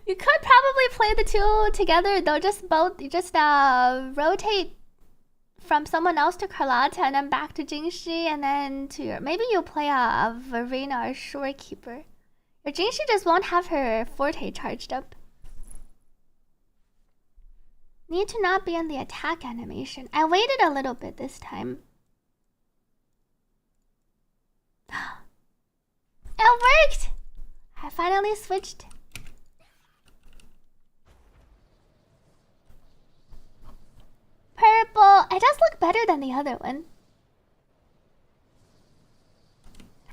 You could probably play the two together though. Just rotate from someone else to Carlotta and then back to Jingxi and then to your... Maybe you play a Verena or Shorekeeper. Or Jingxi just won't have her Forte charged up. Need to not be in the attack animation. I waited a little bit this time. It worked! I finally switched. Purple. It does look better than the other one.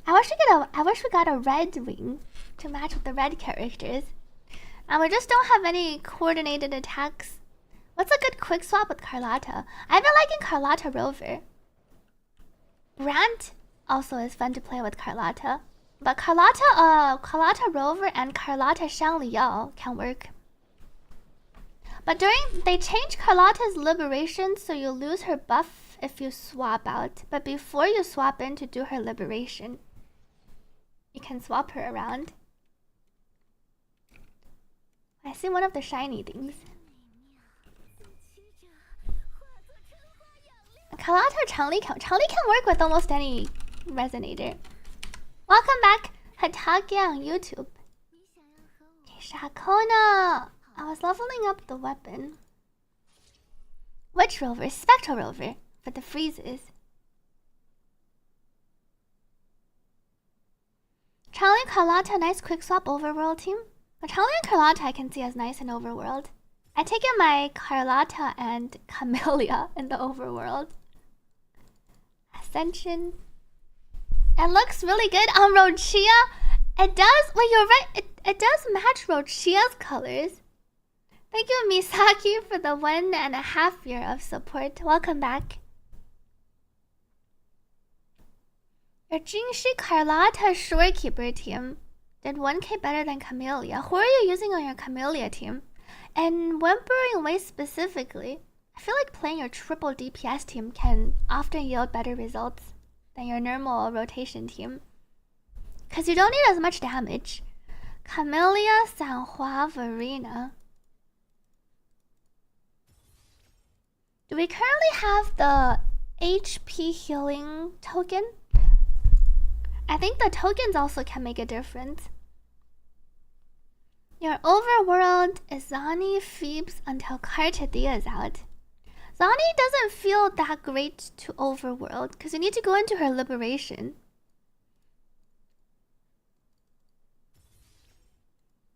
I wish we got a red wing to match with the red characters. And we just don't have any coordinated attacks. What's a good quick swap with Carlotta? I've been liking Carlotta Rover. Brant also is fun to play with Carlotta. But Carlotta Rover and Carlotta Shangliao can work. But they changed Carlotta's Liberation so you lose her buff if you swap out. But before you swap in to do her Liberation, you can swap her around. I see one of the shiny things. Carlotta or Changli can work with almost any resonator. Welcome back, Hatake on YouTube. Okay, Shakona. I was leveling up the weapon. Which rover? Spectral rover for the freezes. Charlie and Carlotta, nice quick swap overworld team. But Charlie and Carlotta I can see as nice in overworld. I take it my Carlotta and Camellia in the overworld. Ascension. It looks really good on Rochia. It does. Well, you're right. It does match Rochia's colors. Thank you, Misaki, for the 1.5 year of support. Welcome back. Your Jingxi Carlotta Shorekeeper team did 1k better than Camellia. Who are you using on your Camellia team? And Whimpering Way specifically, I feel like playing your triple DPS team can often yield better results than your normal rotation team. Because you don't need as much damage. Camellia, Sanhua, Verena. Do we currently have the HP healing token? I think the tokens also can make a difference. Your overworld is Zani Phoebes until Cartadia is out. Zani doesn't feel that great to overworld because you need to go into her liberation.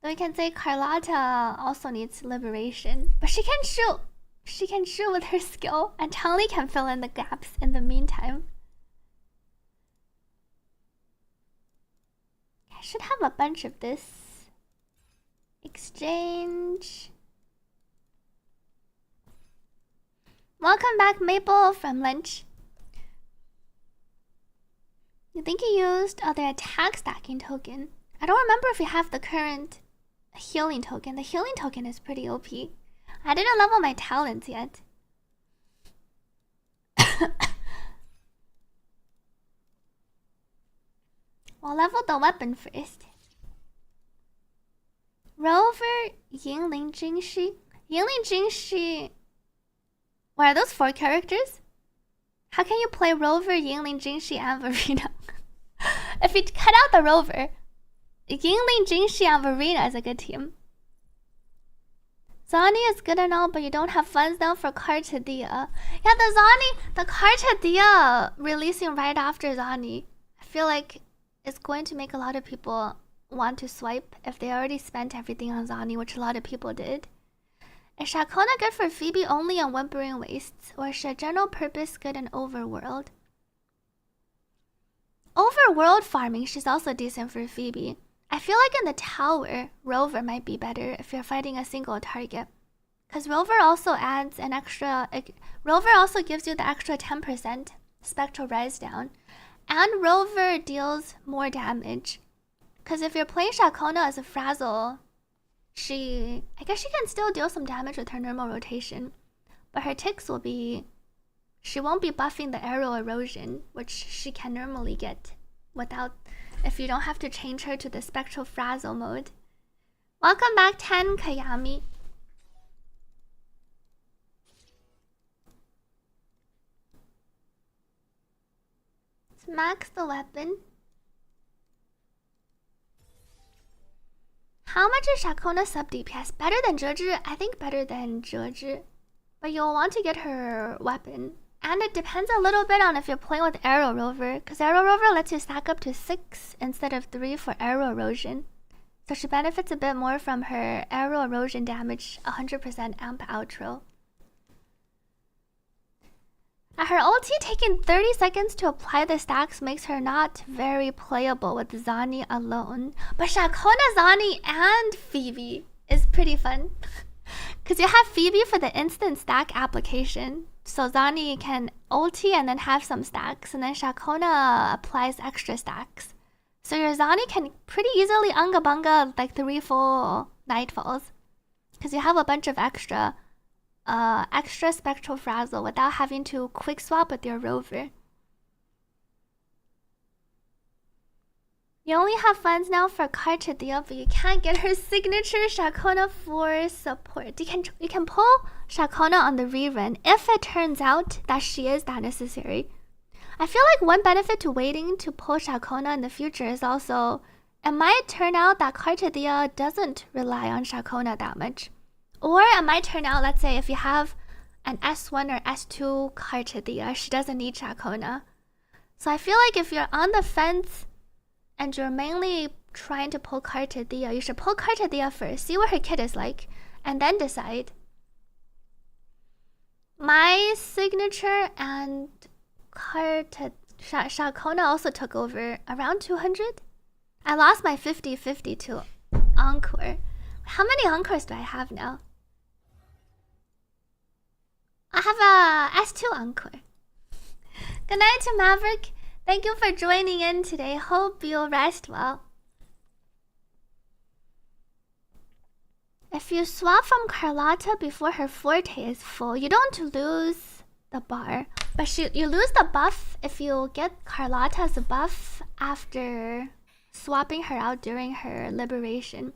So we can say Carlotta also needs liberation, but she can shoot. She can shoot with her skill, and Tali can fill in the gaps in the meantime. I should have a bunch of this. Exchange. Welcome back, Maple from lunch. You think you used the attack stacking token? I don't remember if you have the current healing token. The healing token is pretty OP. I didn't level my talents yet. We'll level the weapon first. Rover Yingling Jingshi. Yingling Jingshi. What are those 4 characters? How can you play Rover, Yingling Jingshi, and Verena? If you cut out the Rover, Yingling Jingshi and Verena is a good team. Zani is good and all, but you don't have funds now for Cartadia. Yeah, the Cartadia releasing right after Zani, I feel like it's going to make a lot of people want to swipe if they already spent everything on Zani, which a lot of people did. Is Shakona good for Phoebe only on Whimpering Wastes, or is she a general purpose good in Overworld? Overworld farming, she's also decent for Phoebe. I feel like in the tower, Rover might be better if you're fighting a single target. Because Rover also adds an extra... Rover also gives you the extra 10% Spectral Rise down. And Rover deals more damage. Because if you're playing Shakona as a Frazzle, I guess she can still deal some damage with her normal rotation. But her ticks will be... She won't be buffing the arrow erosion, which she can normally get without... If you don't have to change her to the Spectral Frazzle mode. Welcome back, 10 Kayami. Let's max the weapon. How much is Shakona sub DPS? Better than ZZZ? I think better than ZZZ. But you'll want to get her weapon. And it depends a little bit on if you're playing with Arrow Rover, because Arrow Rover lets you stack up to 6 instead of 3 for arrow erosion. So she benefits a bit more from her arrow erosion damage 100% amp outro. Her ulti taking 30 seconds to apply the stacks makes her not very playable with Zani alone. But Shakona, Zani, and Phoebe is pretty fun. Because you have Phoebe for the instant stack application. So Zani can ulti and then have some stacks, and then Shakona applies extra stacks. So your Zani can pretty easily unga bunga like 3 full Nightfalls. Because you have a bunch of extra Spectral Frazzle without having to quick swap with your Rover. You only have funds now for Cartadia, but you can't get her signature Shakona for support. You can pull Shakona on the rerun if it turns out that she is that necessary. I feel like one benefit to waiting to pull Shakona in the future is also it might turn out that Cartadia doesn't rely on Shakona that much. Or it might turn out, let's say, if you have an S1 or S2 Cartadia, she doesn't need Shakona. So I feel like if you're on the fence and you're mainly trying to pull Cartadia, you should pull Cartadia first, see what her kit is like, and then decide. My signature and Shakona also took over around 200. I lost my 50-50 to Encore. How many Encores do I have now? I have a S2 Encore. Good night to Maverick. Thank you for joining in today. Hope you'll rest well. If you swap from Carlotta before her forte is full, you don't lose the bar. But you lose the buff if you get Carlotta's buff after swapping her out during her liberation.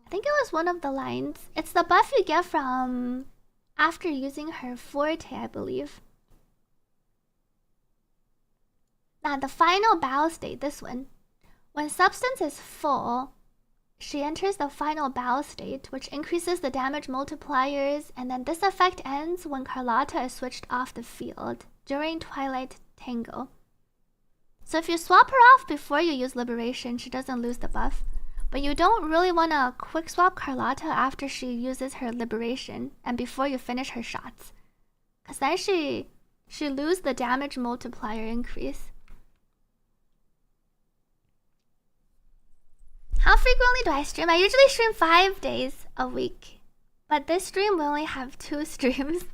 I think it was one of the lines. It's the buff you get from after using her forte, I believe. Now the final battle state, this one. When substance is full, she enters the final battle state, which increases the damage multipliers, and then this effect ends when Carlotta is switched off the field during Twilight Tango. So if you swap her off before you use Liberation, she doesn't lose the buff. But you don't really want to quick swap Carlotta after she uses her Liberation and before you finish her shots. Because then she loses the damage multiplier increase. How frequently do I stream? I usually stream 5 days a week. But this stream will only have 2 streams.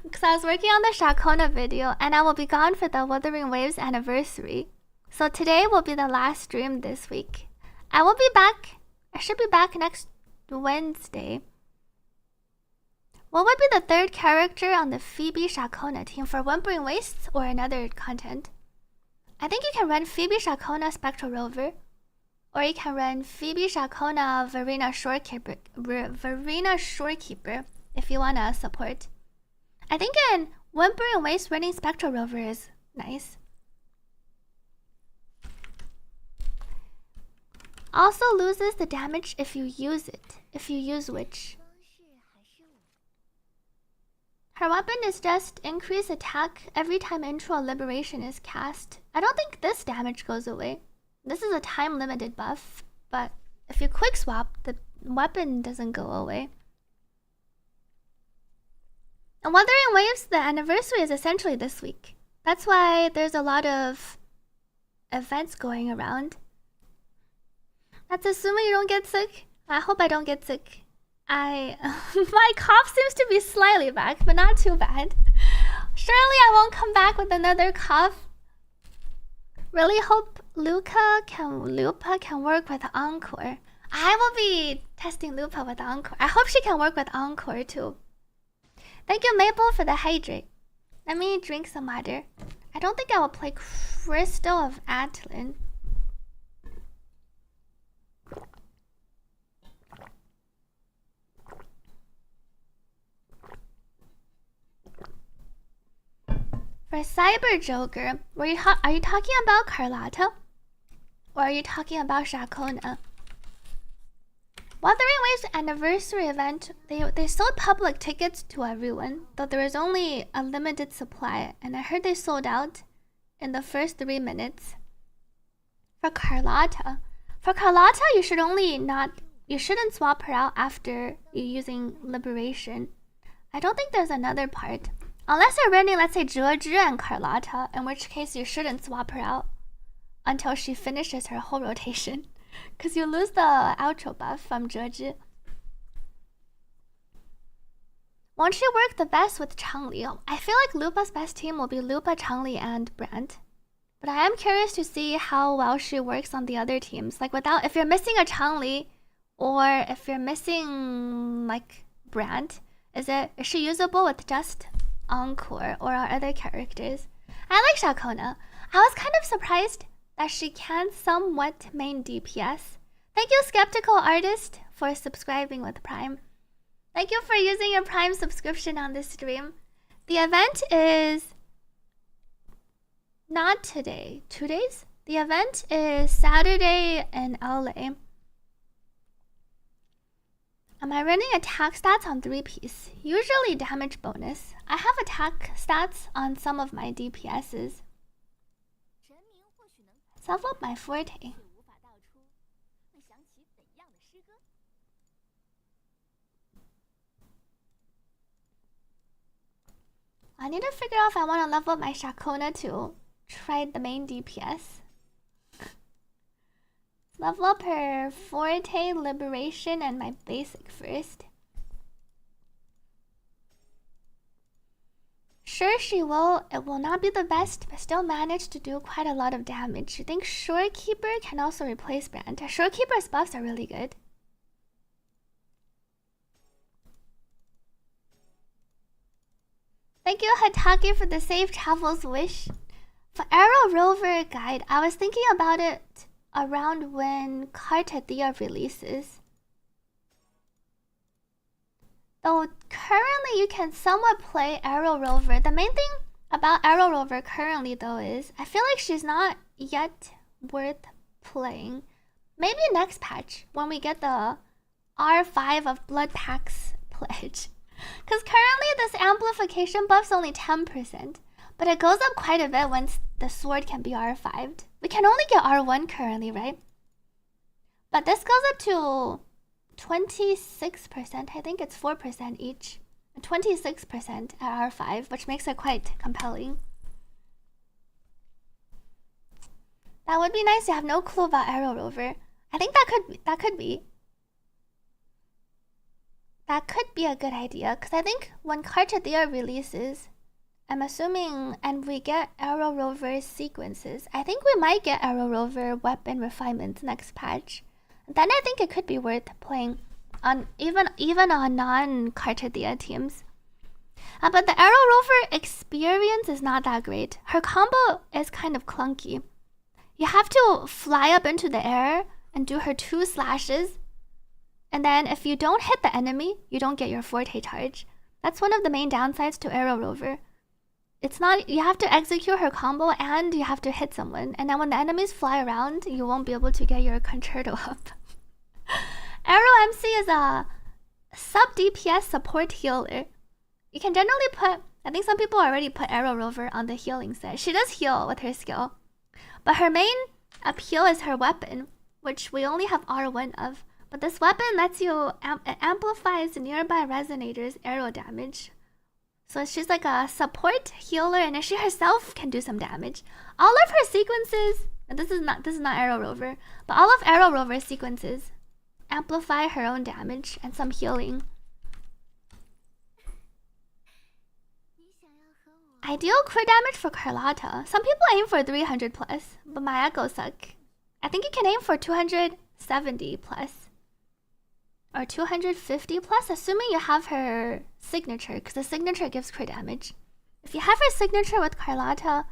Because I was working on the Shakona video and I will be gone for the Wuthering Waves anniversary. So today will be the last stream this week. I will be back. I should be back next Wednesday. What would be the third character on the Phoebe Shakona team for Whimpering Wastes or another content? I think you can run Phoebe Shakona Spectral Rover. Or you can run Phoebe Shakona Verena Shorekeeper if you want to support. I think in Whimpering Waste running Spectral Rover is nice. Also loses the damage if you use it. If you use Witch. Her weapon is just increase attack every time Intro Liberation is cast. I don't think this damage goes away. This is a time limited buff, but if you quick swap, the weapon doesn't go away. And Wuthering Waves, the anniversary is essentially this week. That's why there's a lot of events going around. That's assuming you don't get sick. I hope I don't get sick. My cough seems to be slightly back, but not too bad. Surely I won't come back with another cough. Really hope Lupa can work with Encore. I will be testing Lupa with Encore. I hope she can work with Encore too. Thank you, Maple, for the hydrate. Let me drink some water. I don't think I will play Crystal of Atlan. For Cyber Joker, are you talking about Carlotta? Or are you talking about Shakona? Wuthering Waves anniversary event, they sold public tickets to everyone, though there was only a limited supply, and I heard they sold out in the first 3 minutes. For Carlotta, you shouldn't swap her out after you using Liberation. I don't think there's another part. Unless you're running, let's say, ZZZ and Carlotta, in which case you shouldn't swap her out until she finishes her whole rotation. Because you lose the outro buff from ZZZ. Won't she work the best with Changli? I feel like Lupa's best team will be Lupa, Changli, and Brand. But I am curious to see how well she works on the other teams. Like if you're missing a Changli, or if you're missing like Brand, is she usable with just Encore or our other characters? I like Shakona. I was kind of surprised that she can somewhat main DPS. Thank you, Skeptical Artist, for subscribing with Prime. Thank you for using your Prime subscription on this stream. The event is not today. 2 days? The event is Saturday in LA. Am I running attack stats on 3-piece? Usually damage bonus. I have attack stats on some of my DPSs. Self up my forte. I need to figure out if I want to level up my Shakona to try the main DPS. Level up her Forte, Liberation, and my basic first. Sure, she will. It will not be the best, but still manage to do quite a lot of damage. You think Shorekeeper can also replace Brand? Shorekeeper's buffs are really good. Thank you, Hatake, for the safe travels wish. For Arrow Rover Guide, I was thinking about it around when Cartathea releases. Though currently you can somewhat play Arrow Rover. The main thing about Arrow Rover currently though is I feel like she's not yet worth playing. Maybe next patch when we get the R5 of Blood Pack's pledge. Because currently this amplification buff's only 10%. But it goes up quite a bit once the sword can be R5'd. We can only get R1 currently, right? But this goes up to 26%. I think it's 4% each. 26% at R5, which makes it quite compelling. That would be nice. You have no clue about Arrow Rover. I think that could be a good idea, because I think when Cartathea releases, I'm assuming, and we get Arrow Rover sequences, I think we might get Arrow Rover weapon refinements next patch. Then I think it could be worth playing on even on non-Cartathea teams. But the Arrow Rover experience is not that great. Her combo is kind of clunky. You have to fly up into the air and do her 2 slashes. And then if you don't hit the enemy, you don't get your Forte charge. That's one of the main downsides to Arrow Rover. It's not, you have to execute her combo and you have to hit someone. And then when the enemies fly around, you won't be able to get your concerto up. Arrow MC is a sub DPS support healer. You can generally put, I think some people already put Arrow Rover on the healing set. She does heal with her skill. But her main appeal is her weapon, which we only have R1 of. But this weapon lets you, it amplifies nearby resonators' arrow damage. So she's like a support healer, and she herself can do some damage. All of her sequences, and this is not Arrow Rover, but all of Arrow Rover's sequences amplify her own damage and some healing. Ideal crit damage for Carlotta. Some people aim for 300 plus, but my echoes suck. I think you can aim for 270 plus. Or 250 plus, assuming you have her signature, because the signature gives crit damage. If you have her signature with Carlotta,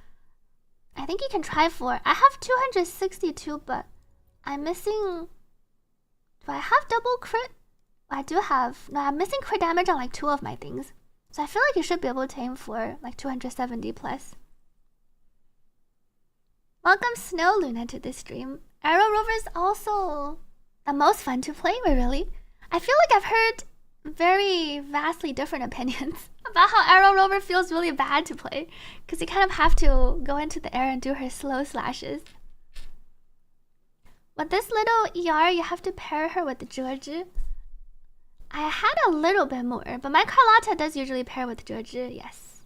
I think you can try for... I have 262, but I'm missing... Do I have double crit? I do have... No, I'm missing crit damage on like 2 of my things. So I feel like you should be able to aim for like 270 plus. Welcome Snow Luna to this stream. Arrow Rover is also the most fun to play with, really. I feel like I've heard very vastly different opinions about how Arrow Rover feels really bad to play, because you kind of have to go into the air and do her slow slashes. With this little ER, you have to pair her with the George. I had a little bit more, but my Carlotta does usually pair with George, yes.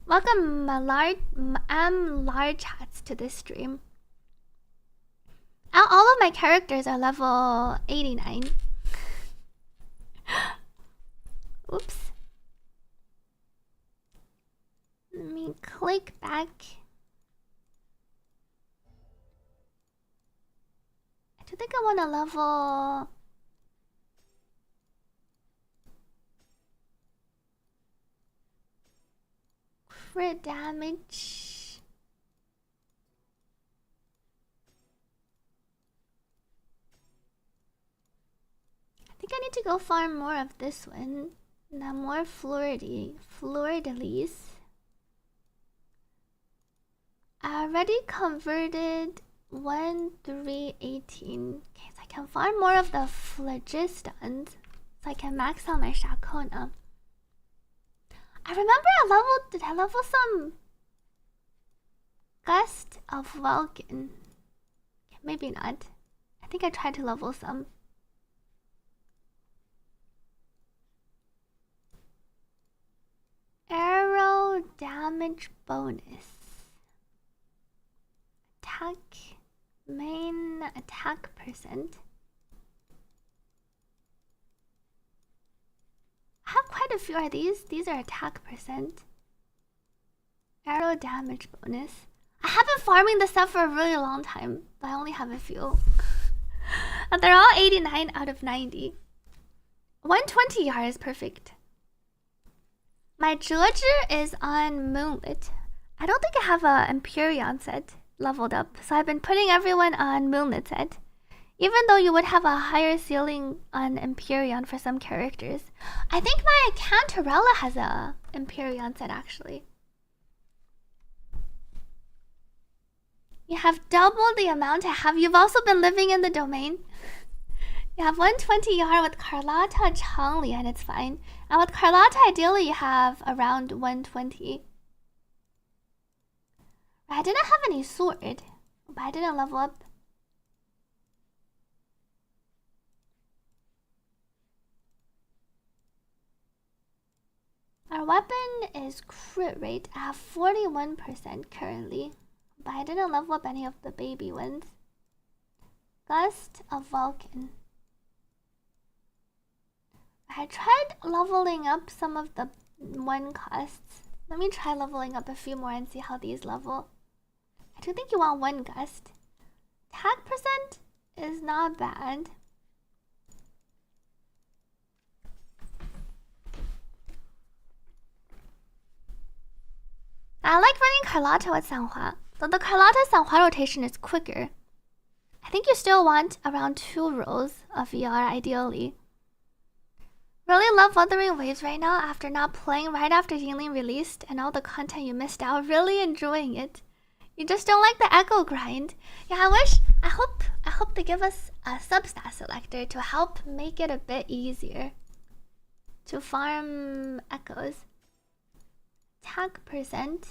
Welcome large hats to this stream. All of my characters are level 89. Oops. Let me click back. I do think I want to level... crit damage. I think I need to go farm more of this one. Now more fleur-de-lis. I already converted 1318. Okay, so I can farm more of the phlogistones, so I can max out my Shakona. I remember did I level some Gust of Vulcan? Okay, maybe not. I think I tried to level some. Arrow damage bonus. Attack, main attack percent. I have quite a few of these. These are attack percent. Arrow damage bonus. I have been farming this stuff for a really long time, but I only have a few. And they're all 89 out of 90. 120 yard is perfect. My George is on Moonlit. I don't think I have a Empyrean set leveled up, so I've been putting everyone on Moonlit set. Even though you would have a higher ceiling on Empyrean for some characters. I think my Cantarella has a Empyrean set actually. You have double the amount I have. You've also been living in the domain. You have 120 ER with Carlotta, Changli, and it's fine. And with Carlotta, ideally you have around 120. I didn't have any sword, but I didn't level up. Our weapon is crit rate. I have 41% currently, but I didn't level up any of the baby ones. Gust of Vulcan. I tried leveling up some of the 1 costs. Let me try leveling up a few more and see how these level. I do think you want 1 gust. Attack percent is not bad. I like running Carlotta with Sanhua, though the Carlotta Sanhua rotation is quicker. I think you still want around 2 rolls of ER ideally. Really love Wuthering Waves right now after not playing right after Healing released and all the content you missed out. Really enjoying it. You just don't like the echo grind. Yeah, I hope they give us a substat selector to help make it a bit easier to farm echoes. Attack percent.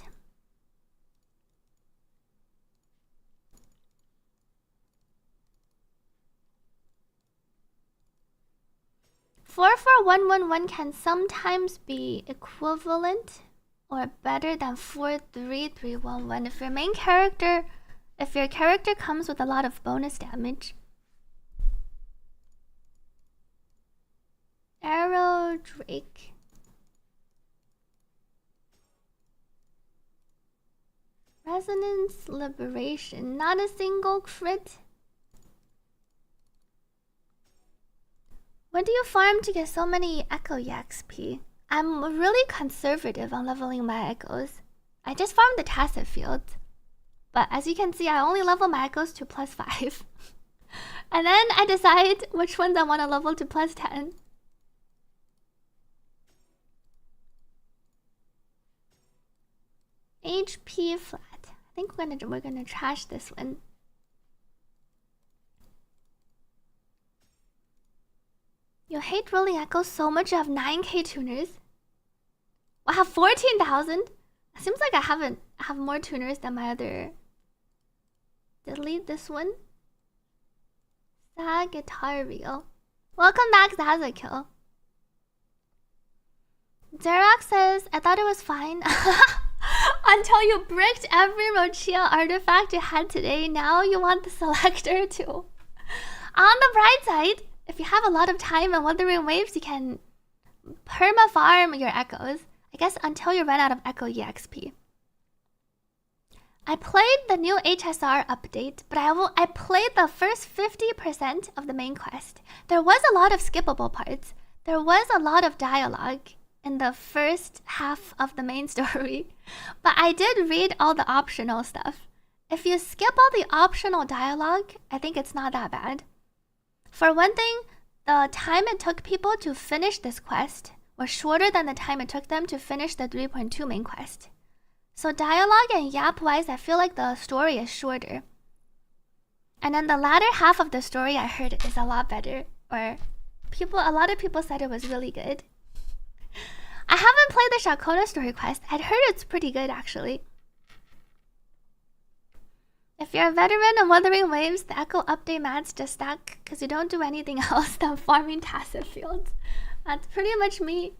Four 4-1-1-1 can sometimes be equivalent or better than 4-3-3-1-1 if your character comes with a lot of bonus damage. Arrow Drake. Resonance Liberation. Not a single crit. When do you farm to get so many Echo EXP? I'm really conservative on leveling my Echoes. I just farm the tacit fields. But as you can see, I only level my Echoes to +5. And then I decide which ones I want to level to +10. HP flat. I think we're gonna trash this one. You hate rolling echoes so much you have 9k tuners. I have 14,000. It seems like I have more tuners than my other. Delete this one. Sagittarial. Welcome back, Zazakill. Xerox says, I thought it was fine. Until you bricked every Rochia artifact you had today. Now you want the selector too. On the bright side, if you have a lot of time and Wuthering Waves, you can perma farm your echoes. I guess until you run out of echo EXP. I played the new HSR update, but I played the first 50% of the main quest. There was a lot of skippable parts. There was a lot of dialogue in the first half of the main story. But I did read all the optional stuff. If you skip all the optional dialogue, I think it's not that bad. For one thing, the time it took people to finish this quest was shorter than the time it took them to finish the 3.2 main quest. So dialogue and yap-wise, I feel like the story is shorter. And then the latter half of the story I heard is a lot better. Or a lot of people said it was really good. I haven't played the Shakona story quest. I'd heard it's pretty good actually. If you're a veteran of Wuthering Waves, the Echo update mats just stack because you don't do anything else than farming tacit fields. That's pretty much me.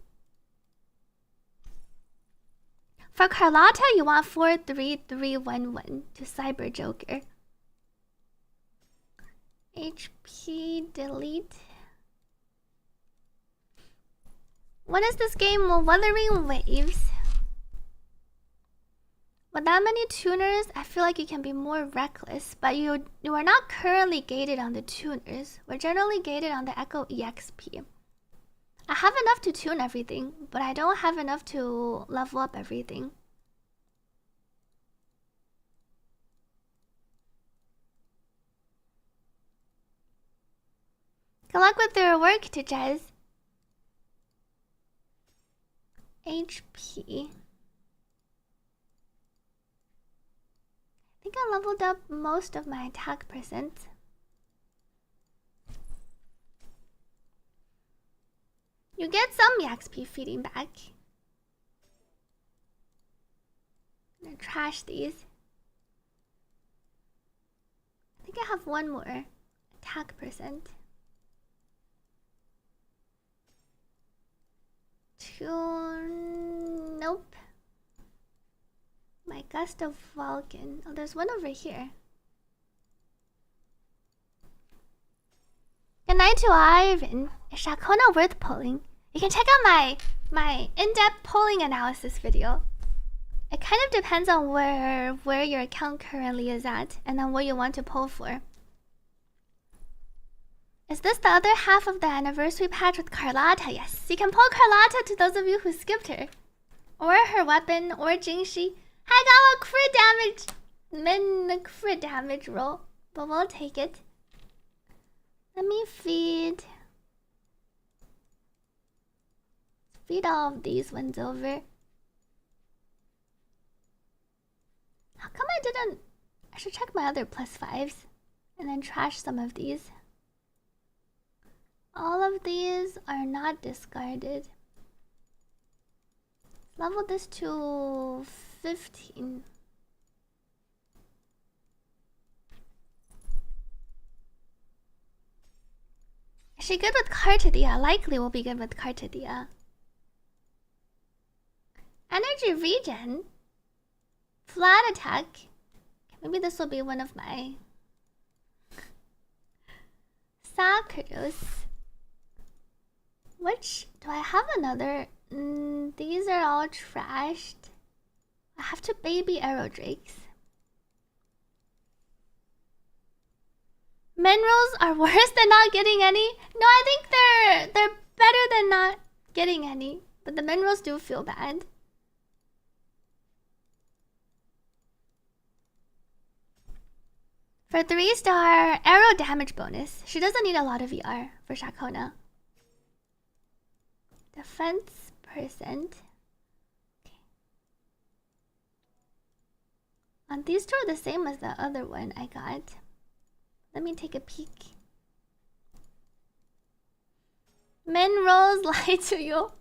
For Carlotta, you want 4-3-3-1-1 to Cyber Joker. HP delete. What is this game? Well, Wuthering Waves. With that many tuners, I feel like you can be more reckless, but you are not currently gated on the tuners. We're generally gated on the Echo EXP. I have enough to tune everything, but I don't have enough to level up everything. Good luck with your work, Tijez. HP. I think think I leveled up most of my attack percent. You get some XP feeding back. I'm gonna trash these. I think I have one more attack percent. Nope. My Gust of Vulcan. Oh, there's one over here. Good night to Ivan. Is Shakona worth pulling? You can check out my in-depth polling analysis video. It kind of depends on where your account currently is at and then what you want to pull for. Is this the other half of the anniversary patch with Carlotta? Yes, you can pull Carlotta to those of you who skipped her. Or her weapon, or Jingshi. I got a crit damage! Min crit damage roll, but we'll take it. Let me feed all of these ones over. How come I didn't? I should check my other +5s and then trash some of these. All of these are not discarded. Level this to 15. Is she good with Cartadia? Likely will be good with Cartadia. Energy regen. Flat attack. Maybe this will be one of my Sakura's. Which do I have another? These are all trashed. I have to baby arrow drakes. Minerals are worse than not getting any. No, I think they're better than not getting any, but the minerals do feel bad. For 3-star arrow damage bonus, she doesn't need a lot of ER for Shakona. Defense percent. Okay. And these two are the same as the other one I got. Let me take a peek. Minerals lie to you.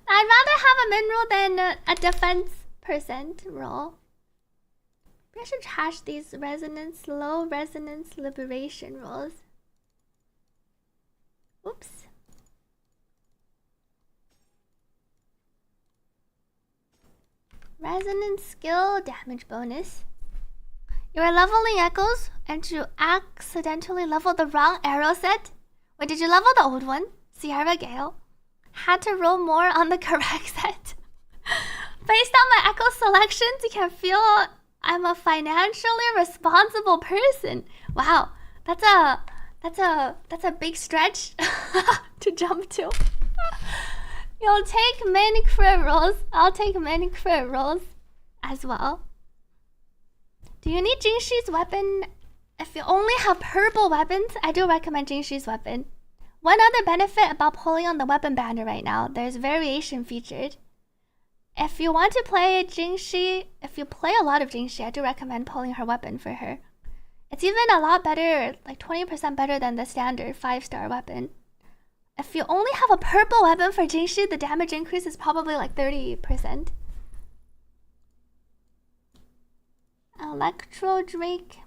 I'd rather have a mineral than a defense percent roll. Maybe I should trash these resonance, low resonance liberation rolls. Oops. Resonance skill damage bonus. You are leveling echoes and you accidentally leveled the wrong arrow set. Wait, did you level the old one? Sierra Gale. Had to roll more on the correct set. Based on my echo selections, you can feel I'm a financially responsible person. Wow, that's a big stretch to jump to. You'll take many crit rolls. I'll take many crit rolls as well. Do you need Jingshi's weapon? If you only have purple weapons, I do recommend Jingshi's weapon. One other benefit about pulling on the weapon banner right now, there's variation featured. If you want to play Jingshi, if you play a lot of Jingshi, I do recommend pulling her weapon for her. It's even a lot better, like 20% better than the standard 5-star weapon. If you only have a purple weapon for Jingshi, the damage increase is probably like 30%. Electro Drake.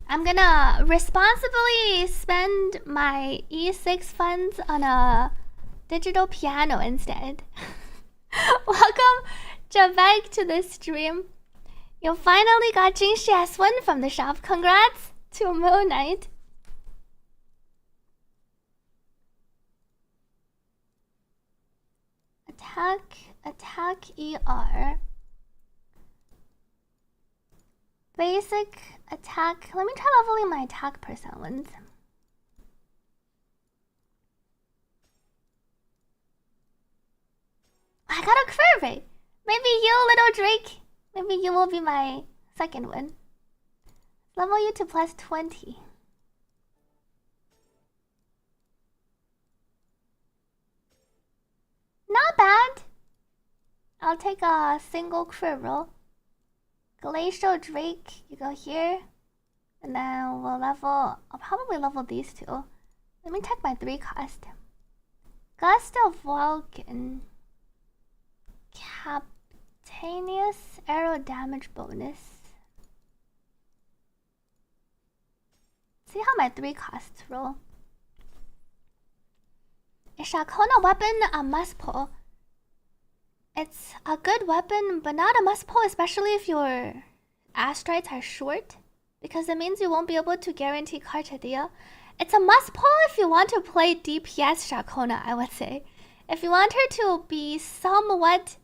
I'm gonna responsibly spend my E6 funds on a digital piano instead. Welcome, Javek, to the stream. You finally got Jingshi S1 from the shop. Congrats to Moon Knight. Attack ER. Basic attack. Let me try leveling my attack percent ones. I got a crit rate. Maybe you, little Drake. Maybe you will be my second one. Level you to +20. Not bad. I'll take a single crit roll. Glacial Drake, you go here. And then we'll level... I'll probably level these two. Let me check my 3 cost. Gust of Vulcan. Captaneous arrow damage bonus. See how my 3 costs roll. Is Shakona weapon a must pull? It's a good weapon, but not a must pull, especially if your astrites are short, because it means you won't be able to guarantee Cartadia. It's a must pull if you want to play DPS Shakona, I would say. If you want her to be somewhat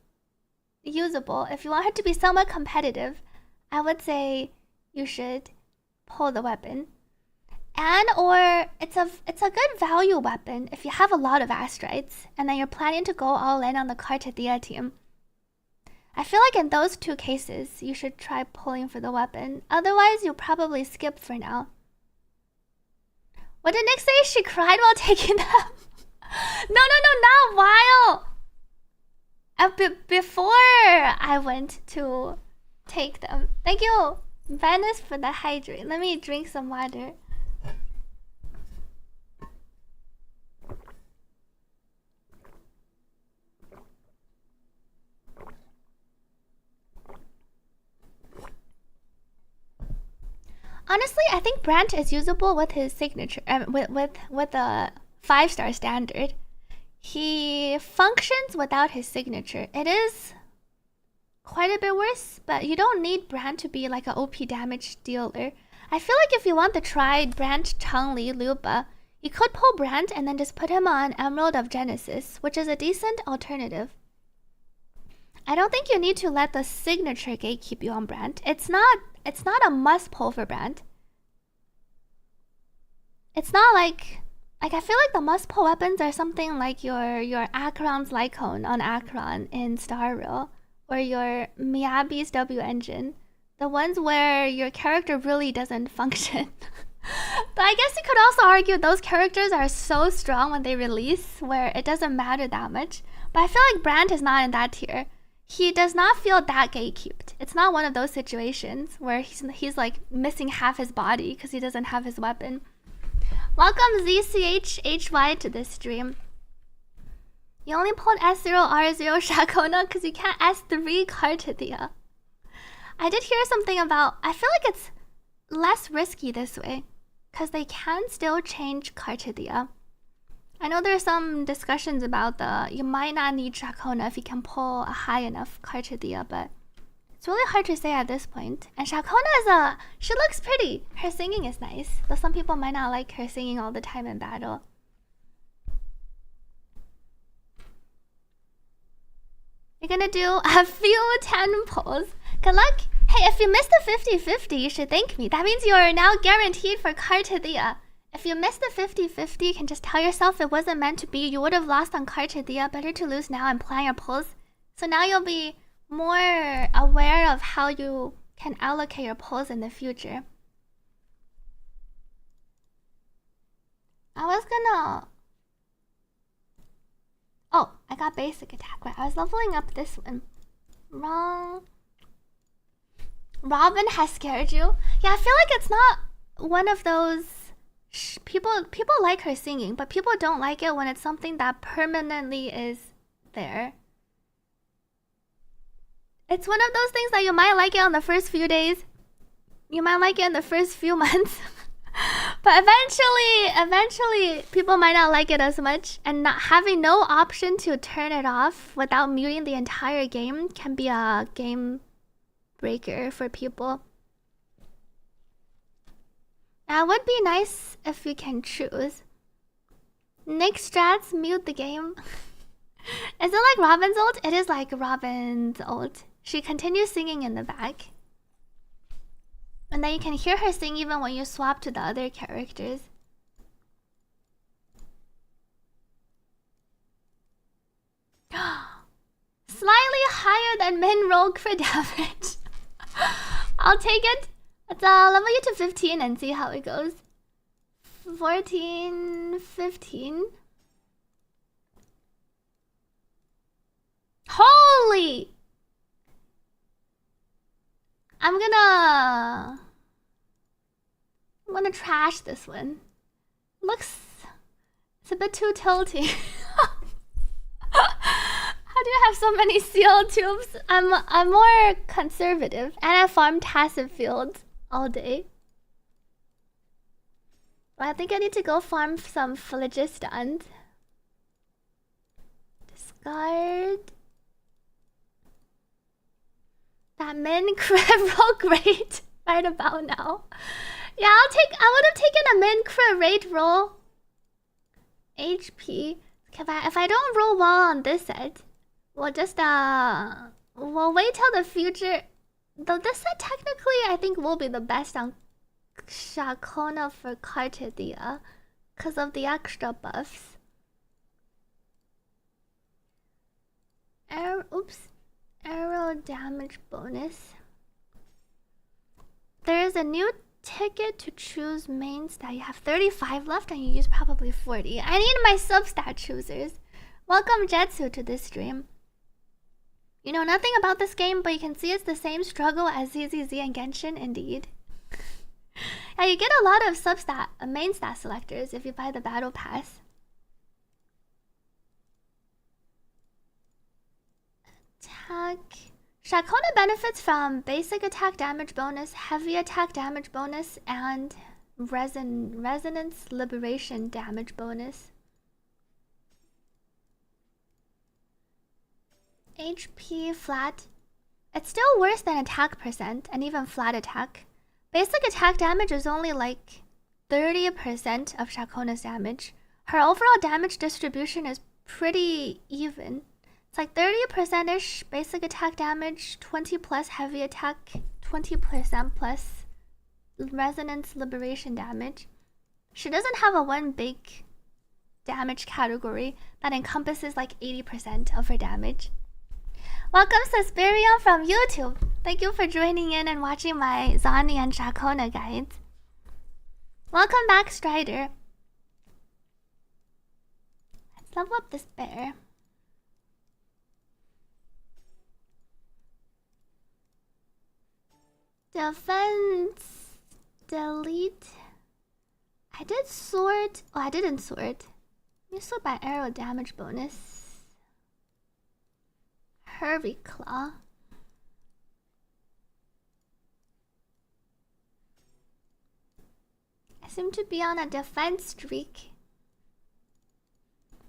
usable, if you want her to be somewhat competitive, I would say you should pull the weapon. And or it's a good value weapon if you have a lot of astrites and then you're planning to go all in on the Cartadia team. I feel like in those 2 cases, you should try pulling for the weapon. Otherwise, you'll probably skip for now. What did Nick say? She cried while taking them? No, not while. Before I went to take them. Thank you, Venice, for the hydrate. Let me drink some water. Honestly, I think Brant is usable with his signature, with a 5-star standard. He functions without his signature. It is quite a bit worse, but you don't need Brant to be like an OP damage dealer. I feel like if you want the tried Brant, Changli, Lupa, you could pull Brant and then just put him on Emerald of Genesis, which is a decent alternative. I don't think you need to let the signature gatekeep you on Brant. It's not a must pull for Brant. It's not like I feel like the must pull weapons are something like your Acheron's Lycone on Acheron in Star Rail, or your Miyabi's W engine. The ones where your character really doesn't function. But I guess you could also argue those characters are so strong when they release where it doesn't matter that much. But I feel like Brant is not in that tier. He does not feel that gatekeeped. It's not one of those situations where he's like missing half his body because he doesn't have his weapon. Welcome ZCHHY to this stream. You only pulled S0, R0, Shakona because you can't S3 Cartadia. I did hear something about... I feel like it's less risky this way because they can still change Cartadia. I know there's some discussions about you might not need Shakona if you can pull a high enough Cartadia, but it's really hard to say at this point. And Shakona she looks pretty. Her singing is nice, though some people might not like her singing all the time in battle. You're gonna do a few 10 pulls. Good luck. Hey, if you missed the 50-50, you should thank me. That means you are now guaranteed for Cartadia. If you missed the 50-50, you can just tell yourself it wasn't meant to be. You would have lost on Cartadia. Better to lose now and plan your pulls. So now you'll be more aware of how you can allocate your pulls in the future. I was gonna... Oh, I got basic attack. Right, I was leveling up this one. Wrong. Robin has scared you? Yeah, I feel like it's not one of those... People like her singing, but people don't like it when it's something that permanently is there. It's one of those things that you might like it on the first few days. You might like it in the first few months. But eventually people might not like it as much, and not having no option to turn it off without muting the entire game can be a game breaker for people. It would be nice if you can choose. Nick strats mute the game. Is it like Robin's ult? It is like Robin's ult. She continues singing in the back. And then you can hear her sing even when you swap to the other characters. Slightly higher than min rogue for damage. I'll take it. Let's level you to 15 and see how it goes. 14, 15. Holy! I'm gonna trash this one. It's a bit too tilty. How do you have so many seal tubes? I'm more conservative, and I farm passive fields all day. But I think I need to go farm some phlogistones. Discard that min crit roll great right about now. Yeah, I would have taken a min crit rate roll. HP. If I don't roll well on this set, we'll just we'll wait till the future. Though this set technically I think will be the best on Shakona for Cartidia because of the extra buffs. Arrow damage bonus. There is a new ticket to choose main stat. You have 35 left and you use probably 40. I need my substat choosers. Welcome Jetsu to this stream. You know nothing about this game, but you can see it's the same struggle as ZZZ and Genshin, indeed. Yeah, you get a lot of substat, main stat selectors if you buy the battle pass. Attack. Shakona benefits from basic attack damage bonus, heavy attack damage bonus, and resonance liberation damage bonus. HP flat. It's still worse than attack percent and even flat attack. Basic attack damage is only like 30% of Shakona's damage. Her overall damage distribution is pretty even. It's like 30%-ish basic attack damage, 20 plus heavy attack, 20% plus resonance liberation damage. She doesn't have a one big damage category that encompasses like 80% of her damage. Welcome Suspirion from YouTube. Thank you for joining in and watching my Zani and Shakona guides. Welcome back Strider. Let's level up this bear. Defense. Delete. I did sort. Oh, I didn't sort. Let me sort by arrow damage bonus. Hervey Claw. I seem to be on a defense streak.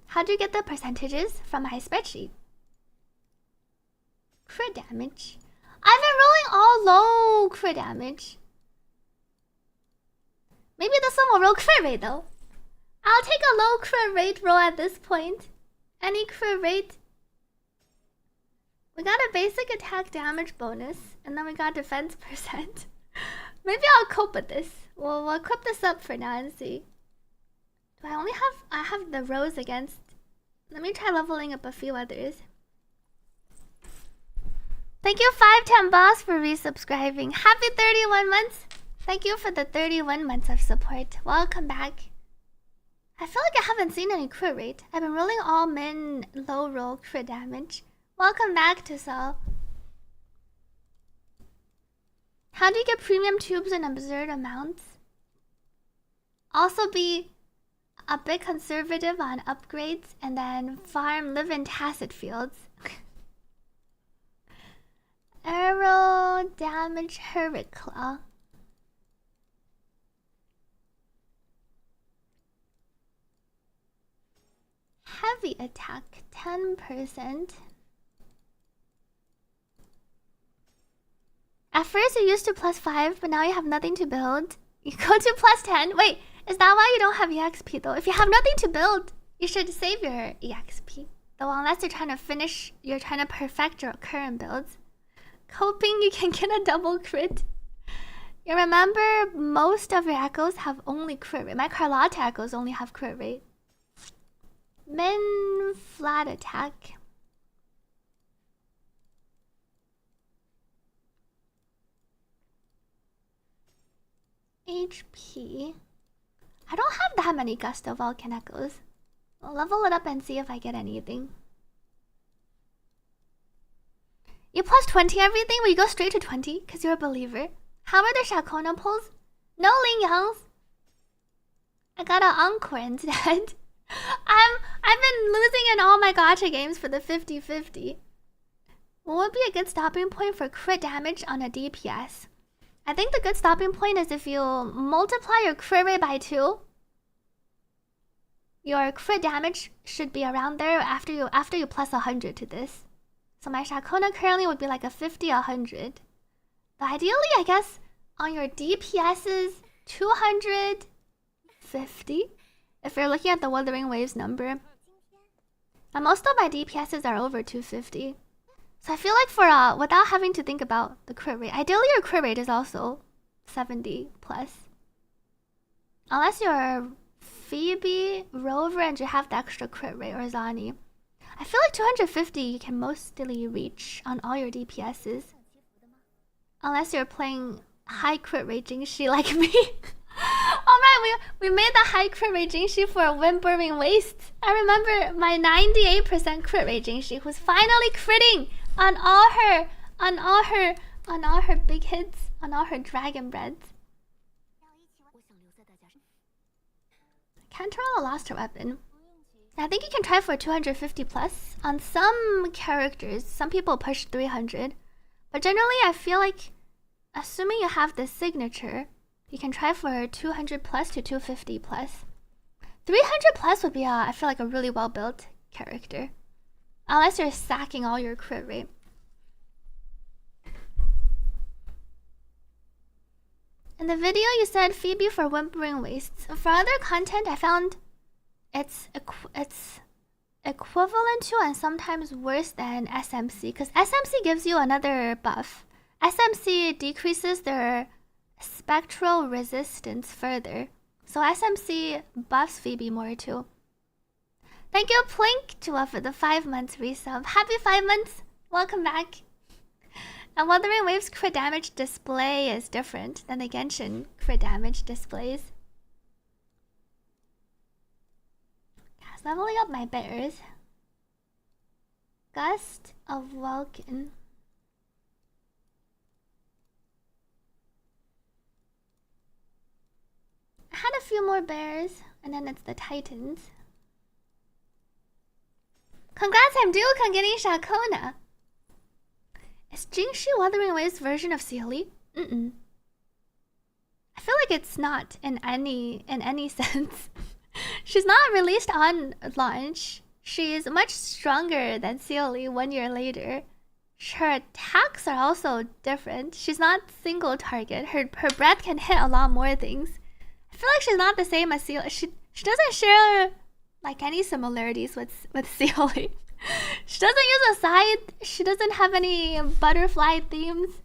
How do you get the percentages? From my spreadsheet. Crit damage. I've been rolling all low crit damage. Maybe this one will roll crit rate though. I'll take a low crit rate roll at this point. Any crit rate. We got a basic attack damage bonus, and then we got defense percent. Maybe I'll cope with this. We'll equip this up for now and see. Do I only have... I have the rose against... Let me try leveling up a few others. Thank you 510 Boss for resubscribing. Happy 31 months. Thank you for the 31 months of support. Welcome back. I feel like I haven't seen any crit rate. I've been rolling all min low roll crit damage. Welcome back to Saul. How do you get premium tubes in absurd amounts? Also be a bit conservative on upgrades and then farm live in tacit fields. Arrow damage Hermit Claw. Heavy attack 10%. At first you used to +5, but now you have nothing to build. You go to +10. Wait, is that why you don't have EXP though? If you have nothing to build, you should save your EXP. Though unless you're trying to perfect your current builds. Hoping you can get a double crit. You remember most of your echoes have only crit rate. My Carlotta echoes only have crit rate. Min flat attack. HP. I don't have that many Gusto Vulcan echoes. I'll level it up and see if I get anything. You plus 20 everything, will you go straight to 20? Because you're a believer. How are the Shakona pulls? No Ling Yangs. I got an encore instead. I've been losing in all my gacha games for the 50-50. What would be a good stopping point for crit damage on a DPS? I think the good stopping point is if you multiply your crit rate by 2. Your crit damage should be around there after you plus 100 to this. So my Shakona currently would be like a 50-100. But ideally, I guess on your DPS's 250. If you're looking at the Wuthering Waves number. And most of my DPS's are over 250. So I feel like for without having to think about the crit rate, ideally your crit rate is also 70 plus. Unless you're Phoebe, Rover, and you have the extra crit rate, or Zani. I feel like 250 you can mostly reach on all your DPS's. Unless you're playing high crit rate Jingshi like me. Alright, we made the high crit rate Jingshi for Whimpering Waste. I remember my 98% crit rate Jingshi who's finally critting on all her big hits, on all her dragon breads. Cantarella lost her weapon. I think you can try for 250 plus. On some characters, some people push 300. But generally, I feel like, assuming you have the signature, you can try for 200 plus to 250 plus. 300 plus would be, I feel like, a really well-built character. Unless you're sacking all your crit rate. In the video, you said Phoebe for Whimpering Wastes. For other content, I found it's equivalent to and sometimes worse than SMC. Because SMC gives you another buff. SMC decreases their spectral resistance further. So SMC buffs Phoebe more too. Thank you, Plink, for the 5 months resub. Happy 5 months! Welcome back. And Wuthering Waves crit damage display is different than the Genshin crit damage displays. Yes, leveling up my bears. Gust of Welkin. I had a few more bears, and then it's the Titans. Congrats, I'm Duke on getting Shakona. Is Jingshi Wuthering Waves version of Sealy? I feel like it's not in any sense. She's not released on launch. She's much stronger than Sealy 1 year later. Her attacks are also different. She's not single target. Her breath can hit a lot more things. I feel like she's not the same as Sealy. She doesn't share like any similarities with Sealy. She doesn't use a scythe. She doesn't have any butterfly themes.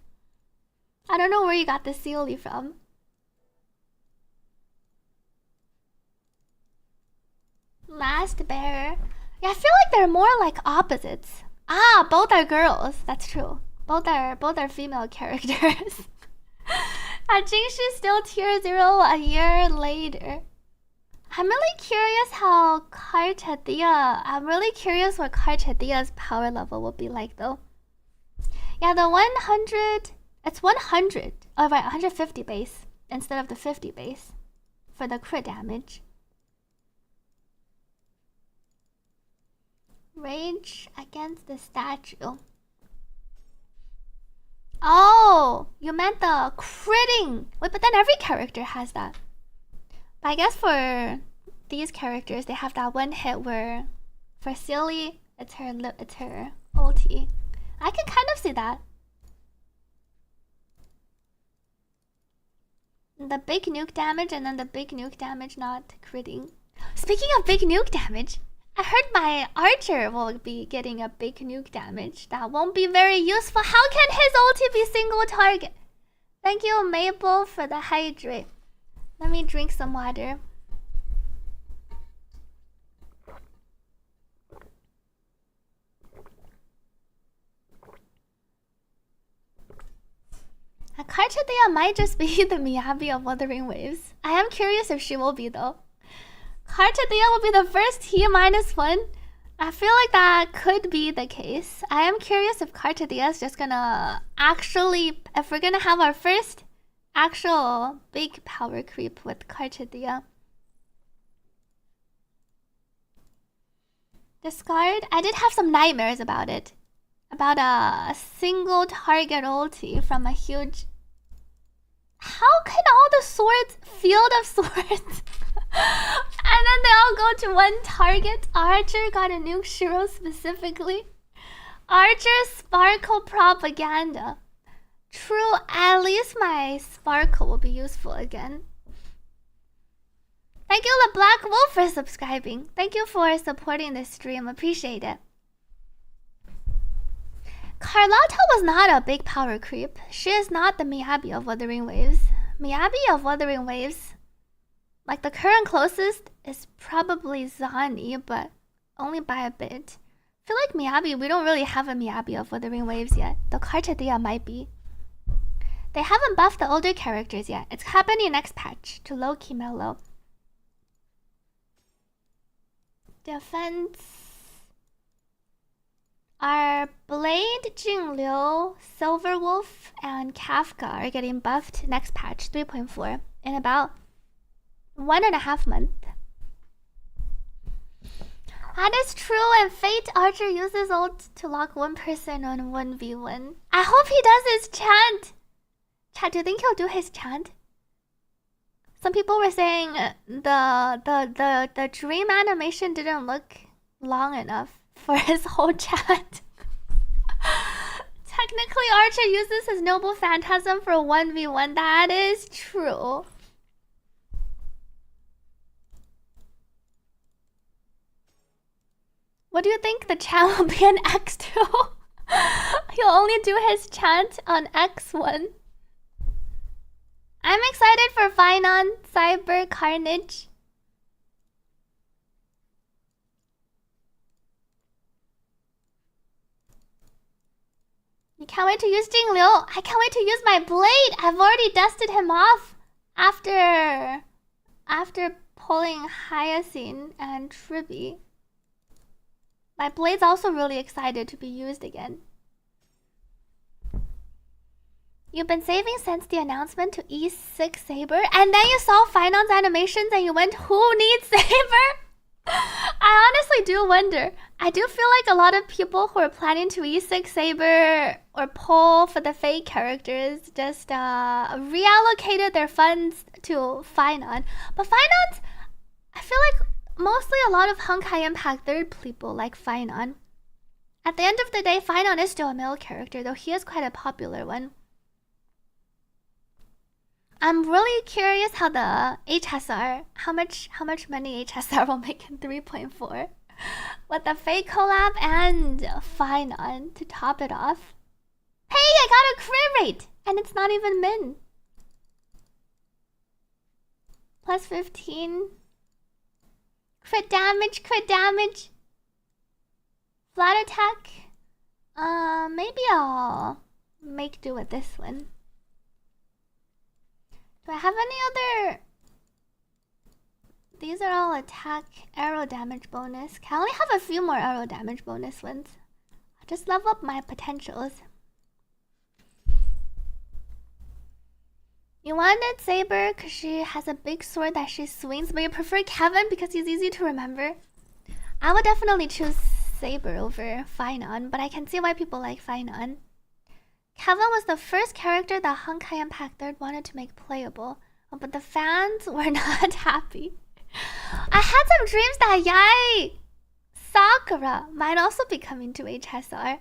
I don't know where you got the Sealy from. Last bear. Yeah, I feel like they're more like opposites. Ah, both are girls. That's true. Both are female characters. And Jingxi's still tier 0 a year later. I'm really curious how Karchathia... I'm really curious what Karchathia's power level will be like though. Yeah, the 100... It's 100. Oh right, 150 base instead of the 50 base for the crit damage. Rage against the statue. Oh, you meant the critting. Wait, but then every character has that. But I guess for these characters, they have that one hit where, for Sealy, it's her ulti. I can kind of see that. The big nuke damage and then the big nuke damage not critting. Speaking of big nuke damage, I heard my archer will be getting a big nuke damage. That won't be very useful. How can his ulti be single target? Thank you, Maple, for the hydrate. Let me drink some water. Karchathia might just be the Miyabi of Wuthering Waves. I am curious if she will be though. Karchathia will be the first T-1 I feel like that could be the case. I am curious if Cartadia is just gonna actually, if we're gonna have our first actual big power creep with Cartadia. Discard. I did have some nightmares about it. About a single target ulti from a huge... How can all the swords, field of swords, and then they all go to one target? Archer got a nuke Shiro specifically. Archer Sparkle propaganda. True, at least my Sparkle will be useful again. Thank you, the Black Wolf, for subscribing. Thank you for supporting this stream. Appreciate it. Carlotta was not a big power creep. She is not the Miyabi of Wuthering Waves. Miyabi of Wuthering Waves, like the current closest, is probably Zani, but only by a bit. I feel like Miyabi, we don't really have a Miyabi of Wuthering Waves yet. The Cartadia might be. They haven't buffed the older characters yet. It's happening next patch to low-key mellow. Defense. Our Blade, Jingliu, Silver Wolf, and Kafka are getting buffed next patch, 3.4, in about 1.5 months. That is true, and Fate Archer uses ult to lock one person on 1v1. I hope he does his chant! Chat, do you think he'll do his chant? Some people were saying the dream animation didn't look long enough for his whole chant. Technically, Archer uses his Noble Phantasm for 1v1. That is true. What do you think the chant will be on X2? He'll only do his chant on X1. I'm excited for Finon Cyber Carnage. You can't wait to use Jingliu. I can't wait to use my blade. I've already dusted him off after pulling Hyacinth and Tribby. My blade's also really excited to be used again. You've been saving since the announcement to E6 Saber, and then you saw Finon's animations and you went, who needs Saber? I honestly do wonder. I do feel like a lot of people who are planning to E6 Saber or pull for the fake characters just reallocated their funds to Finon. But Finon's, I feel like mostly a lot of Honkai Impact third people like Finon. At the end of the day, Finon is still a male character, though he is quite a popular one. I'm really curious how the HSR, how much money HSR will make in 3.4 with the fake collab and Finon to top it off. Hey, I got a crit rate and it's not even min. Plus 15. Crit damage, crit damage. Flat attack. Maybe I'll make do with this one. Do I have any other? These are all attack arrow damage bonus. Can I only have a few more arrow damage bonus ones? I'll just level up my potentials. You wanted Saber because she has a big sword that she swings, but you prefer Kevin because he's easy to remember. I would definitely choose Saber over Finon, but I can see why people like Finon. Kevin was the first character that Honkai Impact 3rd wanted to make playable, but the fans were not happy. I had some dreams that Yai Sakura might also be coming to HSR.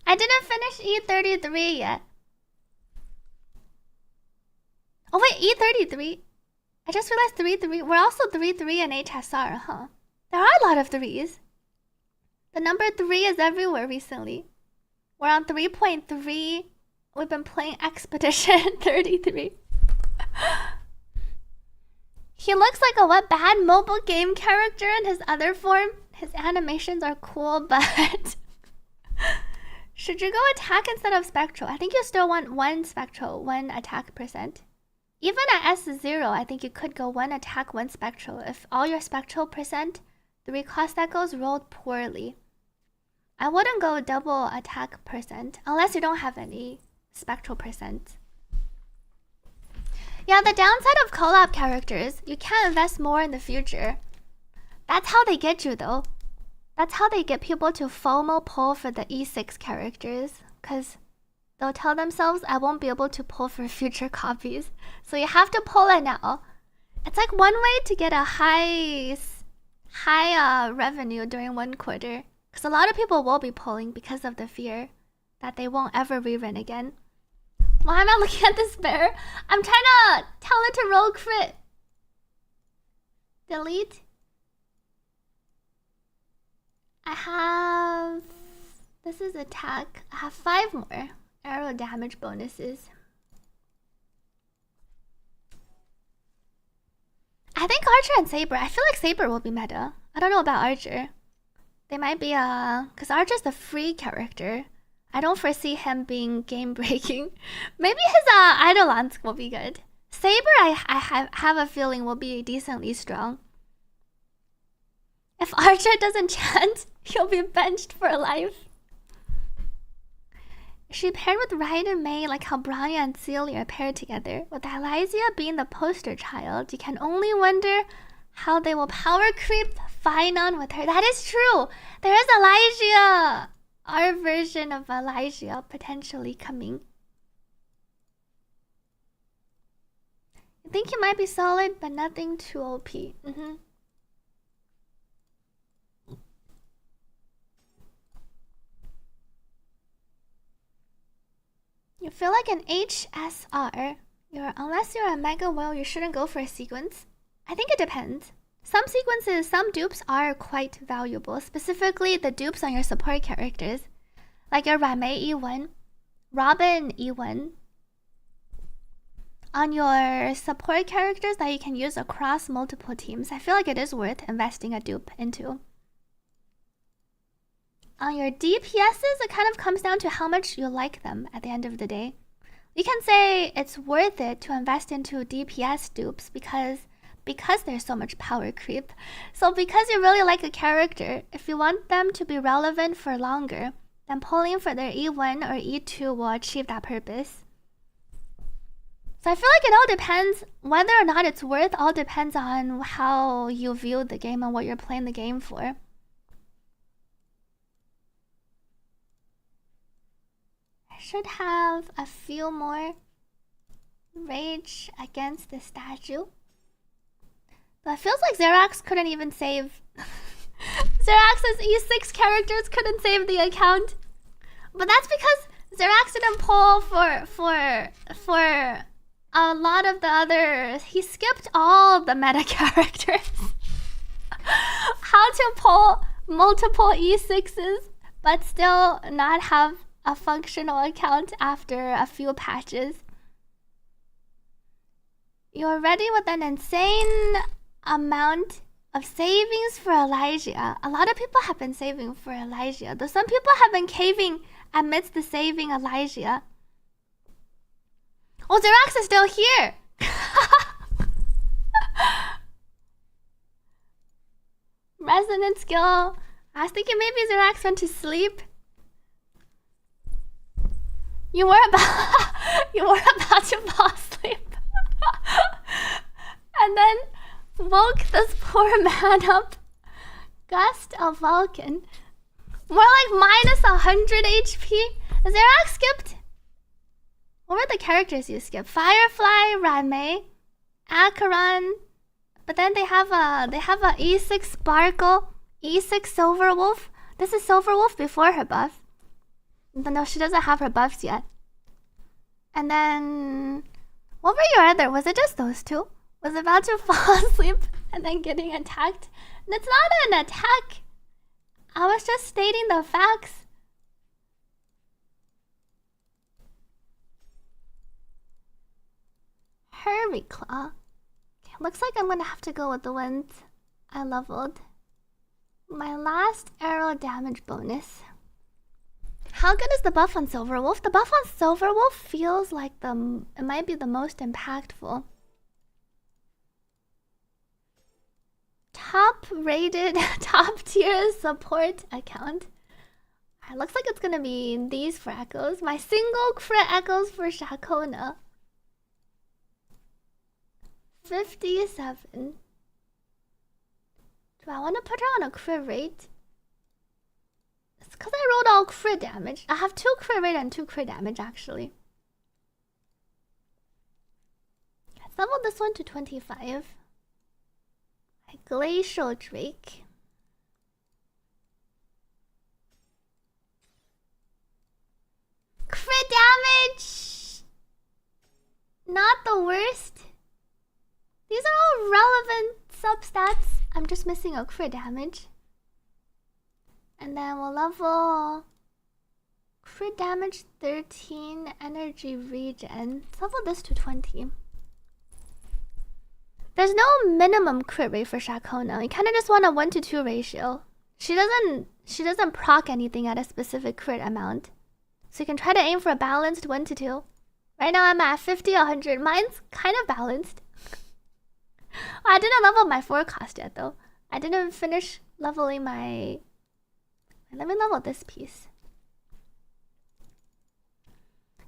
I didn't finish E33 yet. Oh wait, E33? I just realized 3-3. We're also 3-3 in HSR, huh? There are a lot of 3s. The number 3 is everywhere recently. We're on 3.3. We've been playing Expedition 33. He looks like a what bad mobile game character in his other form. His animations are cool, but should you go attack instead of Spectral? I think you still want 1 Spectral, 1 attack percent. Even at S0, I think you could go 1 attack, 1 Spectral. If all your Spectral percent 3 cost echoes rolled poorly. I wouldn't go double attack percent unless you don't have any spectral percent. Yeah, the downside of collab characters, you can't invest more in the future. That's how they get you though. That's how they get people to FOMO pull for the E6 characters. Because they'll tell themselves, I won't be able to pull for future copies. So you have to pull it now. It's like one way to get a high revenue during 1 quarter. Because a lot of people will be pulling because of the fear that they won't ever rerun again. Why am I looking at this bear? I'm trying to tell it to roll crit. Delete. I have... This is attack. I have 5 more arrow damage bonuses. I think Archer and Saber. I feel like Saber will be meta. I don't know about Archer. They might be because Archer's the free character. I don't foresee him being game breaking. Maybe his Eidolons will be good. Saber, I have a feeling will be decently strong. If Archer doesn't chant, he'll be benched for life. She paired with Ryan and May like how Branya and Celia are paired together. With Elysia being the poster child, you can only wonder how they will power creep Finon with her. That is true. There is Elysia. Our version of Elysia potentially coming. I think you might be solid, but nothing too OP. You feel like an HSR. Unless you're a mega whale, you shouldn't go for a sequence. I think it depends. Some sequences, some dupes are quite valuable. Specifically, the dupes on your support characters. Like your Rame E1, Robin E1. On your support characters that you can use across multiple teams, I feel like it is worth investing a dupe into. On your DPSs, it kind of comes down to how much you like them at the end of the day. You can say it's worth it to invest into DPS dupes because there's so much power creep. So because you really like a character, if you want them to be relevant for longer, then pulling for their E1 or E2 will achieve that purpose. So I feel like it all depends, whether or not it's worth, all depends on how you view the game and what you're playing the game for. I should have a few more rage against the statue. But it feels like Xerax couldn't even save. Xerax's E6 characters couldn't save the account. But that's because Xerax didn't pull for a lot of the others. He skipped all the meta characters. How to pull multiple E6s but still not have a functional account after a few patches. You're ready with an insane amount of savings for Elysia. A lot of people have been saving for Elysia, though some people have been caving amidst the saving Elysia. Oh, Xerax is still here! Resonant skill. I was thinking maybe Xerax went to sleep. You were about to fall asleep. And then woke this poor man up. Gust of Vulcan. More like minus 100 HP. Xerax skipped. What were the characters you skipped? Firefly, Rame, Acheron. But then they have a E6 Sparkle, E6 Silverwolf. This is Silverwolf before her buff. But no, she doesn't have her buffs yet. And then what were your other? Was it just those two? Was about to fall asleep and then getting attacked. That's not an attack. I was just stating the facts. Hurry Claw. Okay, looks like I'm gonna have to go with the ones I leveled. My last arrow damage bonus. How good is the buff on Silverwolf? The buff on Silverwolf feels like it might be the most impactful. top rated, top tier support account. It looks like it's gonna be these for echoes. My single crit echoes for Shakona. 57. Do I want to put her on a crit rate? It's because I rolled all crit damage. I have 2 crit rate and 2 crit damage actually. Let's level this one to 25. My Glacial Drake. Crit damage! Not the worst. These are all relevant substats. I'm just missing a crit damage. And then we'll level crit damage 13, energy regen. Let's level this to 20. There's no minimum crit rate for Shakona. You kind of just want a 1-to-2 ratio. She doesn't proc anything at a specific crit amount. So you can try to aim for a balanced 1-to-2. Right now I'm at 50, 100. Mine's kind of balanced. I didn't level my forecast yet though. I didn't finish leveling my... Let me level this piece.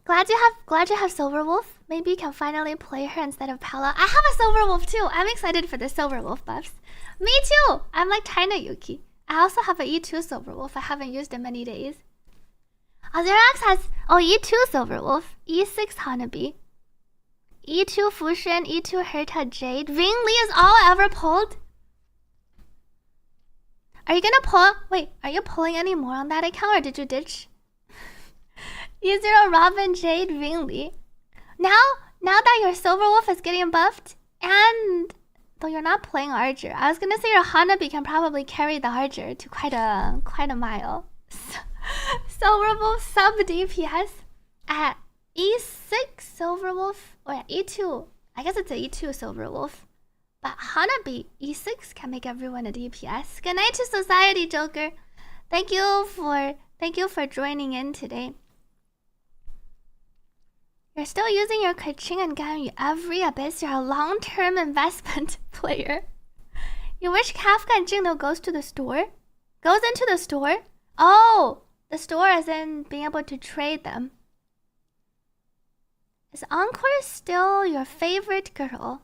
Glad you have Silver Wolf. Maybe you can finally play her instead of Pella. I have a Silver Wolf too. I'm excited for the Silver Wolf buffs. Me too. I'm like China Yuki. I also have an E2 Silver Wolf. I haven't used in many days. Azirax has E2 Silver Wolf, E6 Hanabi, E2 Fushin, E2 Herta Jade. Ring Li is all I ever pulled. Are you gonna pull? Wait, are you pulling any more on that account or did you ditch? E0 Robin Jade Ring Li. Now that your Silver Wolf is getting buffed, and though you're not playing Archer, I was gonna say your Hanabi can probably carry the Archer to quite a mile. Silver Wolf sub DPS at E6 Silver Wolf, or at E2. I guess it's an E2 Silver Wolf. But Hanabi E6 can make everyone a DPS. Good night to Society Joker. Thank you for joining in today. You're still using your Kaching and Ganyu every abyss. You're a long-term investment player. You wish Kafka and Jingno goes to the store? Goes into the store? Oh, the store as in being able to trade them. Is Encore still your favorite girl?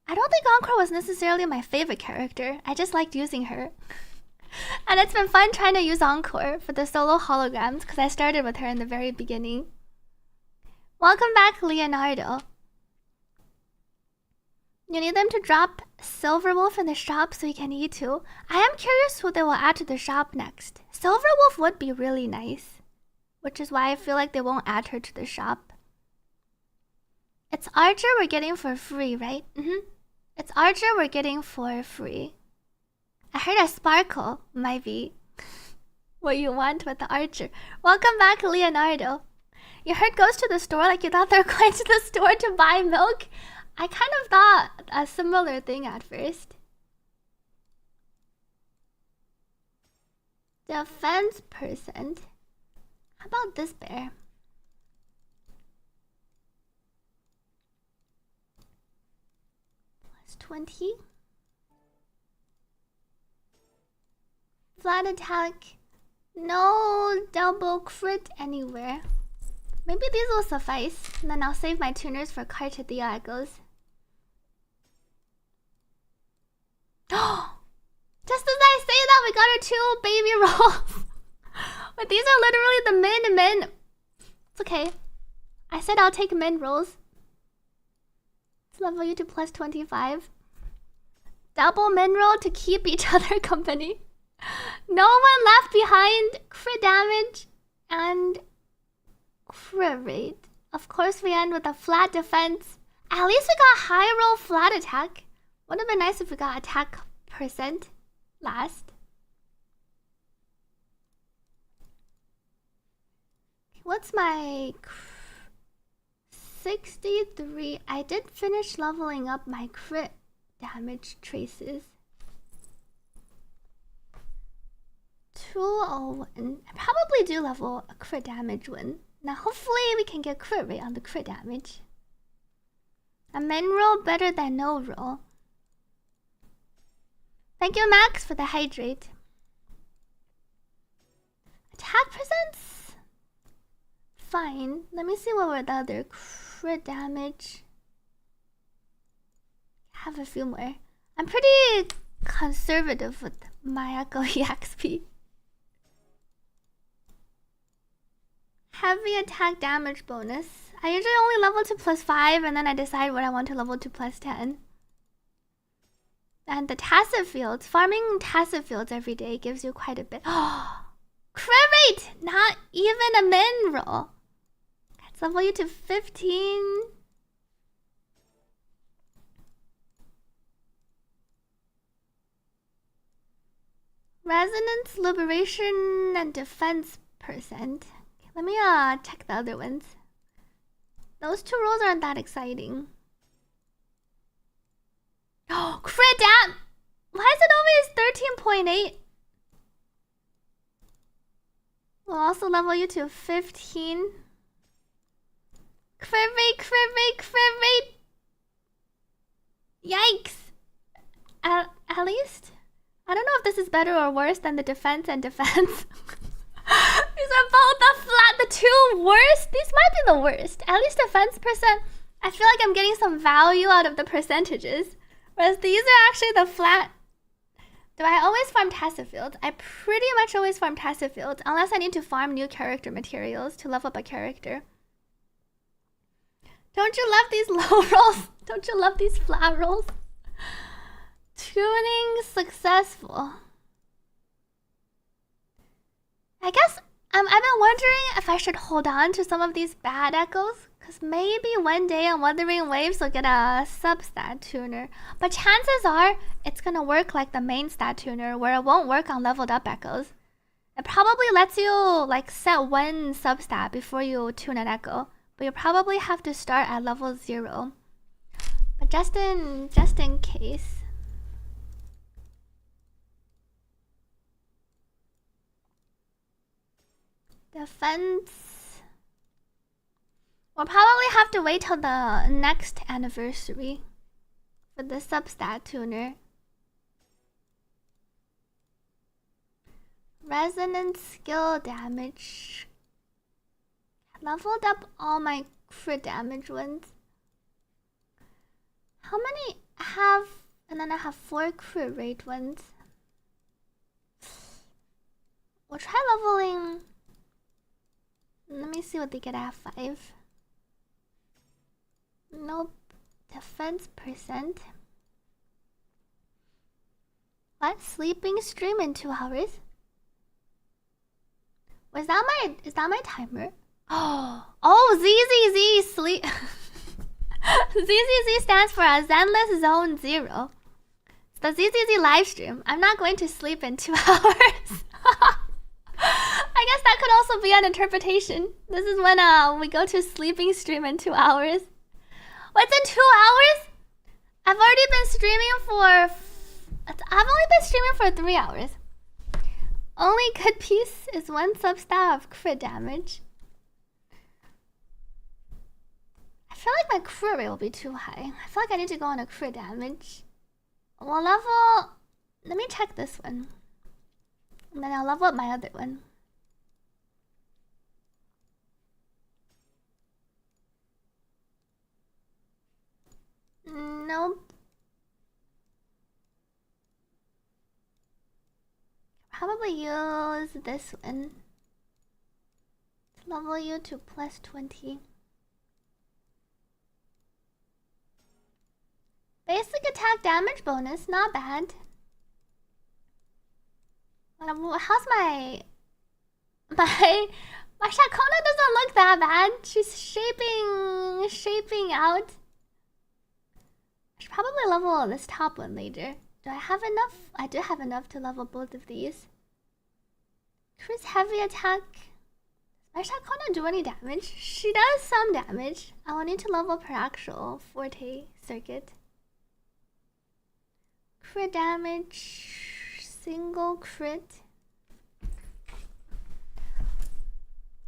I don't think Encore was necessarily my favorite character. I just liked using her. And it's been fun trying to use Encore for the solo holograms because I started with her in the very beginning. Welcome back, Leonardo. You need them to drop Silver Wolf in the shop so you can eat too. I am curious who they will add to the shop next. Silver Wolf would be really nice, which is why I feel like they won't add her to the shop. It's Archer we're getting for free, right? It's Archer we're getting for free. I heard a Sparkle might be what you want with the Archer. Welcome back, Leonardo. You heard goes to the store like you thought they were going to the store to buy milk? I kind of thought a similar thing at first. Defense percent. How about this bear? Plus 20. Flat attack. No double crit anywhere. Maybe these will suffice, and then I'll save my tuners for Cartadia Echoes. Just as I say that, we got our 2 baby rolls. But these are literally the min. It's okay. I said I'll take min rolls. Let's level you to plus 25. Double min roll to keep each other company. No one left behind. Crit damage and crit rate. Of course we end with a flat defense. At least we got high roll flat attack. Would have been nice if we got attack percent last. What's my 63? I did finish leveling up my crit damage traces. 201. I probably do level a crit damage one. Now hopefully we can get crit rate on the crit damage. A min roll better than no roll. Thank you, Max, for the hydrate. Attack presents? Fine. Let me see what were the other crit damage. Have a few more. I'm pretty conservative with my Echo EXP. Heavy attack damage bonus. I usually only level to +5 and then I decide what I want to level to +10. And the tacit fields, farming tacit fields every day gives you quite a bit. Oh, crit rate! Not even a min roll. Let's level you to 15. Resonance, liberation, and defense %. Let me check the other ones. Those 2 rolls aren't that exciting. Oh, crit dam! Why is it always 13.8? We'll also level you to 15. Crit rate, crit rate, crit rate! Yikes! At least, I don't know if this is better or worse than the defense and defense. These are both the 2 worst. These might be the worst. At least defense %, I feel like I'm getting some value out of the percentages. Whereas these are actually the flat. Do I always farm tacit fields? I pretty much always farm tacit fields, unless I need to farm new character materials to level up a character. Don't you love these low rolls? Don't you love these flat rolls? Tuning successful. I guess I've been wondering if I should hold on to some of these bad echoes, because maybe one day on Wuthering Waves we'll get a substat tuner. But chances are it's gonna work like the main stat tuner, where it won't work on leveled up echoes. It probably lets you like set 1 substat before you tune an echo, but you probably have to start at level 0. But just in case. Defense. We'll probably have to wait till the next anniversary for the substat tuner. Resonance skill damage. I leveled up all my crit damage ones. How many I have? And then I have 4 crit rate ones. We'll try leveling. Let me see what they get at 5. Nope. Defense %. What? Sleeping stream in 2 hours? Is that my timer? Oh, ZZZ sleep. ZZZ stands for a Zenless Zone 0. It's the ZZZ live stream. I'm not going to sleep in 2 hours. I guess that could also be an interpretation. This is when we go to sleeping stream in 2 hours. What's in 2 hours? I've only been streaming for 3 hours. Only good piece is 1 substat of crit damage. I feel like my crit rate will be too high. I feel like I need to go on a crit damage. We'll level. Let me check this one. And then I'll level up my other one. Nope. Probably use this one. Level you to +20. Basic attack damage bonus, not bad. How's my Shakona doesn't look that bad. She's shaping out. I should probably level this top one later. Do I have enough? I do have enough to level both of these. Chris heavy attack. Does my Shakona do any damage? She does some damage. I will need to level up her actual forte circuit. Crit damage. Single crit.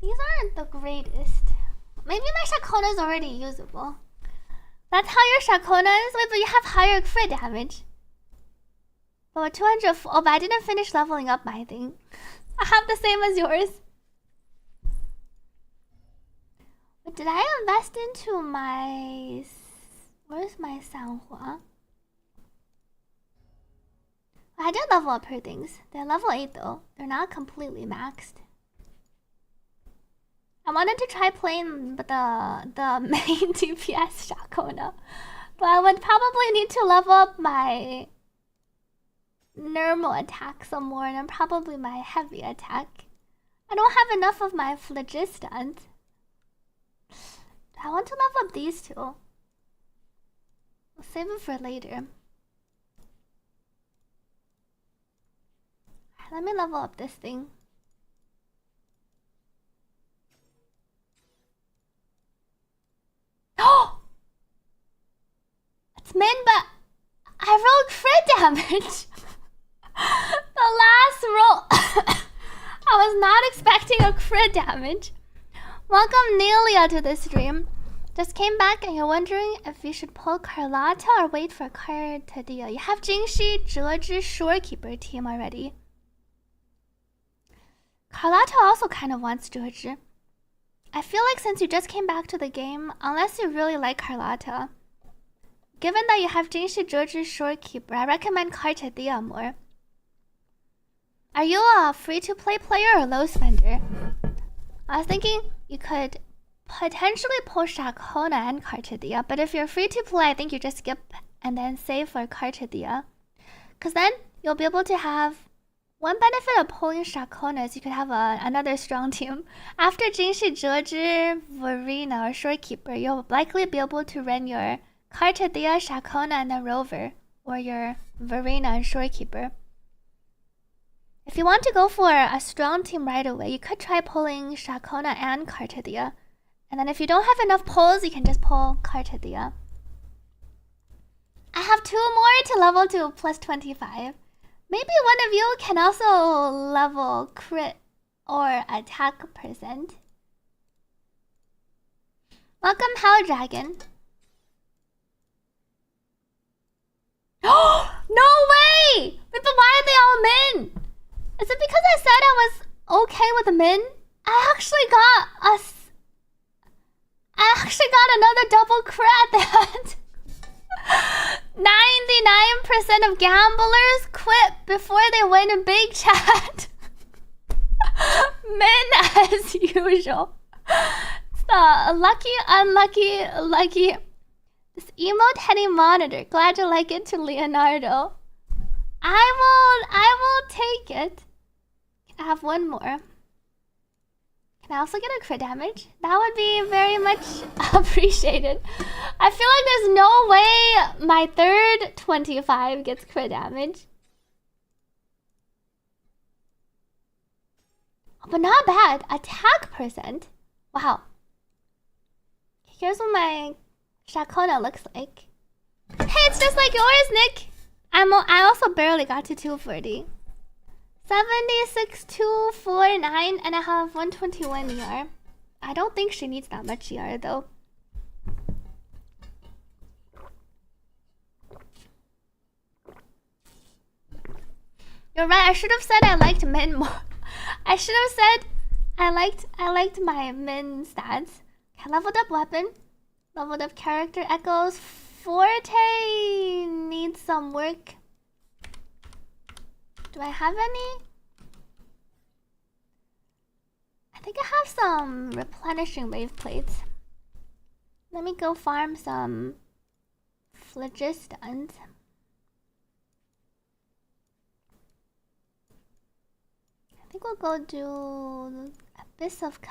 These aren't the greatest. Maybe my Shakona is already usable. That's how your Shakona is? Wait, but you have higher crit damage. But with 200... Oh, but I didn't finish leveling up my thing. I have the same as yours. But did I invest into my... Where's my Sanhua? I did level up her things. They're level 8 though. They're not completely maxed. I wanted to try playing the main DPS Shakona. But I would probably need to level up my normal attack some more, and probably my heavy attack. I don't have enough of my phlogiston. I want to level up these two. I'll save them for later. Let me level up this thing. Oh! It's min, but I rolled crit damage. The last roll. I was not expecting a crit damage. Welcome Nelia to the stream. Just came back and you're wondering if you should pull Carlotta or wait for card to deal. You have Jingxi, Zhezhi, Shorekeeper team already. Carlotta also kind of wants Zhezhi. I feel like since you just came back to the game, unless you really like Carlotta, given that you have Jingxi, Zhezhi, Shorekeeper, I recommend Kartadia more. Are you a free-to-play player or low spender? I was thinking you could potentially pull Shakona and Kartadia, but if you're free-to-play, I think you just skip and then save for Kartadia. Because then you'll be able to have... One benefit of pulling Shakona is you could have another strong team. After Jingxi, Zhezhi, Verena, or Shorekeeper, you'll likely be able to run your Kartadia, Shakona, and then Rover, or your Verena and Shorekeeper. If you want to go for a strong team right away, you could try pulling Shakona and Kartadia. And then if you don't have enough pulls, you can just pull Kartadia. I have 2 more to level to plus 25. Maybe one of you can also level crit or attack percent. Welcome, How Dragon. Oh, no way! But why are they all min? Is it because I said I was okay with the min? I actually got another double crit that 99% of gamblers quit before they win in big chat. Men as usual. It's the lucky. This emote heading monitor. Glad you like it to Leonardo. I will take it. I have one more. Can I also get a crit damage? That would be very much appreciated. I feel like there's no way my third 25 gets crit damage. But not bad. Attack percent. Wow. Here's what my Shakona looks like. Hey, it's just like yours, Nick. I also barely got to 240. 76,249, and I have 121 ER. I don't think she needs that much ER though. You're right, I should have said I liked min more. I should have said I liked my min stats. Okay, leveled up weapon. Leveled up character echoes. Forte needs some work. Do I have any? I think I have some replenishing wave plates. Let me go farm some phlogistons. I think we'll go do Abyss of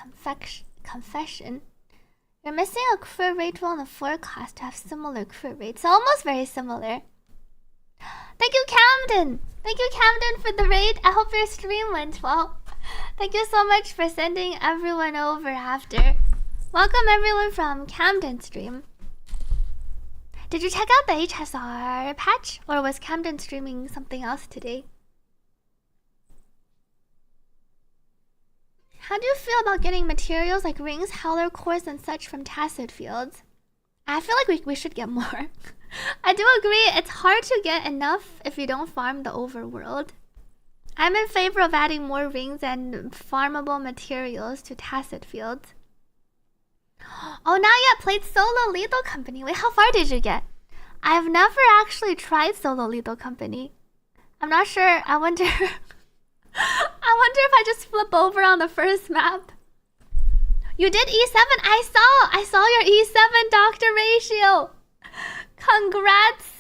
Confession. You're missing a crit rate roll in the forecast to have similar crit rates. Almost very similar. Thank you, Camden! Thank you, Camden, for the raid. I hope your stream went well. Thank you so much for sending everyone over after. Welcome everyone from Camden stream. Did you check out the HSR patch? Or was Camden streaming something else today? How do you feel about getting materials like rings, howler cores, and such from Tacit Fields? I feel like we should get more. I do agree, it's hard to get enough if you don't farm the overworld. I'm in favor of adding more rings and farmable materials to tacit fields. Oh, not yet played Solo Lethal Company. Wait, how far did you get? I've never actually tried Solo Lethal Company. I'm not sure. I wonder... I wonder if I just flip over on the first map. You did E7. I saw your E7 doctor ratio. Congrats.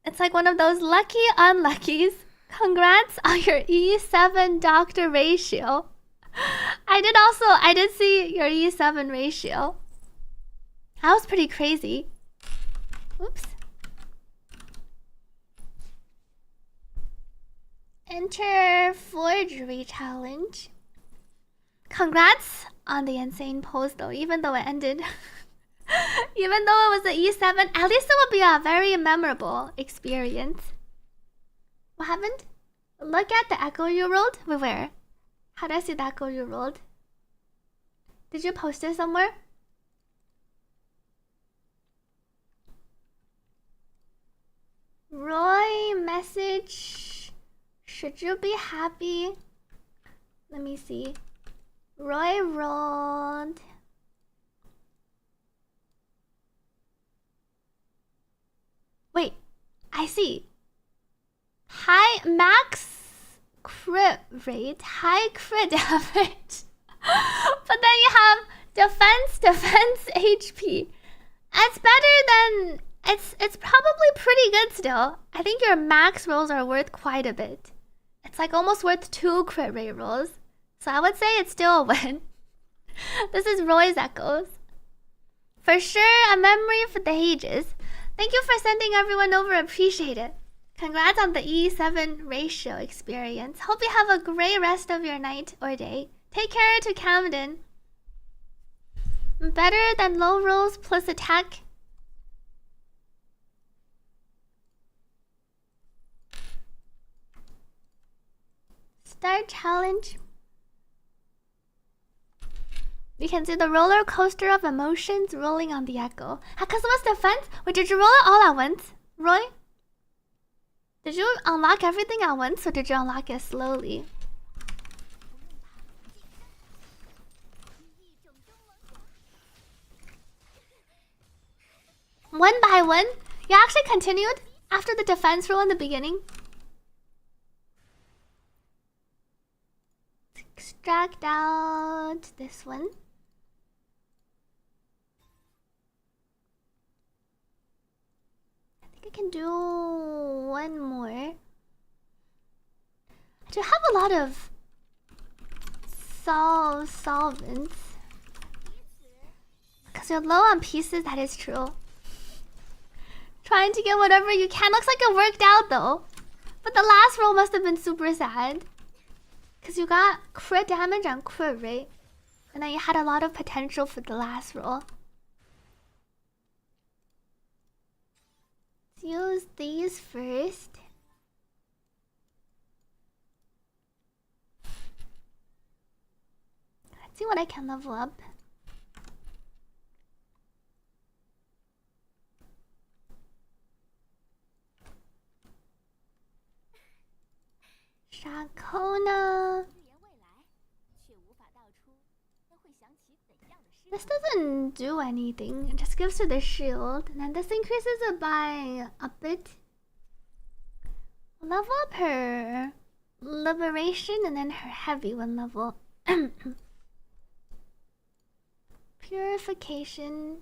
It's like one of those lucky unluckies. Congrats on your E7 doctor ratio. I did see your E7 ratio. That was pretty crazy. Oops. Enter forgery challenge. Congrats on the insane pose though, even though it ended. Even though it was an E7, at least it would be a very memorable experience. What happened? Look at the echo you rolled? Wait, where? How do I see the echo you rolled? Did you post it somewhere? Roy message. Should you be happy? Let me see. Roy rolled. Wait, I see. High max crit rate, high crit damage. But then you have defense, HP. It's better than... It's probably pretty good still. I think your max rolls are worth quite a bit. It's like almost worth 2 crit rate rolls. So I would say it's still a win. This is Roy's Echoes. For sure, a memory for the ages. Thank you for sending everyone over. Appreciate it. Congrats on the E7 ratio experience. Hope you have a great rest of your night or day. Take care to Camden. Better than low rolls plus attack. Start challenge. You can see the roller coaster of emotions rolling on the echo. Hakazuma's defense? Wait, did you roll it all at once, Roy? Did you unlock everything at once, or did you unlock it slowly? One by one? You actually continued after the defense roll in the beginning? Extract out this one. I think I can do one more. I do have a lot of solvents. Because you're low on pieces, that is true. Trying to get whatever you can. Looks like it worked out though. But the last roll must have been super sad. Because you got crit damage and crit rate. And then you had a lot of potential for the last roll. Let's use these first. Let's see what I can level up. Shakona. This doesn't do anything. It just gives her the shield. And then this increases it by a bit. Level up her liberation and then her heavy one level. Purification.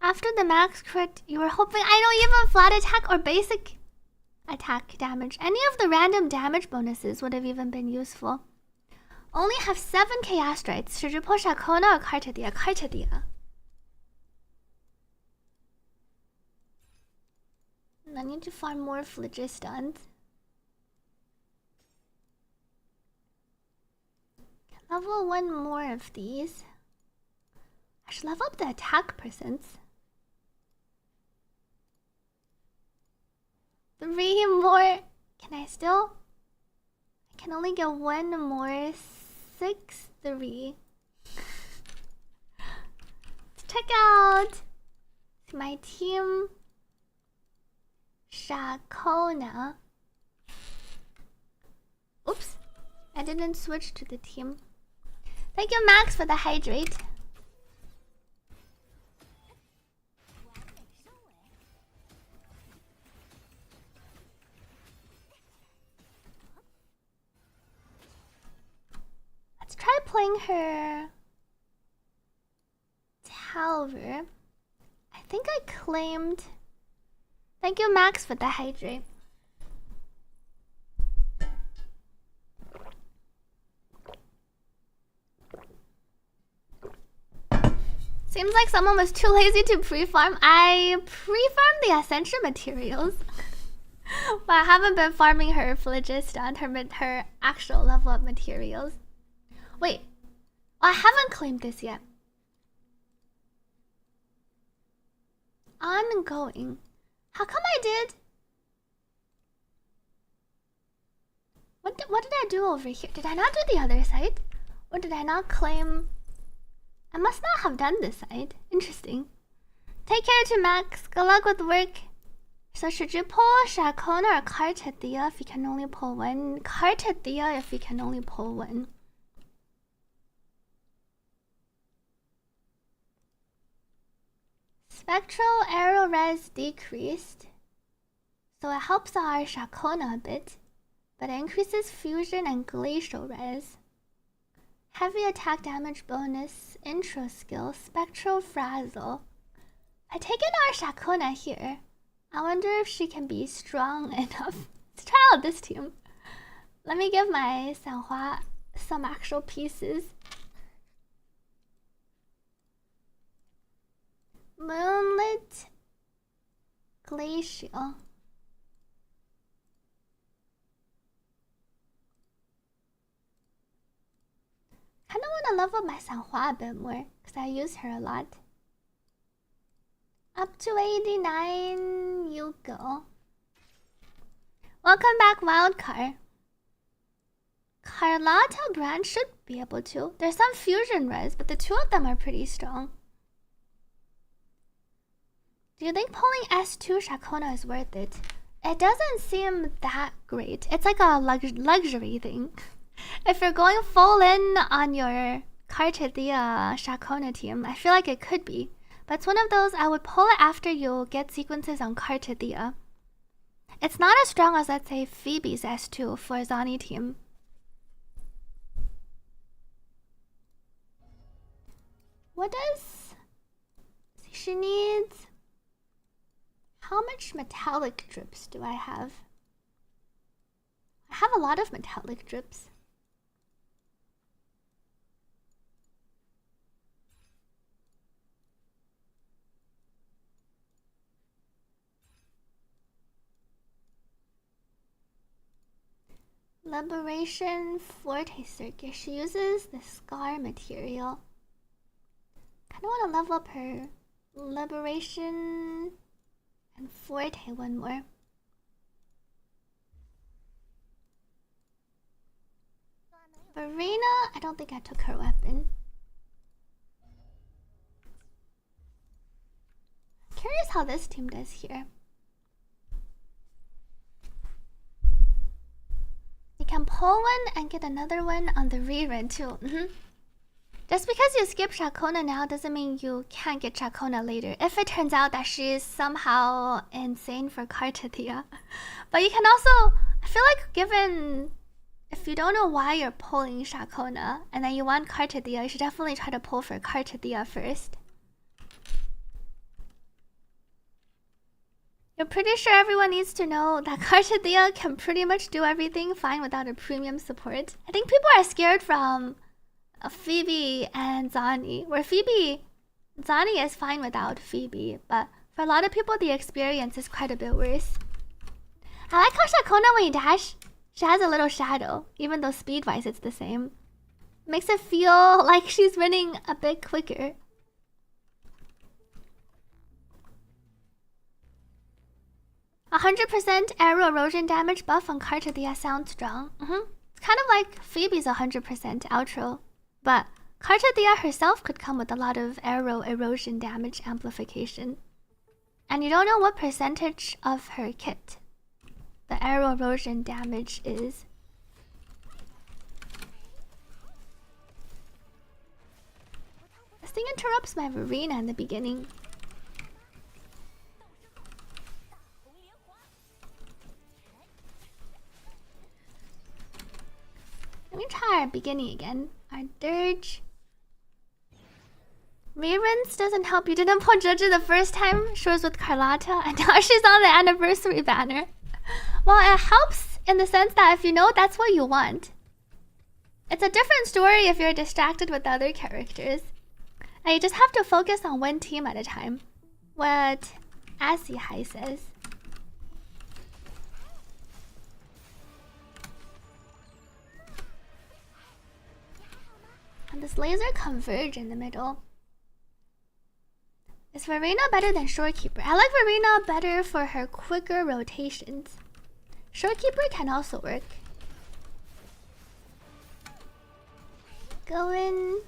After the max crit, you were hoping... I know, even flat attack or basic attack damage. Any of the random damage bonuses would have even been useful. Only have 7 chaos strides. Should you pull Shakona or Kartadia? Kartadia. I need to farm more phlogistones. Level 1 more of these. I should level up the attack percents. 3 more. Can I still? I can only get 1 more. 6, 3. Let's check out. my team Shakona. Oops, I didn't switch to the team. Thank you, Max, for the hydrate. Let's try playing her Talver. I think I claimed. Thank you, Max, for the hydrate. Seems like someone was too lazy to pre-farm. I pre-farmed the Ascension materials. But I haven't been farming her Phlogiston, her actual level up materials. Wait, I haven't claimed this yet. Ongoing. How come I did? What did I do over here? Did I not do the other side? Or did I not claim? I must not have done this side. Interesting. Take care to Max. Good luck with work. So should you pull Shakona or Kartathea if you can only pull one? Kartathea if you can only pull one. Spectral arrow res decreased. So it helps our Shakona a bit. But it increases fusion and glacial res. Heavy attack damage bonus, intro skill, spectral frazzle. I take in our Shakona here. I wonder if she can be strong enough. Let's try out this team. Let me give my Sanhua some actual pieces. Moonlit Glacial. I kinda wanna level up my Sanhua a bit more, because I use her a lot. Up to 89, you go. Welcome back, Wildcard. Carlotta Brand should be able to. There's some fusion res, but the two of them are pretty strong. Do you think pulling S2 Shakona is worth it? It doesn't seem that great. It's like a luxury thing. If you're going full in on your Kartathea Shakona team, I feel like it could be. But it's one of those I would pull it after you get sequences on Kartathea. It's not as strong as, let's say, Phoebe's S2 for Zani team. What does... She needs... How much metallic drips do I have? I have a lot of metallic drips. Liberation Forte Circuit. She uses the Scar material. I kinda wanna level up her Liberation and Forte one more. Verena, I don't think I took her weapon. Curious how this team does here. You can pull one and get another one on the rerun too. Just because you skip Shakona now doesn't mean you can't get Shakona later. If it turns out that she is somehow insane for Kartathea. But you can also, I feel like given, if you don't know why you're pulling Shakona and then you want Kartathea, you should definitely try to pull for Kartathea first. You're pretty sure everyone needs to know that Kartathea can pretty much do everything fine without a premium support. I think people are scared from Phoebe and Zani, where Zani is fine without Phoebe, but for a lot of people the experience is quite a bit worse. I like how Shakona, when you dash, she has a little shadow, even though speed-wise it's the same. Makes it feel like she's running a bit quicker. A 100% arrow erosion damage buff on Kartathea sounds strong. It's kind of like Phoebe's 100% outro. But Kartathea herself could come with a lot of arrow erosion damage amplification. And you don't know what percentage of her kit the arrow erosion damage is. This thing interrupts my Verena in the beginning. Let me try our beginning again. Our dirge. Reruns doesn't help. You didn't pull Judge the first time. She was with Carlotta, and now she's on the anniversary banner. Well, it helps in the sense that if you know that's what you want. It's a different story if you're distracted with other characters. And you just have to focus on one team at a time. What Asihai says. And this laser converge in the middle. Is Verena better than Shorekeeper? I like Verena better for her quicker rotations. Shorekeeper can also work. Go in.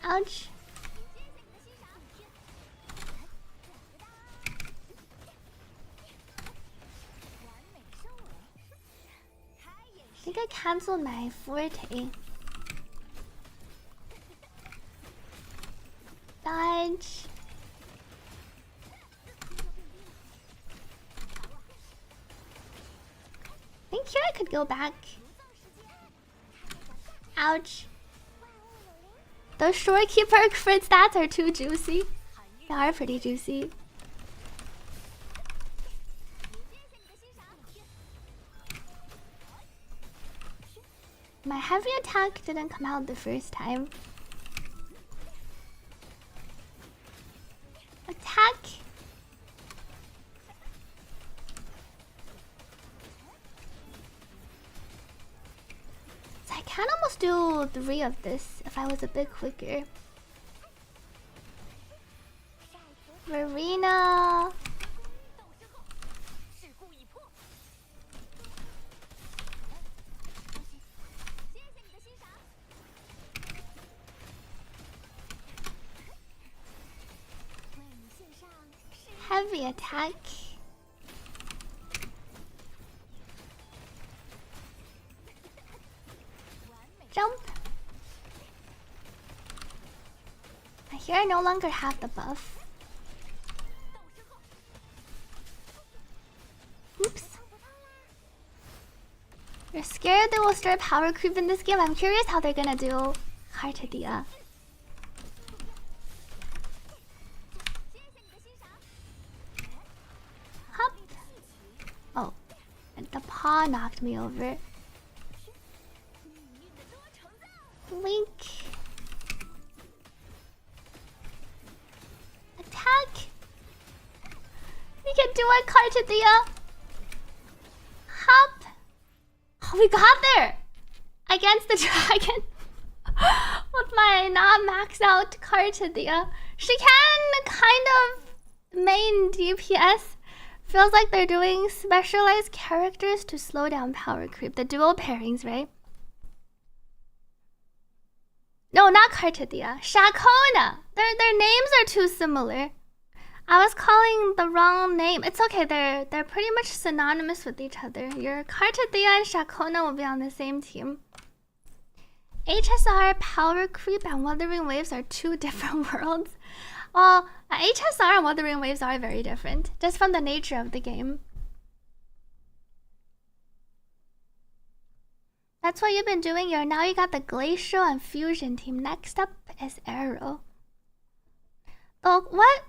Ouch. I think I canceled my forte. Dodge. I think here I could go back. Ouch. Those Shorekeeper crit stats are too juicy. They are pretty juicy. My heavy attack didn't come out the first time. Attack. So I can almost do 3 of this if I was a bit quicker. Verena. Heavy attack. Jump. Here I no longer have the buff. Oops. You're scared they will start power creep in this game? I'm curious how they're gonna do Cartadia. Hop. Oh, and the paw knocked me over. Link. Attack. We can do a Cartadia. Hop. Oh, we got there against the dragon with my not maxed out Cartadia. She can kind of main DPS. Feels like they're doing specialized characters to slow down power creep. The dual pairings, right? No, not Cartadia. Shakona. Their names are too similar. I was calling the wrong name. It's okay. They're pretty much synonymous with each other. Your Cartadia and Shakona will be on the same team. HSR, power creep, and Wuthering Waves are 2 different worlds. Well, HSR and Wuthering Waves are very different, just from the nature of the game. That's what you've been doing. Now you got the Glacial and Fusion team. Next up is Arrow. Oh, what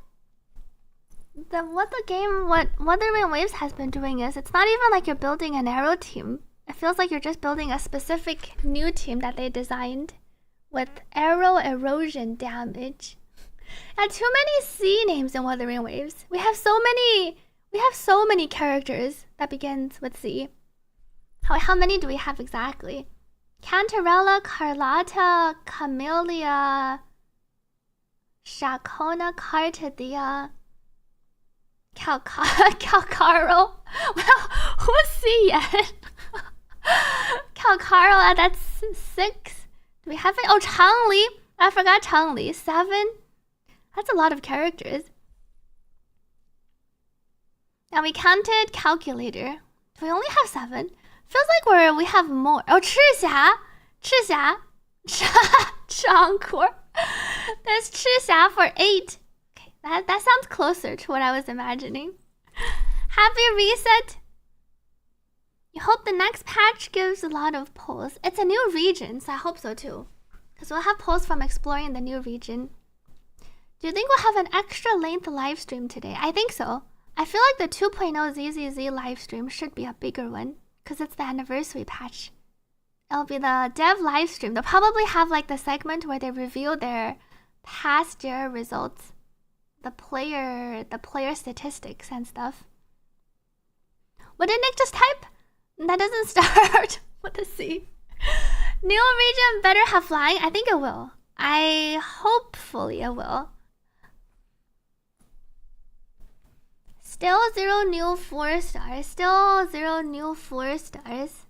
Wuthering Waves has been doing is, it's not even like you're building an Arrow team. It feels like you're just building a specific new team that they designed with arrow erosion damage. And too many C names in Wuthering Waves. We have so many characters that begins with C. How many do we have exactly? Cantarella, Carlotta, Camellia, Shakona, Cartadia, Calcaro. Well, who's C yet? Calcaro, that's 6. Do we have it? Oh, Changli. I forgot Changli. 7. That's a lot of characters. Now we counted calculator. Do we only have 7? Feels like we have more. Oh, Chixia. Changkor. There's Chixia for 8. Okay, that sounds closer to what I was imagining. Happy reset. You hope the next patch gives a lot of polls. It's a new region, so I hope so too. Because we'll have polls from exploring the new region. Do you think we'll have an extra length live stream today? I think so. I feel like the 2.0 ZZZ live stream should be a bigger one. Because it's the anniversary patch. It'll be the dev live stream. They'll probably have like the segment where they reveal their past year results. The player statistics and stuff. What did Nick just type? That doesn't start with a C. New region better have flying? I think it will. Hopefully it will. Still 0 new 4 stars. Still 0 new 4 stars.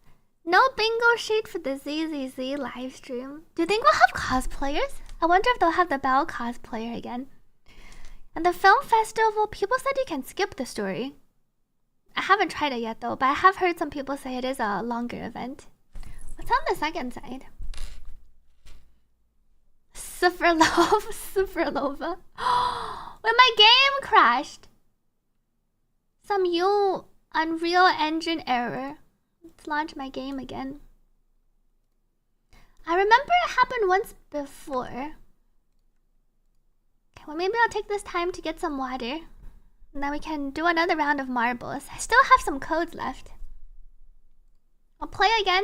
No bingo sheet for the ZZZ live stream. Do you think we'll have cosplayers? I wonder if they'll have the Belle cosplayer again. And the film festival, people said you can skip the story. I haven't tried it yet though, but I have heard some people say it is a longer event. What's on the second side? Superlova. When my game crashed. Some new Unreal Engine error. Let's launch my game again. I remember it happened once before. Okay, well maybe I'll take this time to get some water. And then we can do another round of marbles. I still have some codes left. I'll play again.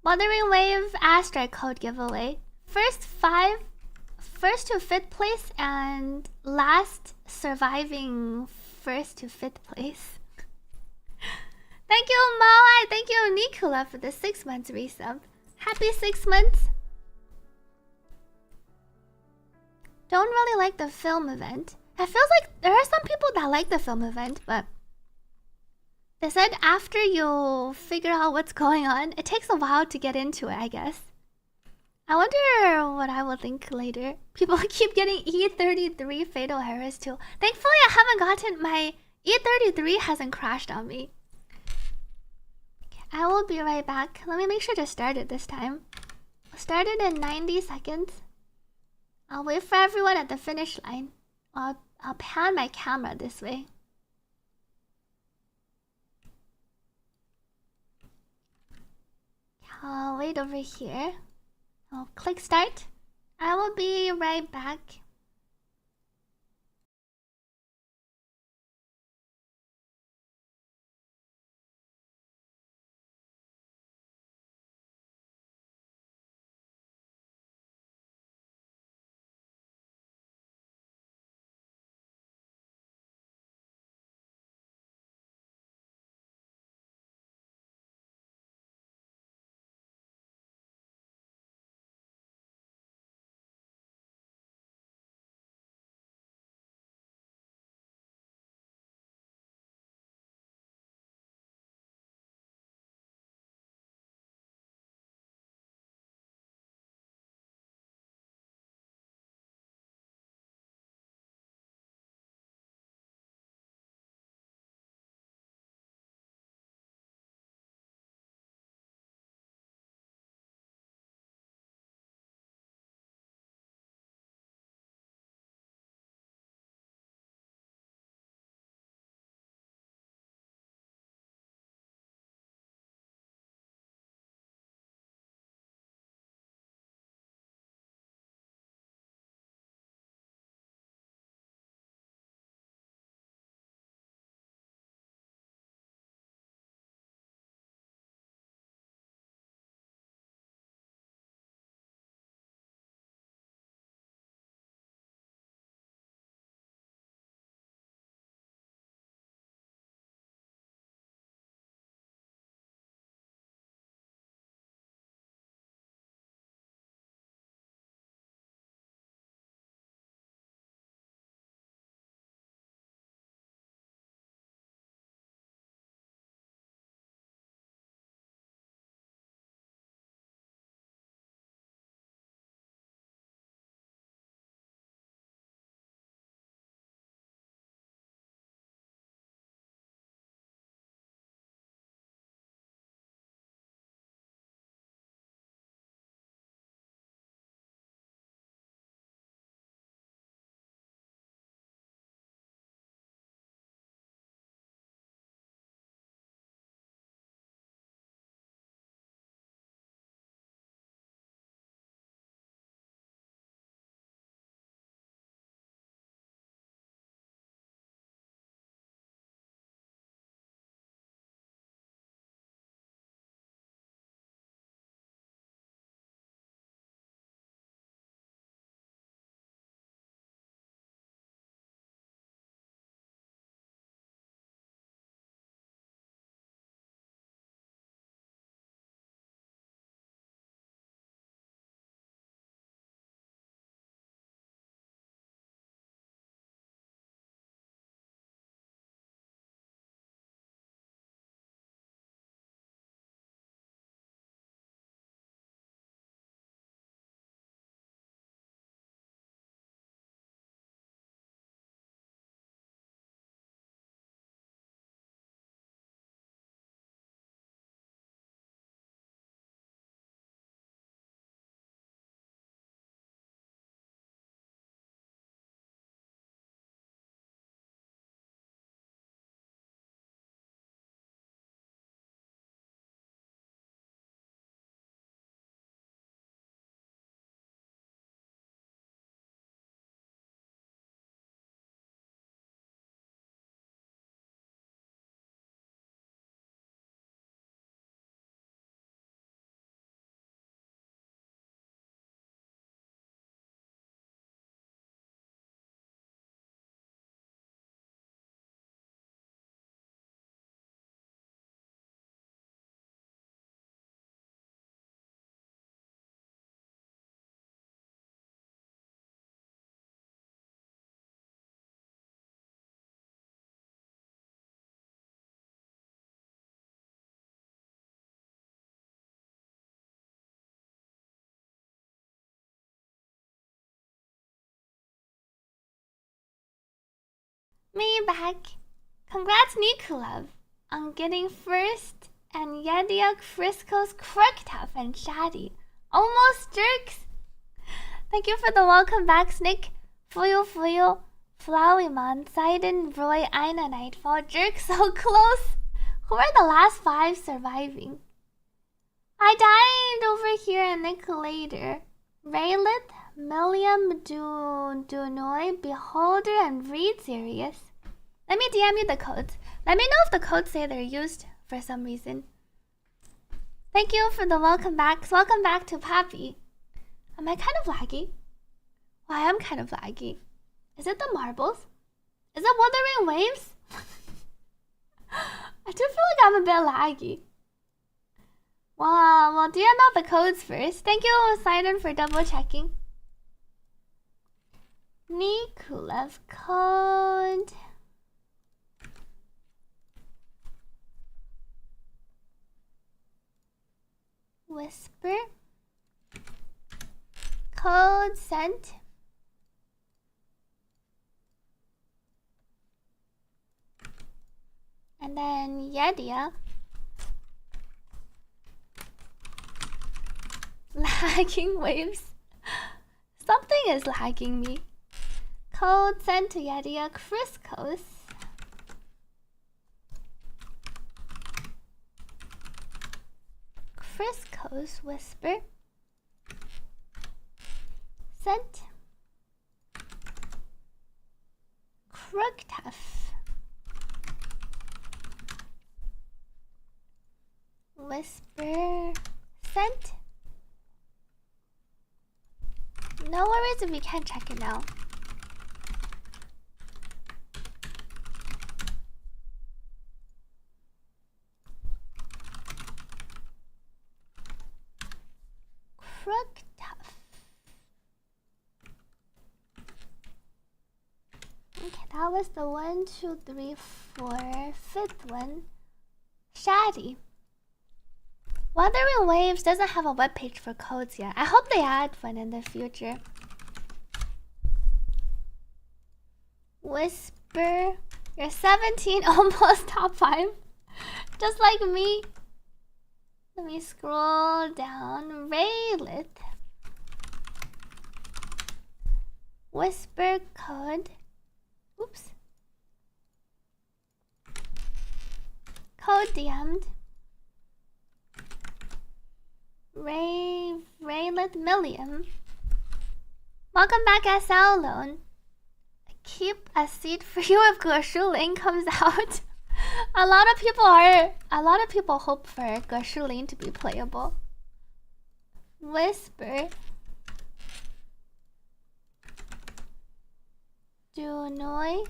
Mothering Wave Astra code giveaway. First to 5th place and last surviving 1st to 5th place. Thank you, Mawai. Thank you, Nikula, for the 6 months resub. Happy 6 months. Don't really like the film event. It feels like there are some people that like the film event, but they said after you figure out what's going on, it takes a while to get into it, I guess. I wonder what I will think later. People keep getting E33 fatal errors too. Thankfully, I haven't gotten my E33 hasn't crashed on me. Okay, I will be right back. Let me make sure to start it this time. I'll start it in 90 seconds. I'll wait for everyone at the finish line. I'll pan my camera this way. I'll wait over here. I'll click start. I will be right back. Me back. Congrats, Nikolov, on getting first and Yediak Frisco's Crooktuff and Shadi. Almost jerks. Thank you for the welcome back, Snick. Fuyo, Floweyman, Sidon, Roy, Aina, Nightfall. Jerk so close. Who are the last 5 surviving? I died over here and Nick later. Raylith, Milliam, Dunoy, Beholder, and Reed Serious. Let me DM you the codes. Let me know if the codes say they're used for some reason. Thank you for the welcome back. Welcome back to Pappy. Am I kind of laggy? Well, I am kind of laggy. Is it the marbles? Is it Wuthering Waves? I do feel like I'm a bit laggy. Well, DM out the codes first. Thank you, Sidon, for double checking. Nikulev code. Whisper. Code sent. And then Yedia. Lagging waves. Something is lagging me. Code sent to Yedia Criscos. Criscos whisper. Sent. Crooktuff. Whisper. Sent. No worries if we can't check it now. Crooktuff. Okay, that was the 1, 2, 3, 4, 5th one. Shady. Wuthering Waves doesn't have a webpage for codes yet. I hope they add one in the future. Whisper. You're 17, almost top 5. Just like me. Let me scroll down. Raylit. Whisper code. Oops. Code DM'd. Raylit Milliam. Welcome back, SL Loan. Keep a seat for you if Gershuling comes out. A lot of people hope for Gershuling to be playable. Whisper. Dunoy.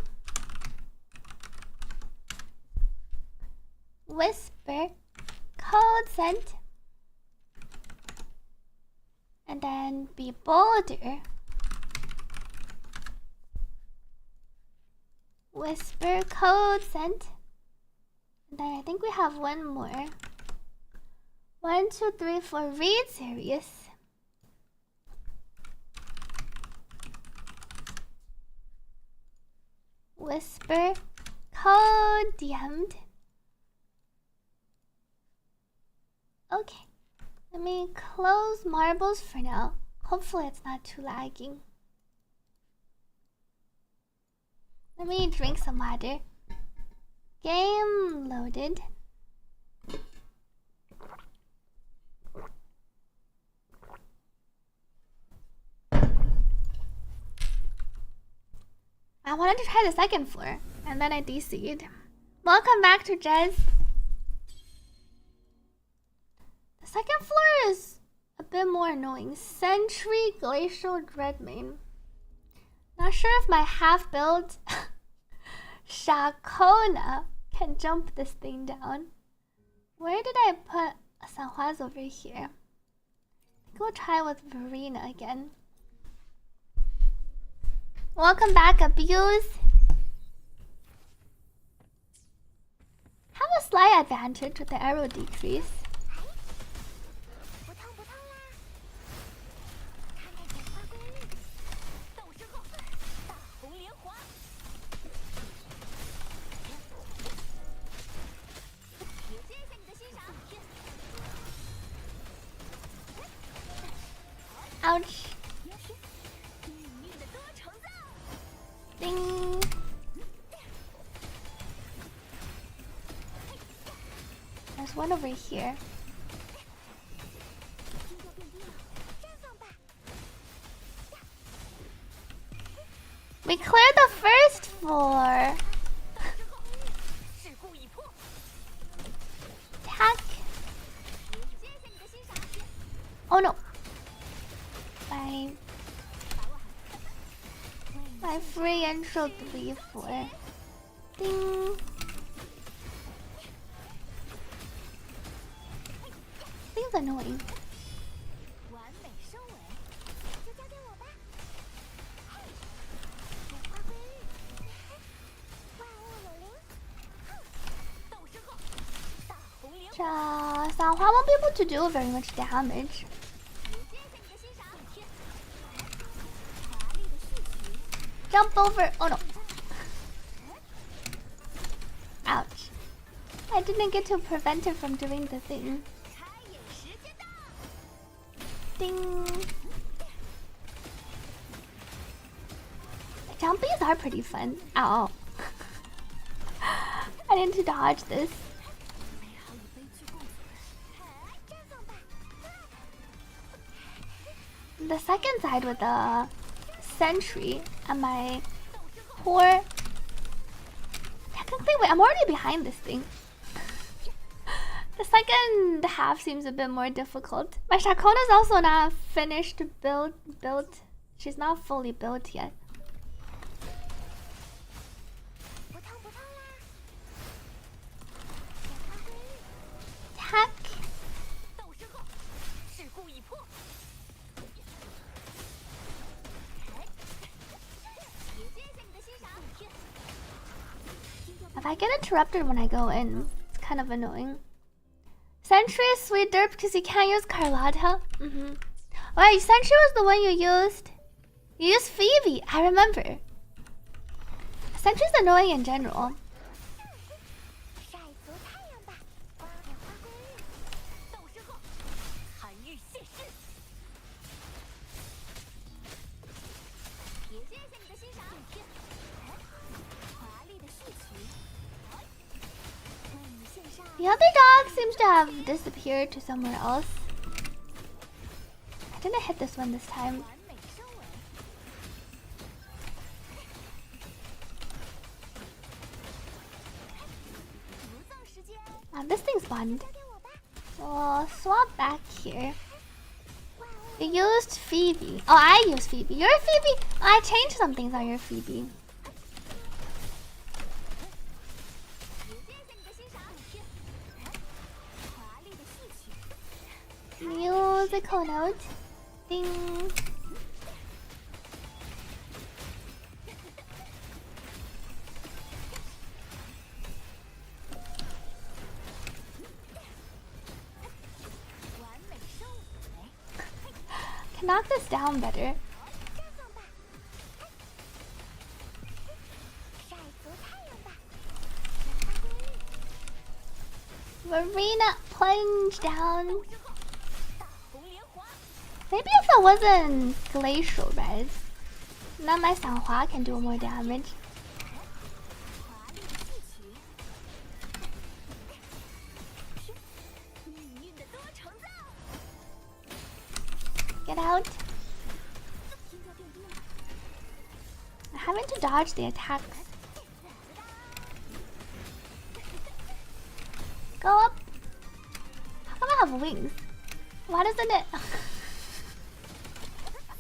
Whisper. Code sent. And then be bolder. Whisper code sent. And then I think we have one more. 1, 2, 3, 4. Read serious. Whisper code DM'd. Okay. Let me close marbles for now. Hopefully it's not too lagging. Let me drink some water. Game loaded. I wanted to try the second floor, and then I DC'd. Welcome back to Jez. The second floor is a bit more annoying. Sentry Glacial Dreadmane. Not sure if my half-built Shakona can jump this thing down. Where did I put Sanhua's over here? I think we'll try with Verena again. Welcome back, Abuse. Have a slight advantage with the arrow decrease. Ouch. Ding. There's one over here. We cleared the first floor. Attack. Oh no. My free intro 3-4. Ding. Thing's annoying. Sanhua won't be able to do very much damage. Jump over. Oh no. Ouch. I didn't get to prevent it from doing the thing. Ding. Jumpies are pretty fun. Ow. I need to dodge this. The second side with the sentry and my poor... Technically, wait, I'm already behind this thing. The second half seems a bit more difficult. My Shakona is also not finished built. She's not fully built yet. Attack. If I get interrupted when I go in, it's kind of annoying. Sentry is sweet derp because you can't use Carlotta. Wait, Sentry was the one you used? You used Phoebe, I remember. Sentry's annoying in general. The other dog seems to have disappeared to somewhere else. I didn't hit this one this time. This thing's spawned. We'll swap back here. You used Phoebe. Oh, I used Phoebe. You're Phoebe? I changed some things on your Phoebe. Musical note. Ding. Can knock this down better. Verena plunge down. Maybe if it wasn't glacial res, now my Sanhua can do more damage. Get out. I'm having to dodge the attacks. Go up. How come I have wings? Why doesn't it?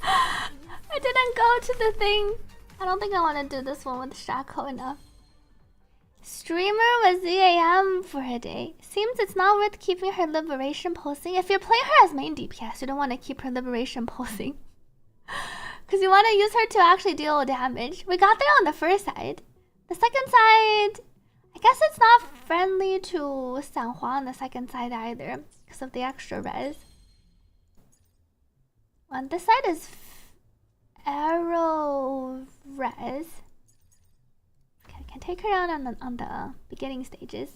I didn't go to the thing. I don't think I want to do this one with Shakona. Streamer with ZAM for a day. Seems it's not worth keeping her liberation pulsing. If you play her as main DPS, you don't want to keep her liberation pulsing. Because you want to use her to actually deal damage. We got there on the first side. The second side, I guess it's not friendly to Sanhua on the second side either. Because of the extra res. On this side is arrow res. Okay, I can take her down on the beginning stages.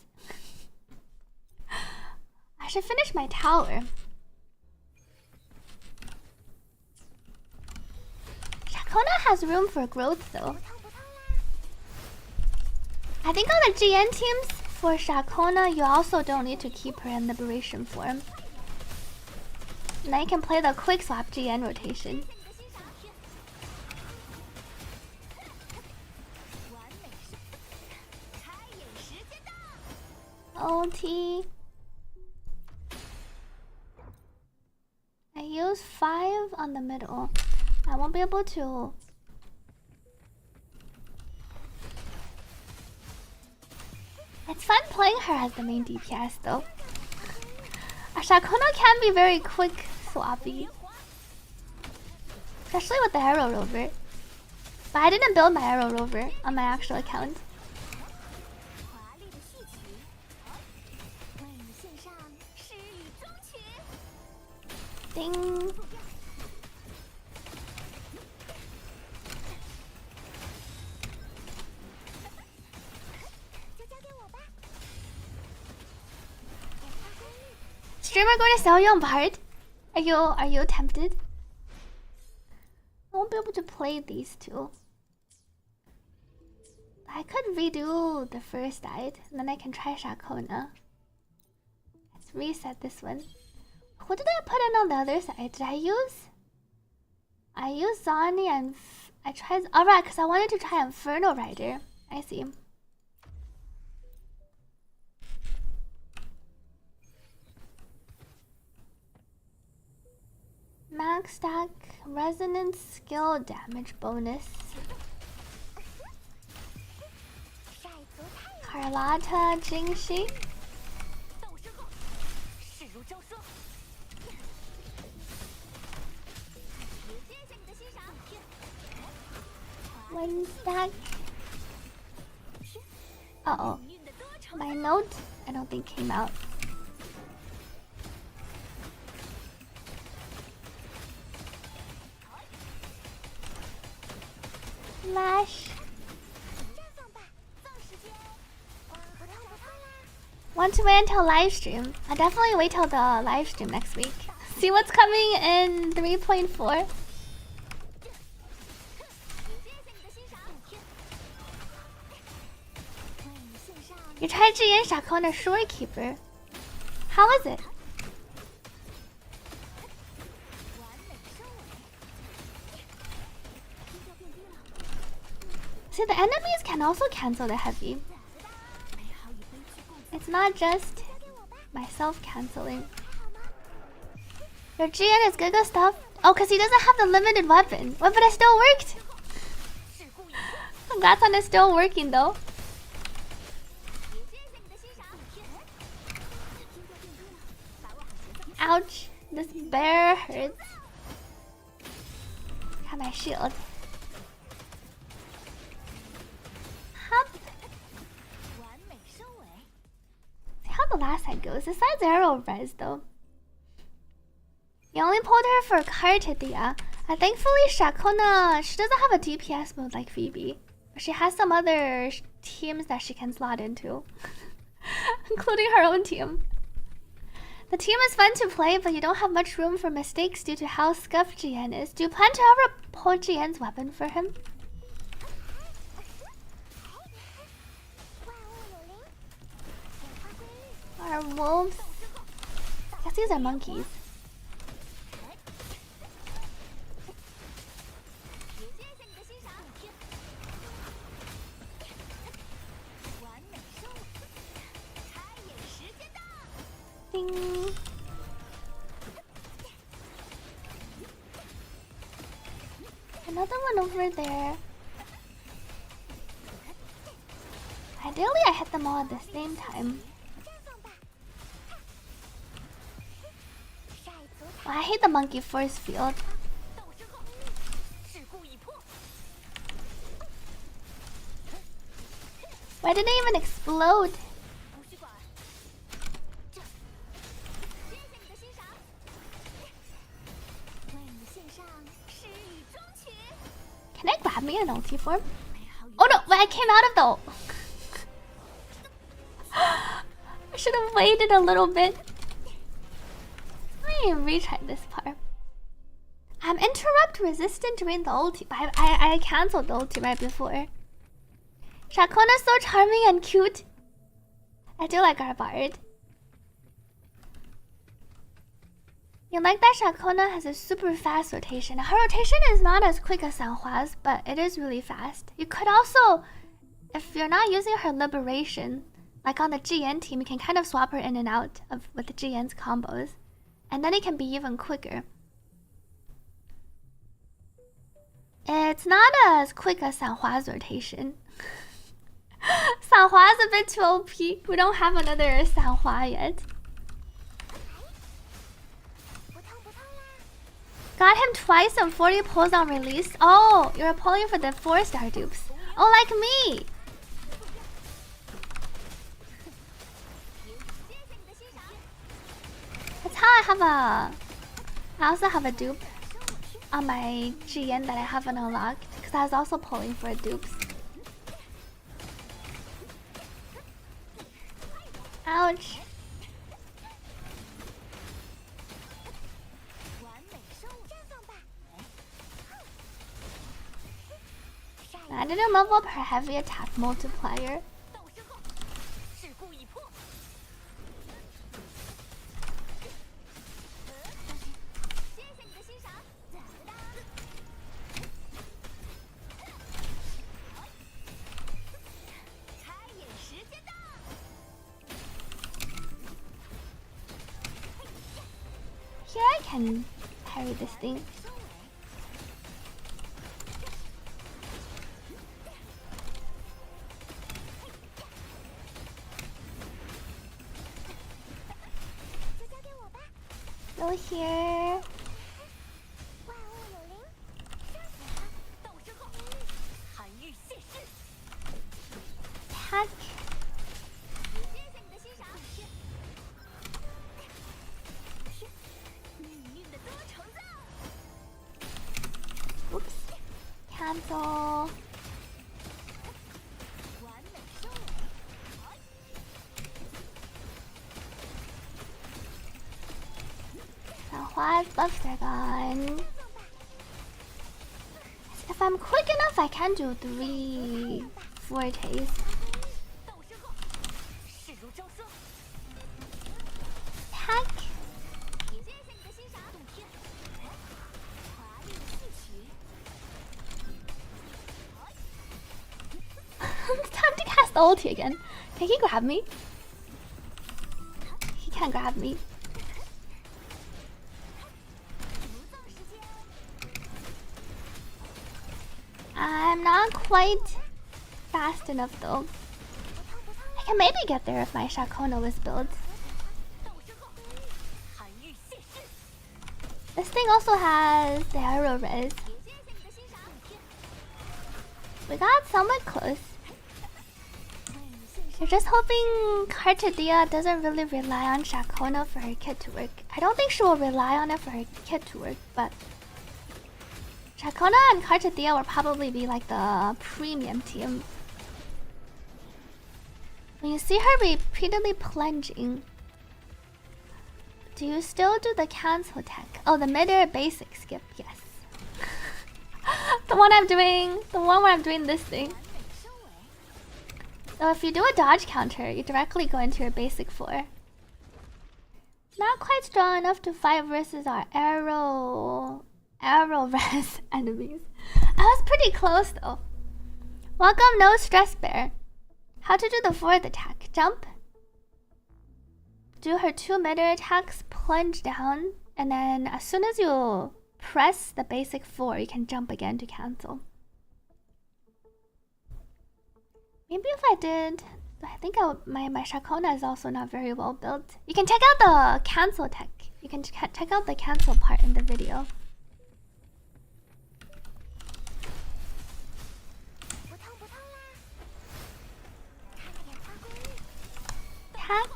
I should finish my tower. has room for growth though. I think on the GN teams for Shakona, you also don't need to keep her in liberation form. Now you can play the quick swap GN rotation. OT. I use 5 on the middle. I won't be able to. It's fun playing her as the main DPS though. Shakona can be very quick swappy. Especially with the arrow rover. But I didn't build my arrow rover on my actual account. Ding. Streamer going to sell you on Bard? Are you tempted? I won't be able to play these two. I could redo the first side, and then I can try Shakona. Let's reset this one. What did I put in on the other side? Did I use? I used Zani and I tried. Alright, because I wanted to try Inferno Rider. I see. Max stack resonance skill damage bonus. Carlotta Jingxi. One stack. Uh-oh. My note, I don't think came out. Flash. Want to wait until live stream? I'll definitely wait till the live stream next week. See what's coming in 3.4. You tried GN Shakona Shorekeeper. How is it? See, the enemies can also cancel the heavy. It's not just myself canceling. Your GN is Giga stuff? Oh, because he doesn't have the limited weapon. But it still worked. Congrats on it still working though. Ouch, this bear hurts. Got my shield. Hop. See how the last side goes. This side's arrow res though. You only pulled her for Kartidia. Thankfully Shakona, she doesn't have a DPS mode like Phoebe. But she has some other teams that she can slot into. Including her own team. The team is fun to play, but you don't have much room for mistakes due to how scuffed GN is. Do you plan to ever pull GN's weapon for him? Are wolves? I guess these are monkeys. Ding. Another one over there. Ideally, I hit them all at the same time. Well, I hate the monkey force field. Why didn't it even explode? Can I grab me an ulti form? Oh no, but I came out of the ult. I should have waited a little bit. Let me retry this part. I I'm interrupt resistant during the ulti. I cancelled the ulti right before. Shakona's so charming and cute. I do like our bard. You like that Shakona has a super fast rotation. Her rotation is not as quick as Sanhua's, but it is really fast. You could also, if you're not using her liberation, like on the GN team, you can kind of swap her in and out with the GN's combos. And then it can be even quicker. It's not as quick as Sanhua's rotation. Sanhua's a bit too OP. We don't have another Sanhua yet. Got him twice and 40 pulls on release. Oh, you're pulling for the 4-star dupes. Oh, like me. That's how I also have a dupe on my GN that I haven't unlocked, because I was also pulling for dupes. Ouch. I didn't level up her heavy attack multiplier. Here I can parry this thing. Go here. Attack. Oops. Cancel. Sanhua's buffs are gone. If I'm quick enough, I can do 3 fortes. Attack. It's time to cast the ulti again. Can he grab me? He can't grab me. I'm not quite fast enough though. I can maybe get there if my Shakona was built. This thing also has the arrow res. We got somewhat close. You're just hoping Cartadia doesn't really rely on Shakona for her kit to work. I don't think she will rely on it for her kit to work, but Ciaccona and Cartadia will probably be like the premium team. When you see her repeatedly plunging, do you still do the cancel tech? Oh, the mid-air basic skip, yes. the one where I'm doing this thing. So if you do a dodge counter, you directly go into your basic 4. Not quite strong enough to fight versus our arrow res enemies. I was pretty close though. Welcome, no stress bear. How to do the 4th attack? Jump. Do her 2 mid-air attacks, plunge down, and then as soon as you press the basic 4, you can jump again to cancel. Maybe if I did, I think my Shakona is also not very well built. You can check out the cancel tech. You can check out the cancel part in the video. Attack.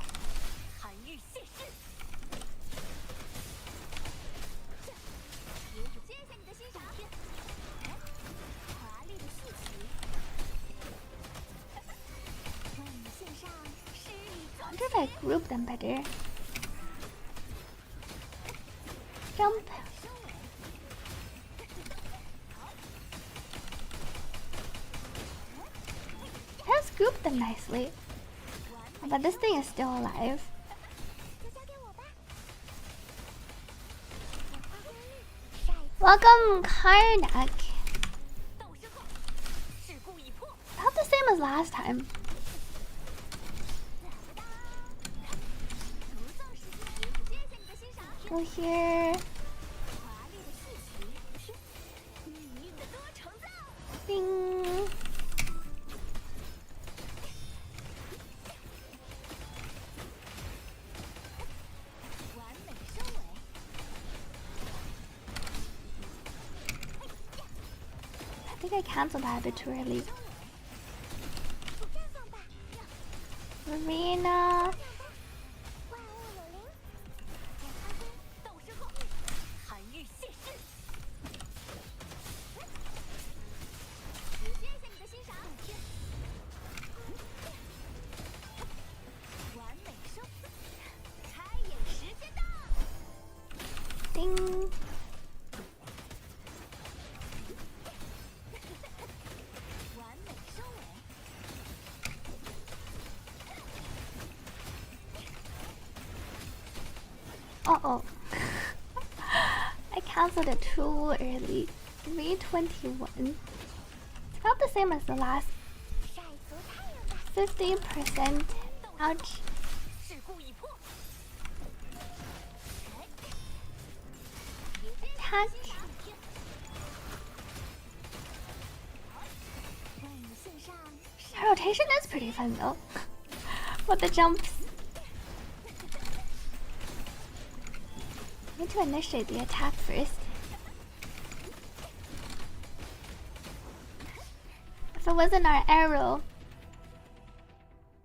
I wonder if I group them better. Jump. scooped them nicely. But this thing is still alive. Welcome, Karnak. About the same as last time. Go here. Ding. I think I canceled that a bit too early. Marina. Ding. Uh-oh. I canceled it too early. 321. It's about the same as the last. 50%. Ouch. Attack. Her rotation is pretty fun though. With the jumps. I need to initiate the attack first. If it wasn't our arrow.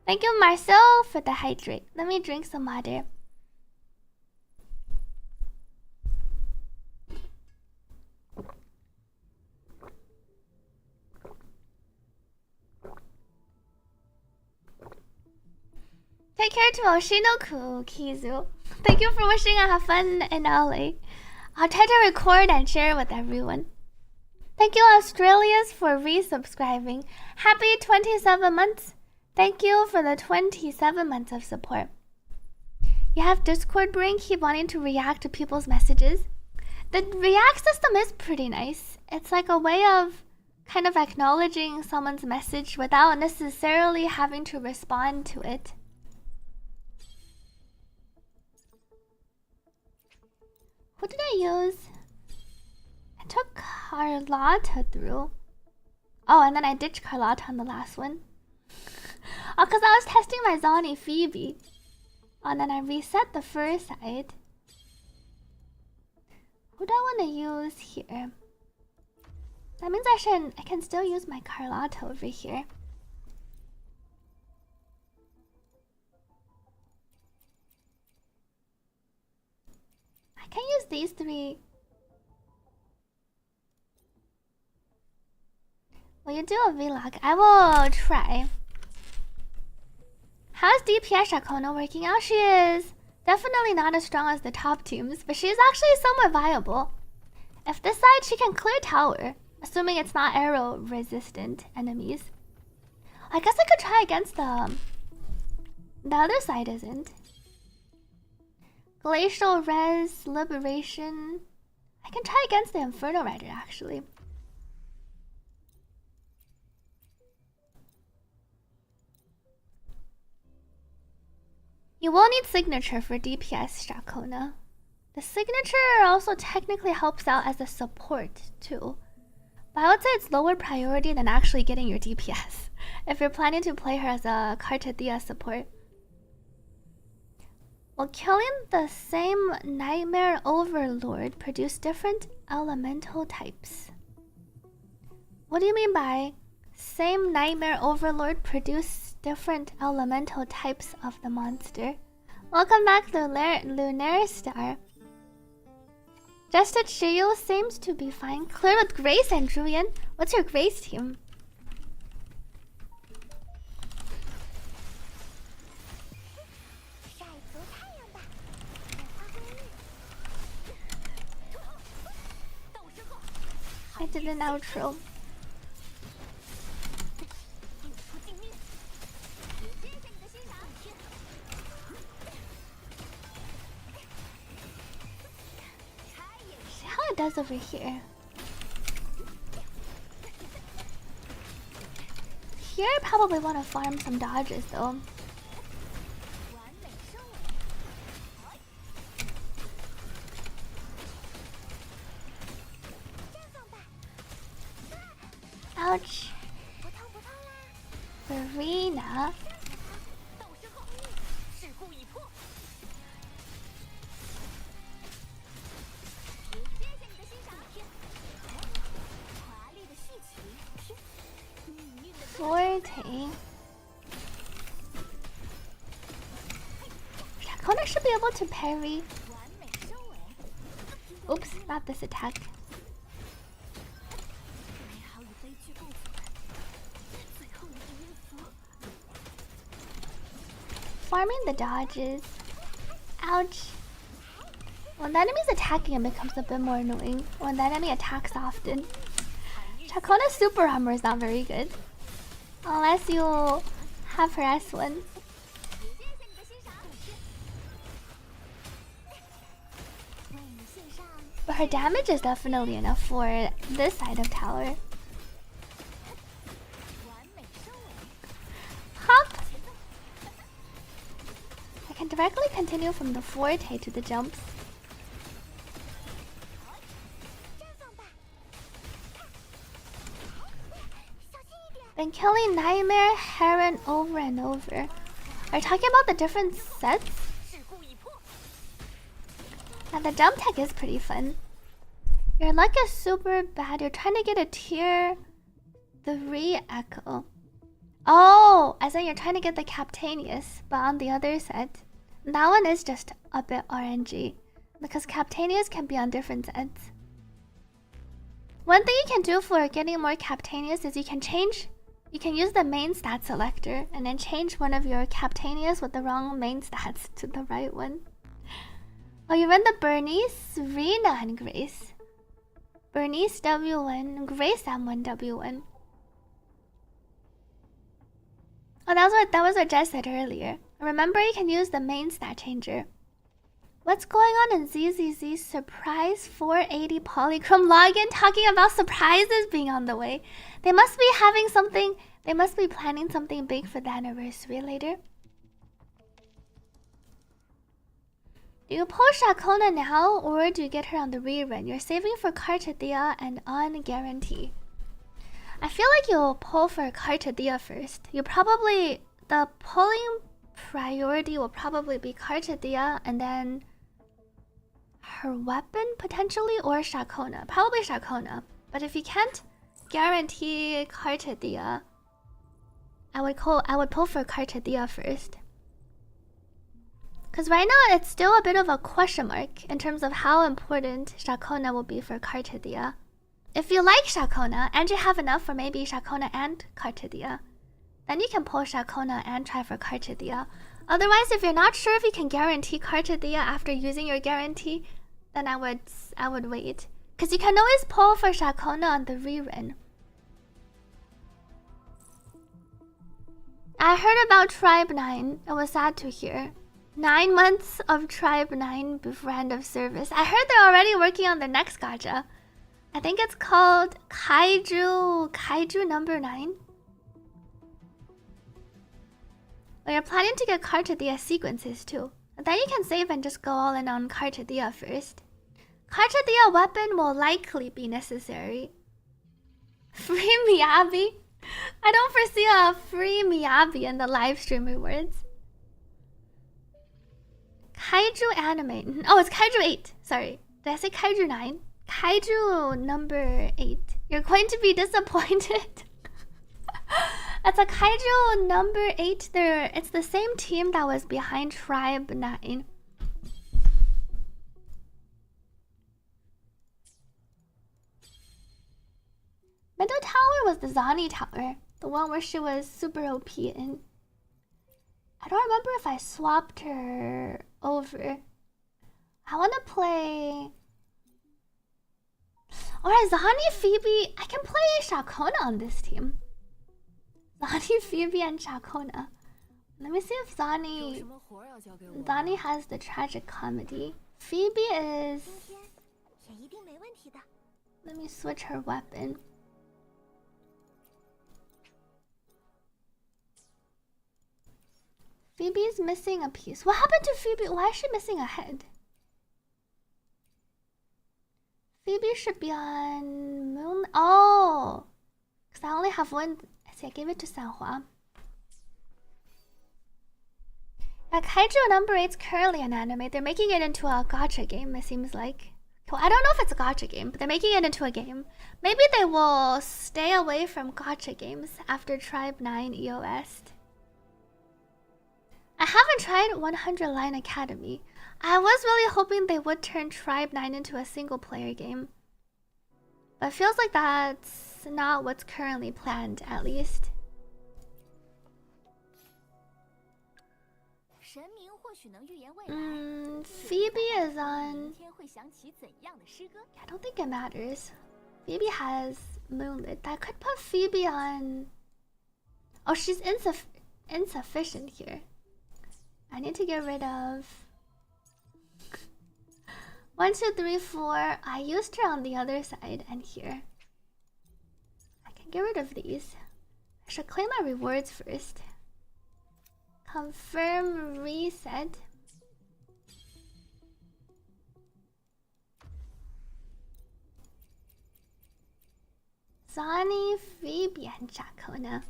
Thank you, Marcel, for the hydrate. Let me drink some water. Take care to Oshinoku, Kizu. Thank you for wishing I have fun in LA. I'll try to record and share with everyone. Thank you, Australians, for resubscribing. Happy 27 months. Thank you for the 27 months of support. You have Discord brain, keep wanting to react to people's messages. The react system is pretty nice. It's like a way of kind of acknowledging someone's message without necessarily having to respond to it. Who did I use? I took Carlotta through. Oh, and then I ditched Carlotta on the last one. Oh, because I was testing my Zonny Phoebe. Oh, and then I reset the first side. Who do I want to use here? That means I can still use my Carlotta over here. I can use these three. Will you do a vlog? I will try. How's DPS Shakona working out? She is definitely not as strong as the top teams, but she's actually somewhat viable. If this side, she can clear tower, assuming it's not arrow resistant enemies. I guess I could try against the other side isn't. Glacial Res, Liberation. I can try against the Inferno Rider actually. You will need signature for DPS Shakona. The signature also technically helps out as a support too. But I would say it's lower priority than actually getting your DPS if you're planning to play her as a Cartadia support. Will killing the same Nightmare Overlord produce different elemental types? What do you mean by same Nightmare Overlord produce different elemental types of the monster? Welcome back, Lunar Star. Just a Chiyo seems to be fine. Clear with Grace and Julian. What's your Grace team? I did an outro. does over here. Here I probably want to farm some dodges though. Ouch. Arena. Forte. Shakona should be able to parry. Oops, not this attack. Farming the dodges. Ouch. When the enemy's attacking, it becomes a bit more annoying. When the enemy attacks often. Ciaccona's super armor is not very good. Unless you have her S1. But her damage is definitely enough for this side of tower. Hop! I can directly continue from the forte to the jumps. Been killing Nightmare Heron over and over. Are you talking about the different sets? And the jump tech is pretty fun. Your luck is super bad. You're trying to get a tier 3 echo. Oh, as in you're trying to get the Captanius, but on the other set. That one is just a bit RNG. Because Captanius can be on different sets. One thing you can do for getting more Captanius is you can use the main stat selector and then change one of your Captanius with the wrong main stats to the right one. Oh, you run the Bernice, Rena, and Grace. Bernice W1, Grace M1 W1. Oh, that was what Jess said earlier. Remember, you can use the main stat changer. What's going on in ZZZ's surprise 480 polychrome login? Talking about surprises being on the way. They must be having something. They must be planning something big for the anniversary later. Do you pull Shakona now, or do you get her on the rerun? You're saving for Cartadia and on guarantee. I feel like you'll pull for Cartadia first. The pulling priority will probably be Cartadia and then her weapon potentially, or Shakona. Probably Shakona. But if you can't guarantee Cartadia, I would pull for Cartadia first. Because right now it's still a bit of a question mark in terms of how important Shakona will be for Cartadia. If you like Shakona and you have enough for maybe Shakona and Cartadia, then you can pull Shakona and try for Cartadia. Otherwise, if you're not sure if you can guarantee Cartadia after using your guarantee, then I would wait. Because you can always pull for Shakona on the rerun. I heard about Tribe 9. It was sad to hear. 9 months of Tribe 9 before end of service. I heard they're already working on the next gacha. I think it's called Kaiju number 9. But you're planning to get Cartadia sequences too. Then you can save and just go all in on Cartadia first. Cartadia weapon will likely be necessary. Free Miyabi? I don't foresee a free Miyabi in the livestream rewards. Kaiju anime. Oh, it's Kaiju 8. Sorry. Did I say Kaiju 9? Kaiju number 8. You're going to be disappointed. It's a Kaiju number 8. It's the same team that was behind Tribe 9. Middle Tower was the Zani Tower. The one where she was super OP in. I don't remember if I swapped her over. I want to play... Alright, Zani, Phoebe. I can play Shakona on this team. Zani, Phoebe, and Shakona. Let me see if Zani has the tragic comedy. Phoebe is... Let me switch her weapon. Phoebe's missing a piece. What happened to Phoebe? Why is she missing a head? Phoebe should be on Moon. Oh, because I only have one. I see. I gave it to Sanhua. Yeah, Kaiju number 8's currently an anime. They're making it into a gacha game. It seems like. Well, I don't know if it's a gacha game, but they're making it into a game. Maybe they will stay away from gacha games after Tribe 9 EOS. I haven't tried 100 Line Academy. I was really hoping they would turn Tribe 9 into a single-player game. But it feels like that's not what's currently planned, at least. Phoebe is on... I don't think it matters. Phoebe has Moonlit. I could put Phoebe on... Oh, she's insufficient here. I need to get rid of 1, 2, 3, 4. I used her on the other side and here. I can get rid of these. I should claim my rewards first. Confirm reset. Zani, Phoebe, and Shakona.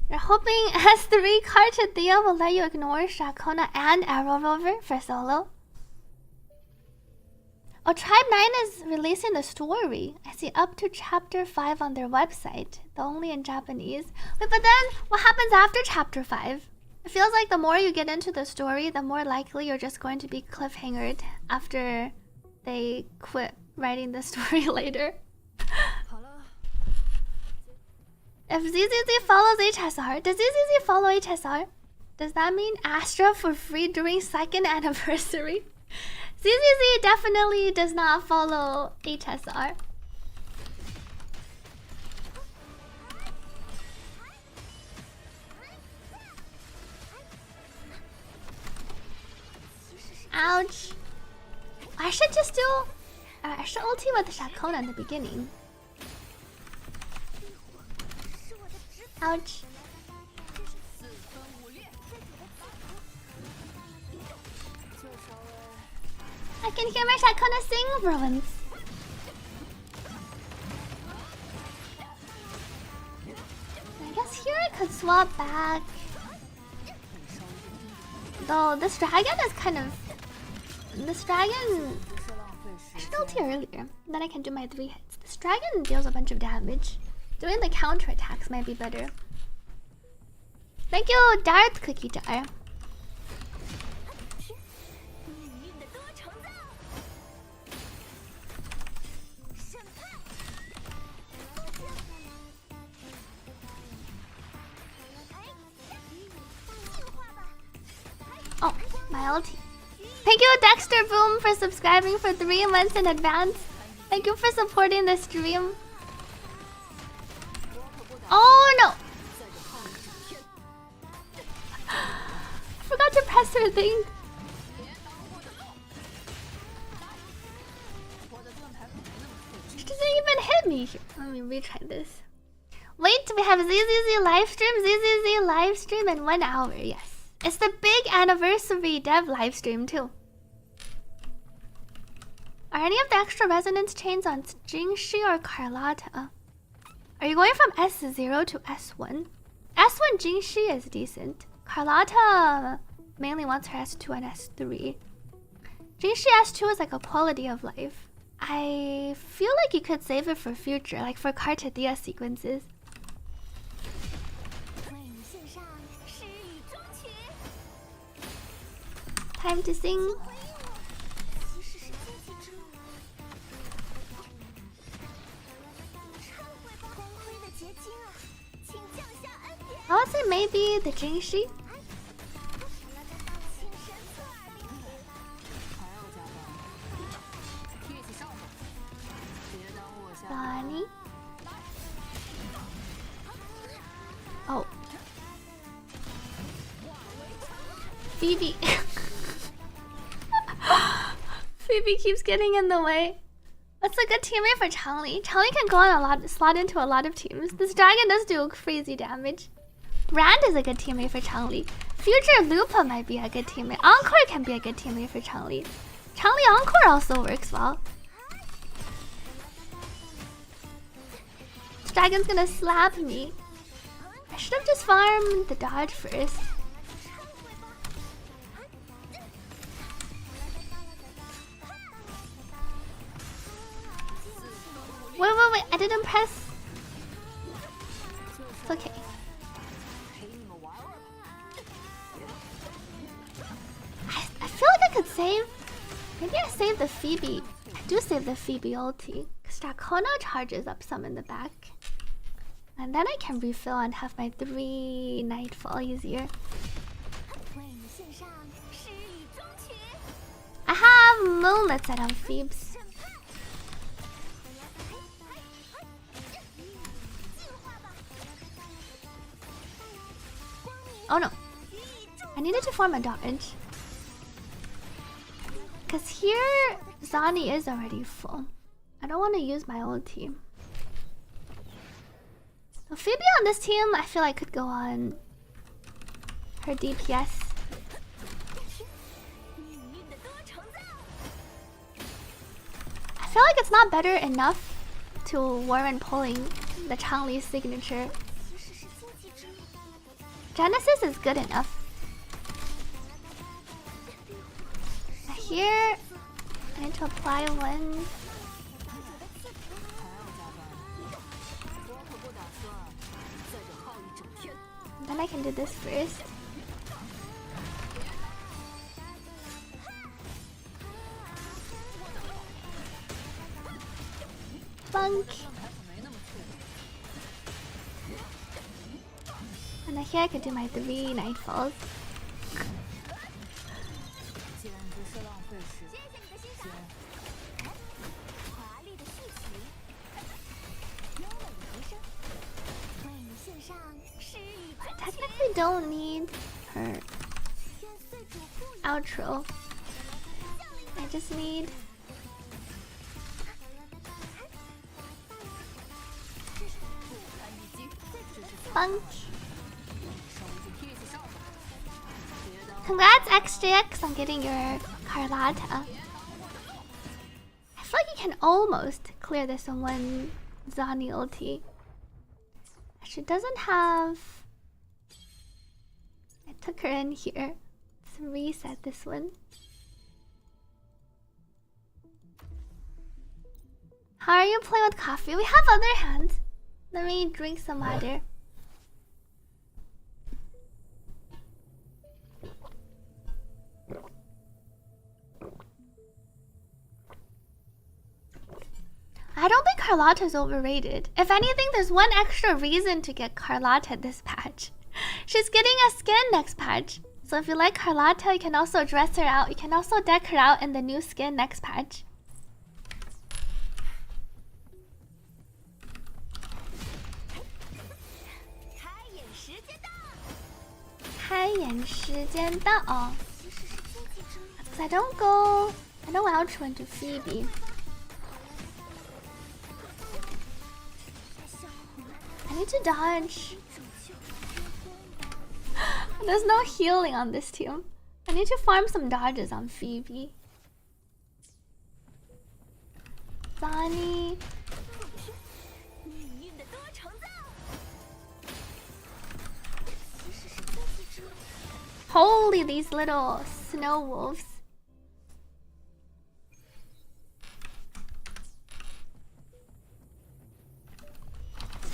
You're hoping S3 Carchathea will let you ignore Shakona and Arrow Rover for solo? Oh, Tribe 9 is releasing the story. I see up to chapter 5 on their website, though only in Japanese. Wait, but then what happens after chapter 5? It feels like the more you get into the story, the more likely you're just going to be cliffhangered after they quit writing the story later. If ZZZ follows HSR, does ZZZ follow HSR? Does that mean Astra for free during 2nd anniversary? ZZZ definitely does not follow HSR. Ouch. I should just do... I should ulti with the Shakona in the beginning. Ouch. I can hear my Shakona sing for once. I guess here I could swap back. Though this dragon is kind of... This dragon... I should ulti earlier. Then I can do my 3 hits. This dragon deals a bunch of damage. Doing the counter attacks might be better. Thank you, Darth Cookie Jar. Oh, my ulti. Thank you, Dexter Boom, for subscribing for 3 months in advance. Thank you for supporting the stream. Oh no! I forgot to press her thing. She doesn't even hit me. Let me retry this. Wait, we have ZZZ livestream, ZZZ livestream in 1 hour. Yes, it's the big anniversary dev livestream too. Are any of the extra resonance chains on Jingshi or Carlotta? Are you going from S0 to S1? S1 Jingshi is decent. Carlotta mainly wants her S2 and S3. Jingshi S2 is like a quality of life. I feel like you could save it for future, like for Carchathea sequences. Time to sing. I would say maybe the Jingshi. Bonnie. Oh. Phoebe. Phoebe keeps getting in the way. What's a good teammate for Changli? Changli can go on slot into a lot of teams. This dragon does do crazy damage. Rand is a good teammate for Changli. Future Lupa might be a good teammate. Encore can be a good teammate for Changli. Changli Encore also works well. This dragon's gonna slap me. I should have just farmed the dodge first. Wait, I didn't press. It's okay. I feel like I could save. Maybe I save the Phoebe. I do save the Phoebe ulti. Because Shakona charges up some in the back. And then I can refill and have my 3 nightfall easier. I have Moonlit set on Phoebes. Oh no, I needed to form a dodge. Because here, Zani is already full. I don't want to use my old team. So Phoebe on this team, I feel like could go on her DPS. I feel like it's not better enough to warrant pulling the Changli signature. Genesis is good enough. Here, I need to apply one. Then I can do this first. Bunk. And then here I can do my 3 nightfalls. I technically don't need her outro. I just need Funk. Congrats XJX on getting your Carlotta. I feel like you can almost clear this on one Zani ulti. She doesn't have... I took her in here. Let's reset this one. How are you playing with coffee? We have other hands. Let me drink some water. I don't think Carlotta's overrated. If anything, there's one extra reason to get Carlotta this patch. She's getting a skin next patch. So if you like Carlotta, you can also dress her out. You can also deck her out in the new skin next patch. Because I don't outro into Phoebe. I need to dodge. There's no healing on this team. I need to farm some dodges on Phoebe. Zani. Holy, these little snow wolves.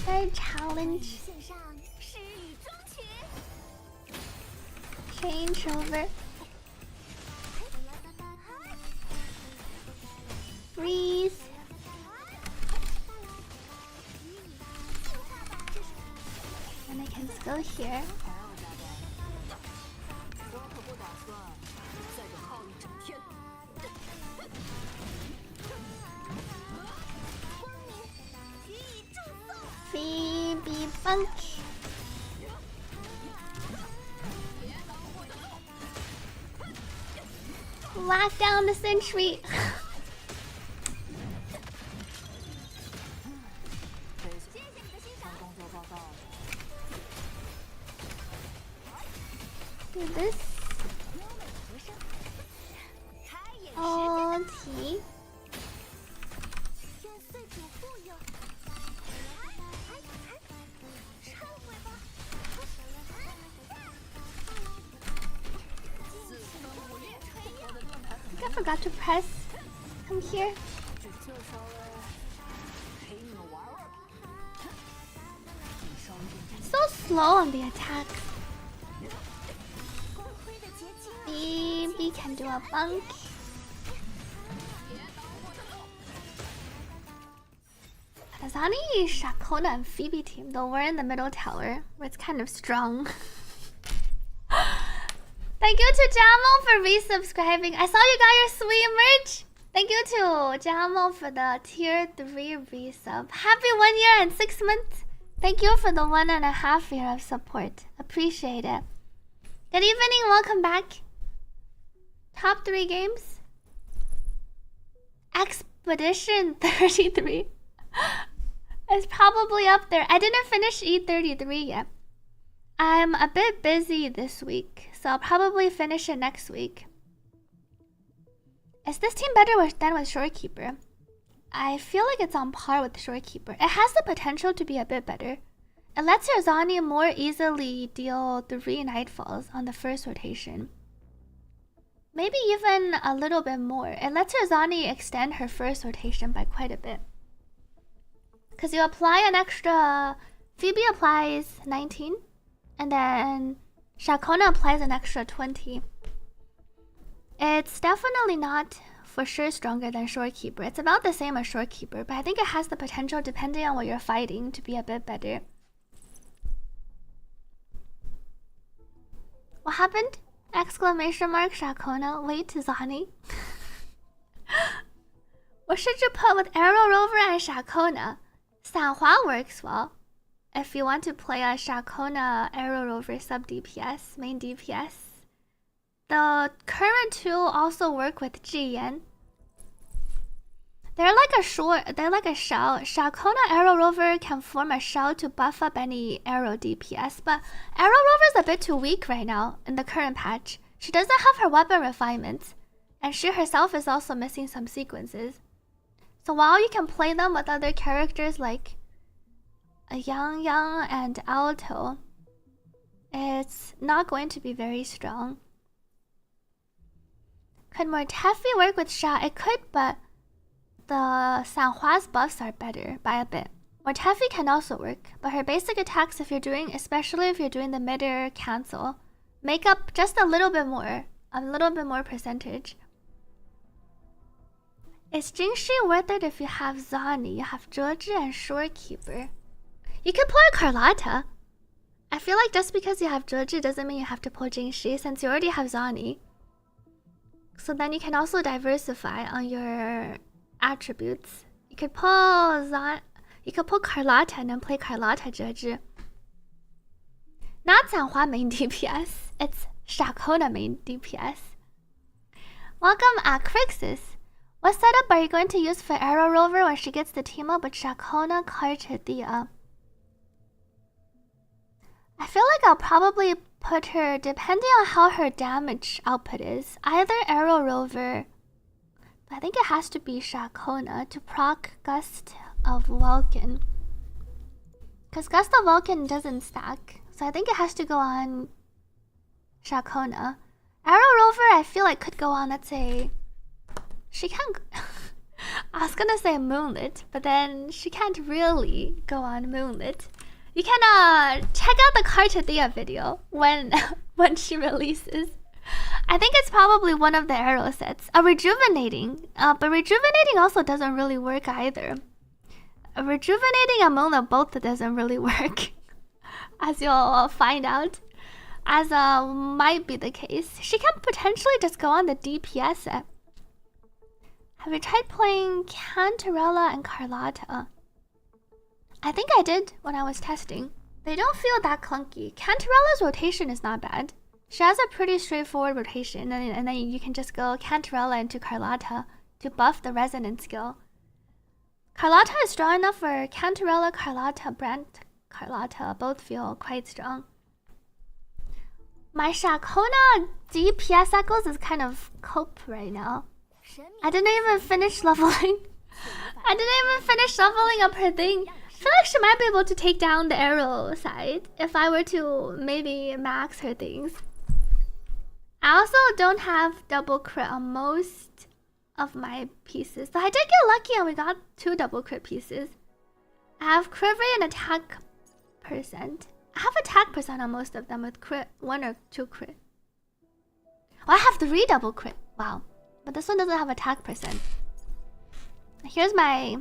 Very challenge. Change over. Freeze. And I can go here. Phoebe Bunk. Lock down the sentry. Do this. Oh, T. I forgot to press. Come here. So slow on the attack. Maybe can do a bunk. Azani, Shakona, and Phoebe team, though we're in the middle tower, where it's kind of strong. Thank you to Jamal for resubscribing. I saw you got your sweet merch. Thank you to Jamal for the tier 3 resub. Happy 1 year and 6 months. Thank you for the 1.5 year of support. Appreciate it. Good evening, welcome back. Top 3 games. Expedition 33 is probably up there. I didn't finish E33 yet. I'm a bit busy this week, so I'll probably finish it next week. Is this team better than with Shorekeeper? I feel like it's on par with Shorekeeper. It has the potential to be a bit better. It lets Azani more easily deal 3 Nightfalls on the first rotation. Maybe even a little bit more. It lets Azani extend her first rotation by quite a bit. Because you apply an extra... Phoebe applies 19. And then Shakona applies an extra 20. It's definitely not for sure stronger than Shorekeeper. It's about the same as Shorekeeper, but I think it has the potential, depending on what you're fighting, to be a bit better. What happened? Exclamation mark Shakona. Wait, Zani. What should you put with Arrow Rover and Shakona? Sanhua works well. If you want to play a Shakona Arrow Rover sub DPS, main DPS. The current 2 also work with Jiyan. They're like a shell. Shakona Arrow Rover can form a shell to buff up any arrow DPS, but Arrow Rover is a bit too weak right now in the current patch. She doesn't have her weapon refinements, and she herself is also missing some sequences. So while you can play them with other characters like Yang and Alto, it's not going to be very strong. Could Mortefi work with Sha? It could, but the Sanhua's buffs are better by a bit. Mortefi can also work, but her basic attacks, especially if you're doing the mid-air cancel, make up just a little bit more percentage. Is Jingshi worth it if you have Zani, you have Joji and Shorekeeper? You can pull a Carlotta. I feel like just because you have Joji doesn't mean you have to pull Jingshi, since you already have Zani. So then you can also diversify on your attributes. You could pull Carlotta and then play Carlotta Joji. Not Sanhua main DPS, it's Shakona main DPS. Welcome Acrixis. What setup are you going to use for Arrow Rover when she gets the team up with Shakona Karchadia? I feel like I'll probably put her, depending on how her damage output is, either Arrow Rover, but I think it has to be Shakona to proc Gust of Vulcan. Because Gust of Vulcan doesn't stack, so I think it has to go on Shakona. Arrow Rover I feel like could go on, let's say, she can't... I was gonna say Moonlit, but then she can't really go on Moonlit. You can check out the Karchadia video when she releases. I think it's probably one of the arrow sets. Rejuvenating, but Rejuvenating also doesn't really work either. Rejuvenating and Moonlit both doesn't really work, as you'll find out, as might be the case. She can potentially just go on the DPS set. Have you tried playing Cantarella and Carlotta? I think I did when I was testing. They don't feel that clunky. Cantarella's rotation is not bad. She has a pretty straightforward rotation, and then you can just go Cantarella into Carlotta to buff the resonance skill. Carlotta is strong enough for Cantarella, Carlotta, Brand Carlotta both feel quite strong. My Shakona DPS echoes is kind of cope right now. I didn't even finish leveling. I didn't even finish leveling up her thing. I feel like she might be able to take down the arrow side if I were to maybe max her things. I also don't have double crit on most of my pieces. So I did get lucky and we got 2 double crit pieces. I have crit rate and attack percent. I have attack percent on most of them with crit 1 or 2 crit. Oh, I have 3 double crit. Wow. But this one doesn't have attack percent. Here's my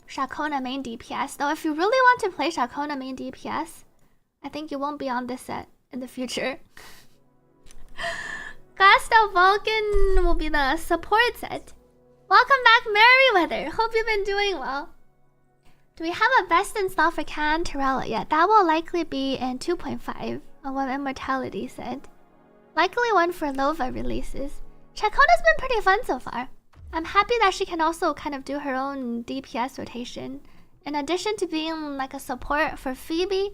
Shakona main DPS. Though if you really want to play Shakona main DPS, I think you won't be on this set in the future. Gustav Vulcan will be the support set. Welcome back, Merryweather. Hope you've been doing well. Do we have a best in stall for Can Terrella yet? That will likely be in 2.5, on what Immortality said. Likely one for Lova releases. Ciaccona's been pretty fun so far. I'm happy that she can also kind of do her own DPS rotation. In addition to being like a support for Phoebe,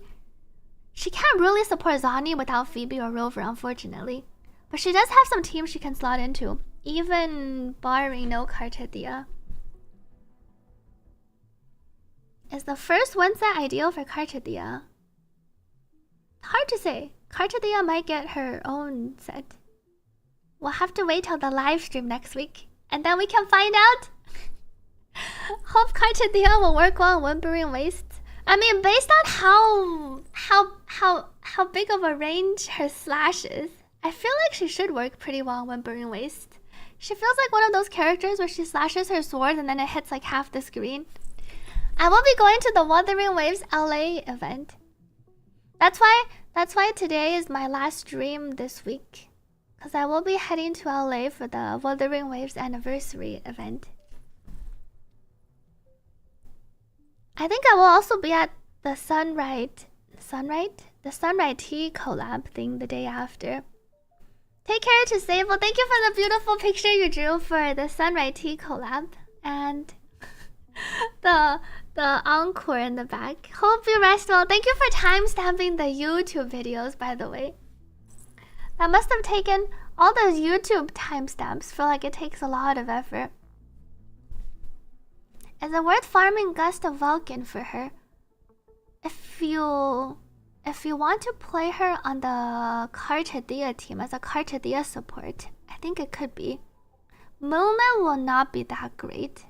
she can't really support Zani without Phoebe or Rover, unfortunately. But she does have some teams she can slot into, even barring no Cartadia. Is the first one set ideal for Cartadia? Hard to say. Cartadia might get her own set. We'll have to wait till the live stream next week, and then we can find out. Hope Cartadia will work well in Whimpering Wastes. I mean, based on how big of a range her slash is, I feel like she should work pretty well in Whimpering Waste. She feels like one of those characters where she slashes her sword and then it hits like half the screen. I will be going to the Wuthering Waves LA event. That's why today is my last stream this week. Because I will be heading to LA for the Wuthering Waves anniversary event. I think I will also be at the Sunrite Tea collab thing the day after. Take care to Sable. Thank you for the beautiful picture you drew for the Sunrite Tea collab. And the encore in the back. Hope you rest well. Thank you for timestamping the YouTube videos, by the way. That must have taken all those YouTube timestamps. Feel like it takes a lot of effort. Is it worth farming Gust of Vulcan for her? If you want to play her on the Cartadia team as a Cartadia support, I think it could be. Moonlight will not be that great.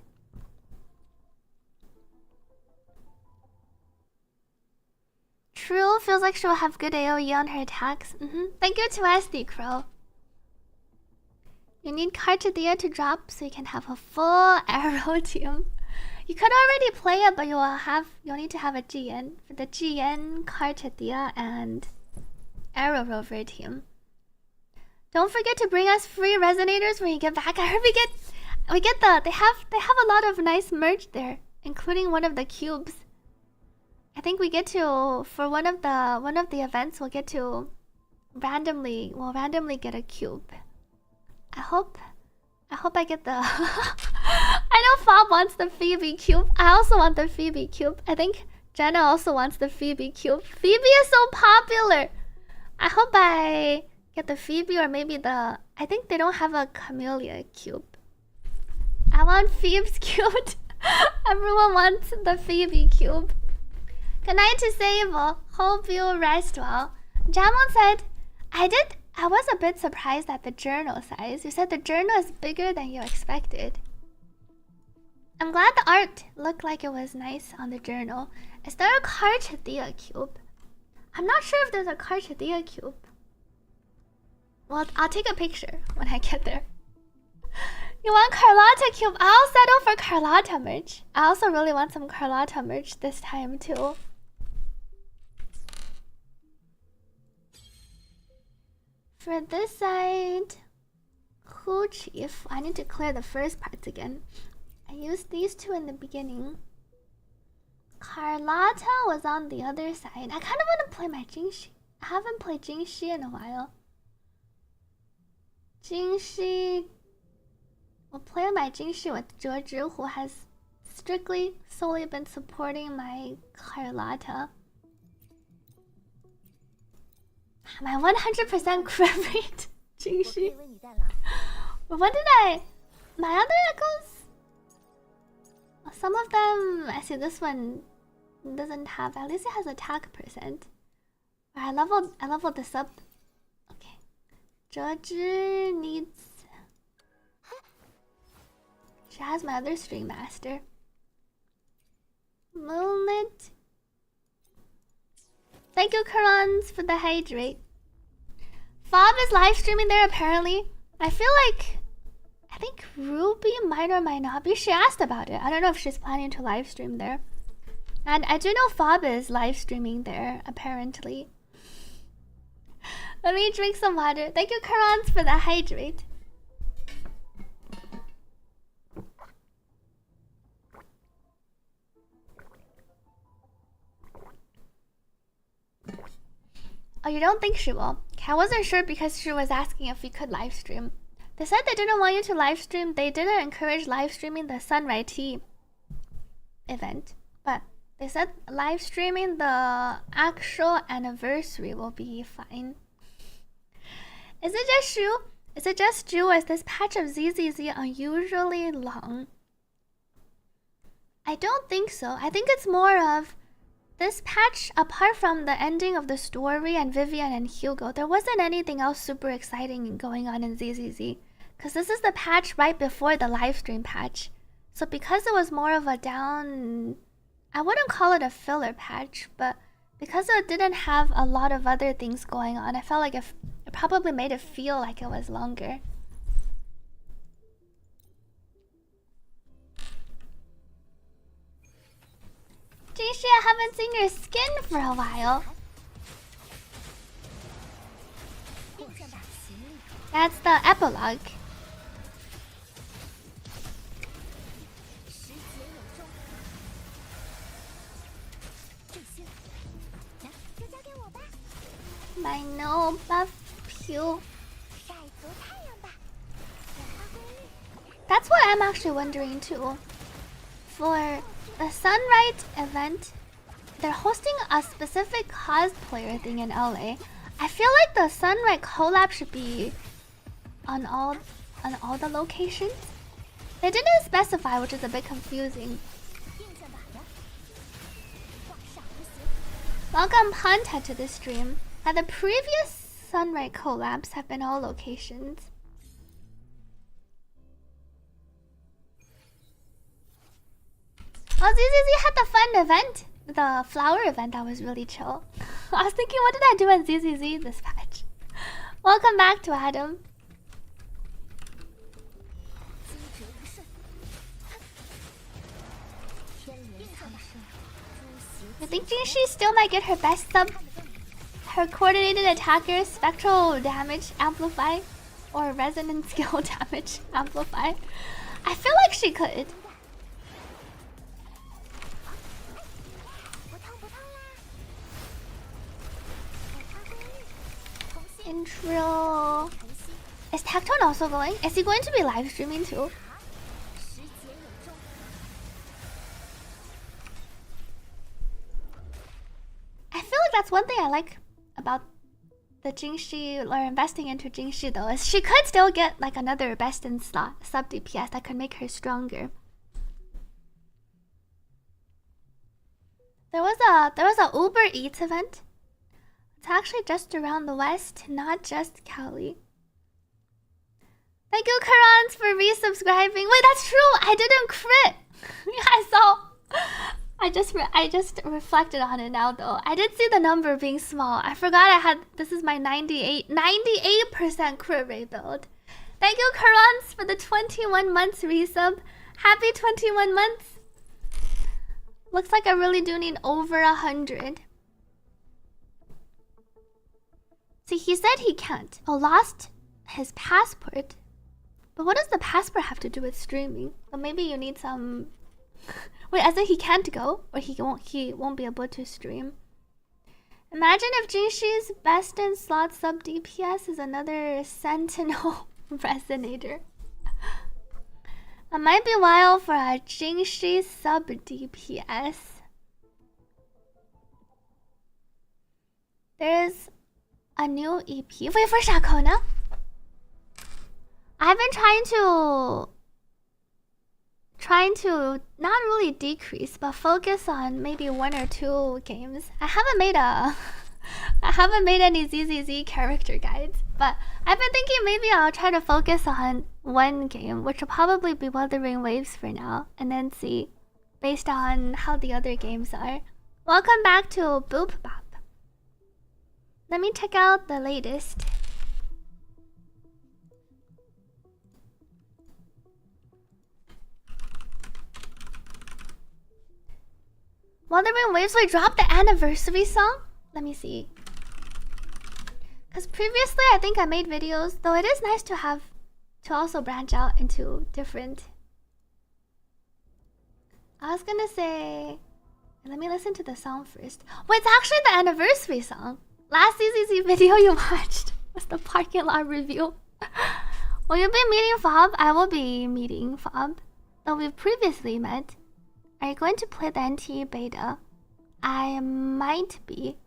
True, feels like she'll have good AoE on her attacks. Thank you to SD Crow. You need Cartadia to drop so you can have a full arrow team. You could already play it, but you'll need to have a GN for the GN, Cartadia, and Arrow Rover team. Don't forget to bring us free resonators when you get back. I heard they have a lot of nice merch there, including one of the cubes. I think we get to, for one of the events, we'll get to randomly get a cube. I hope I get the I know Fob wants the Phoebe cube. I also want the Phoebe cube. I think Jenna also wants the Phoebe cube. Phoebe is so popular. I hope I get the Phoebe or maybe I think they don't have a Camellia cube. I want Phoebe's cube. Everyone wants the Phoebe cube. Good night to Sable. Hope you rest well. Jamon said, I was a bit surprised at the journal size. You said the journal is bigger than you expected. I'm glad the art looked like it was nice on the journal. Is there a Cartadia cube? I'm not sure if there's a Cartadia cube. Well, I'll take a picture when I get there. You want Carlotta cube? I'll settle for Carlotta merch. I also really want some Carlotta merch this time too. For this side, Who Chief. I need to clear the first parts again. I used these two in the beginning. Carlotta was on the other side. I kind of want to play my Jingxi. I haven't played Jingxi in a while. Jingxi. We'll play my Jingxi with Zhezhi, who has solely been supporting my Carlotta. My 100% crit rate. 惊喜。What did I? My other echoes? Some of them. I see this one doesn't have. At least it has attack percent. I leveled this up. Okay. 这只 needs. She has my other string master. Moonlit. Thank you, Karans, for the hydrate. Fob is live streaming there apparently. I think Ruby might or might not be. She asked about it. I don't know if she's planning to live stream there. And I do know Fob is live streaming there apparently. Let me drink some water. Thank you, Karans, for the hydrate. Oh, you don't think she will? Okay, I wasn't sure because she was asking if we could live stream. They said they didn't want you to live stream. They didn't encourage live streaming the Sunrise Tea event, but they said live streaming the actual anniversary will be fine. Is it just you? Is it just you? Is this patch of ZZZ unusually long? I don't think so. I think it's more of this patch, apart from the ending of the story and Vivian and Hugo, there wasn't anything else super exciting going on in ZZZ. Because this is the patch right before the livestream patch. So because it was more of a down... I wouldn't call it a filler patch, but because it didn't have a lot of other things going on, I felt like it probably made it feel like it was longer. Jingshi, I haven't seen your skin for a while. That's the epilogue. My no buff pew. That's what I'm actually wondering too. For the Sunrise event, they're hosting a specific cosplayer thing in LA. I feel like the Sunrise collab should be on all the locations. They didn't specify, which is a bit confusing. Welcome Panta to the stream. Now the previous Sunrise collabs have been all locations. Oh, ZZZ had the fun event. The flower event that was really chill. I was thinking, what did I do on ZZZ this patch? Welcome back to Adam. I think Jingshi still might get her best sub. Her coordinated attacker spectral damage amplify or resonant skill damage amplify. I feel like she could. Intro. Is Ciaccona also going? Is he going to be live streaming too? I feel like that's one thing I like about the Jingshi, or investing into Jingshi though, is she could still get like another best in slot sub DPS that could make her stronger. There was a Uber Eats event. It's actually just around the west, not just Cali. Thank you, Karans, for resubscribing. Wait, that's true. I didn't crit. Yeah, I saw. I just reflected on it now, though. I did see the number being small. I forgot I had. This is my 98% crit rate build. Thank you, Karans, for the 21 months resub. Happy 21 months. Looks like I really do need over 100. See, he said he can't. Oh, lost his passport. But what does the passport have to do with streaming? Well, maybe you need some... Wait, I said he can't go? Or he won't be able to stream? Imagine if Jingshi's best in slot sub DPS is another Sentinel Resonator. It might be wild for a Jingshi sub DPS. There's a new EP. Wait for Shakona. I've been trying to not really decrease, but focus on maybe 1 or 2 games. I haven't made any ZZZ character guides, but I've been thinking maybe I'll try to focus on 1 game, which will probably be Wuthering Waves for now, and then see based on how the other games are. Welcome back to Boop Bop. Let me check out the latest. Wuthering Waves will drop the anniversary song? Let me see. Because previously I think I made videos, though it is nice to have to also branch out into different. I was gonna say, let me listen to the song first. Wait, it's actually the anniversary song. Last ZZZ video you watched was the parking lot review. Will you be meeting Fob? I will be meeting Fob, though we've previously met. Are you going to play the NT beta? I might be.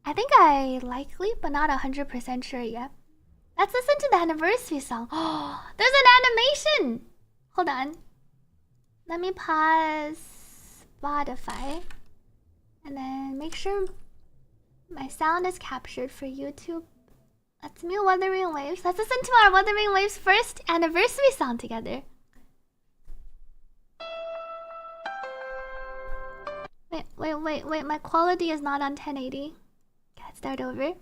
I think I likely, but not 100% sure yet. Let's listen to the anniversary song. Oh, there's an animation! Hold on. Let me pause Spotify. And then make sure my sound is captured for YouTube. Let's mute Wuthering Waves. Let's listen to our Wuthering Waves first anniversary song together. Wait, my quality is not on 1080. Let's start over.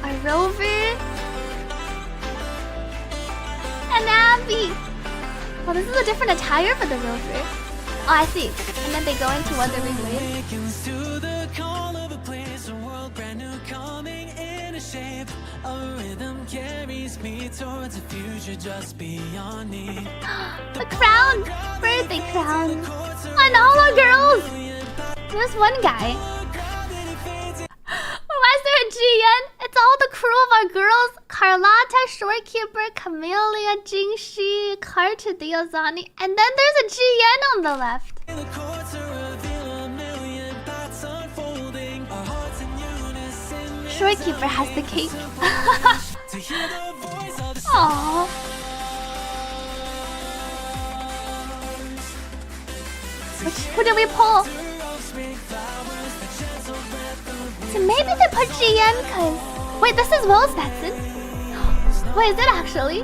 A rover. An Abby. Oh, this is a different attire for the rover. Oh, I see. And then they go into Wuthering Waves. Shape a rhythm carries me towards a future just beyond me. The crown, birthday crown, and all our girls. There's one guy. Why is there a GN? It's all the crew of our girls: Carlotta, Shorekeeper, Camellia, Jingxi, Carter, Diozani, and then there's a GN on the left. Shorekeeper has the cake. Aww. Who did we pull? So maybe they put GN because... Wait, this is Will Stetson? Wait, is it actually?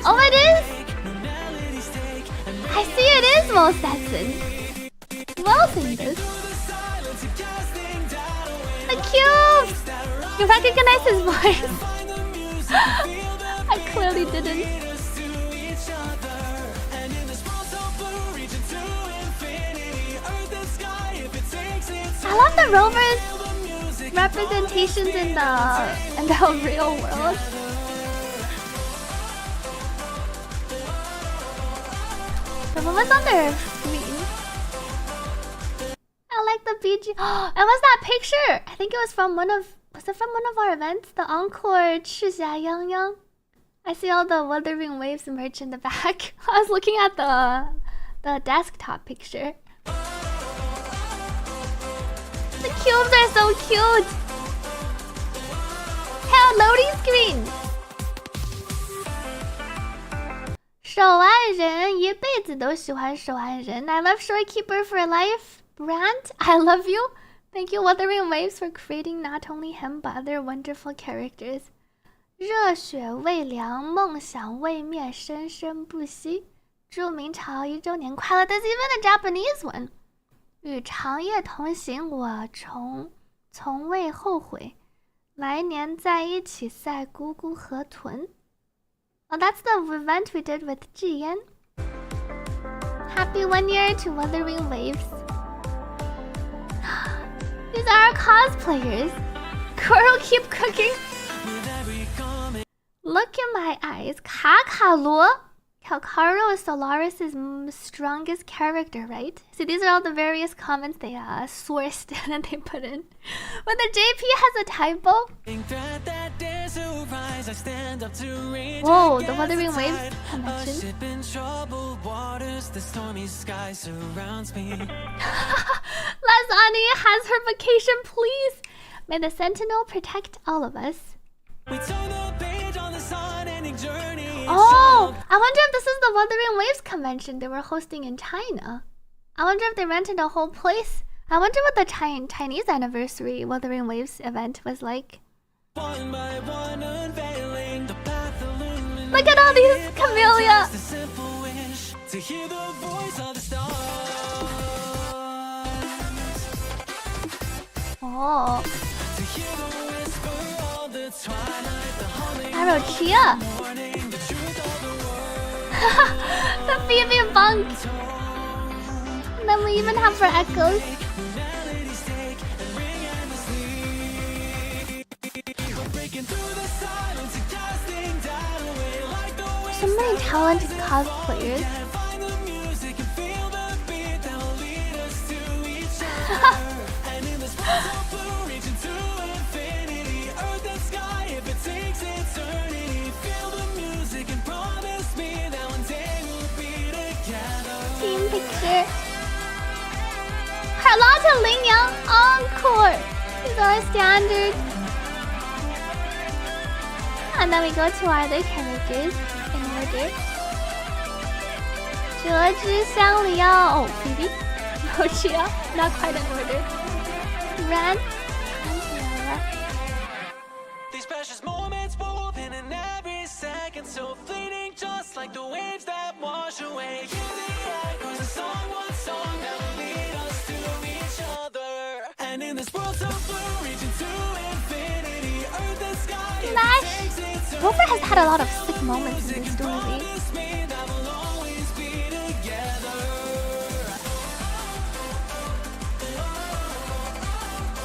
Oh, it is? I see it is Will Stetson. Will's in this. The cube! You recognize his voice? I clearly didn't. I love the Rover's representations in the real world. But what was on their screen? I like the BG. Oh, it was that picture. I think it was from was it from one of our events? The Encore 赤霞泱泱. I see all the Wuthering Waves merch in the back. I was looking at the desktop picture. The cubes are so cute. Hell, loading screen. 守安人一辈子都喜欢守安人. I love Shorekeeper for life. Brand, I love you. Thank you, Wuthering Waves, for creating not only him but other wonderful characters. 热血未凉，梦想未灭，生生不息。祝明朝1周年快乐。There's even a Japanese one. 与长夜同行，我从未后悔。来年在一起赛姑姑河豚。Oh, that's the event we did with Jian. Happy 1 year to Wuthering Waves. These are our cosplayers. Coral, keep cooking. Look in my eyes. Kakalo. Calcaro is Solaris' strongest character, right? See, these are all the various comments they sourced and they put in. But the JP has a typo. Whoa, the Wuthering Waves convention. Lasani has her vacation, please. May the Sentinel protect all of us. Oh, I wonder if this is the Wuthering Waves convention they were hosting in China. I wonder if they rented a whole place. I wonder what the Chinese anniversary Wuthering Waves event was like. Look at all these camellia. Oh. I wrote Chia. The Phoebe bunk. And then we even have for echoes. So many talented cosplayers. Team picture. Carlotta Ling Yang Encore. These are our standards. And then we go to our other characters in order. 折枝香里奥 Oh, Phoebe. No, Chia. Not quite in order. Ran. These precious moments woven in every second, so fleeting, just like the waves that wash away. Hear the echoes of one song that will lead us to each other. And in this world so blue, reaching to infinity, earth and sky. Lash. Rover has had a lot of sick moments in this story.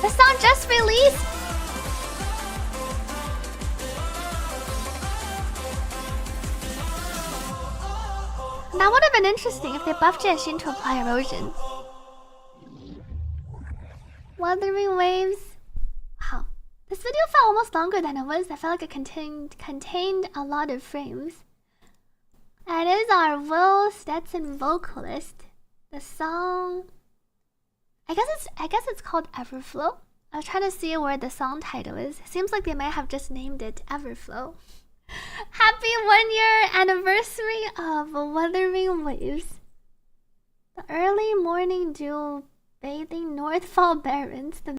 The song just released. That would have been interesting if they buffed Jianxin to apply erosion. Wuthering Waves. Wow. This video felt almost longer than it was. I felt like it contained a lot of frames. And it is our Will Stetson vocalist. The song, I guess it's called Everflow. I was trying to see where the song title is. It seems like they might have just named it Everflow. Happy 1 year anniversary of Wuthering Waves. The early morning dew bathing Northfall Barrens. The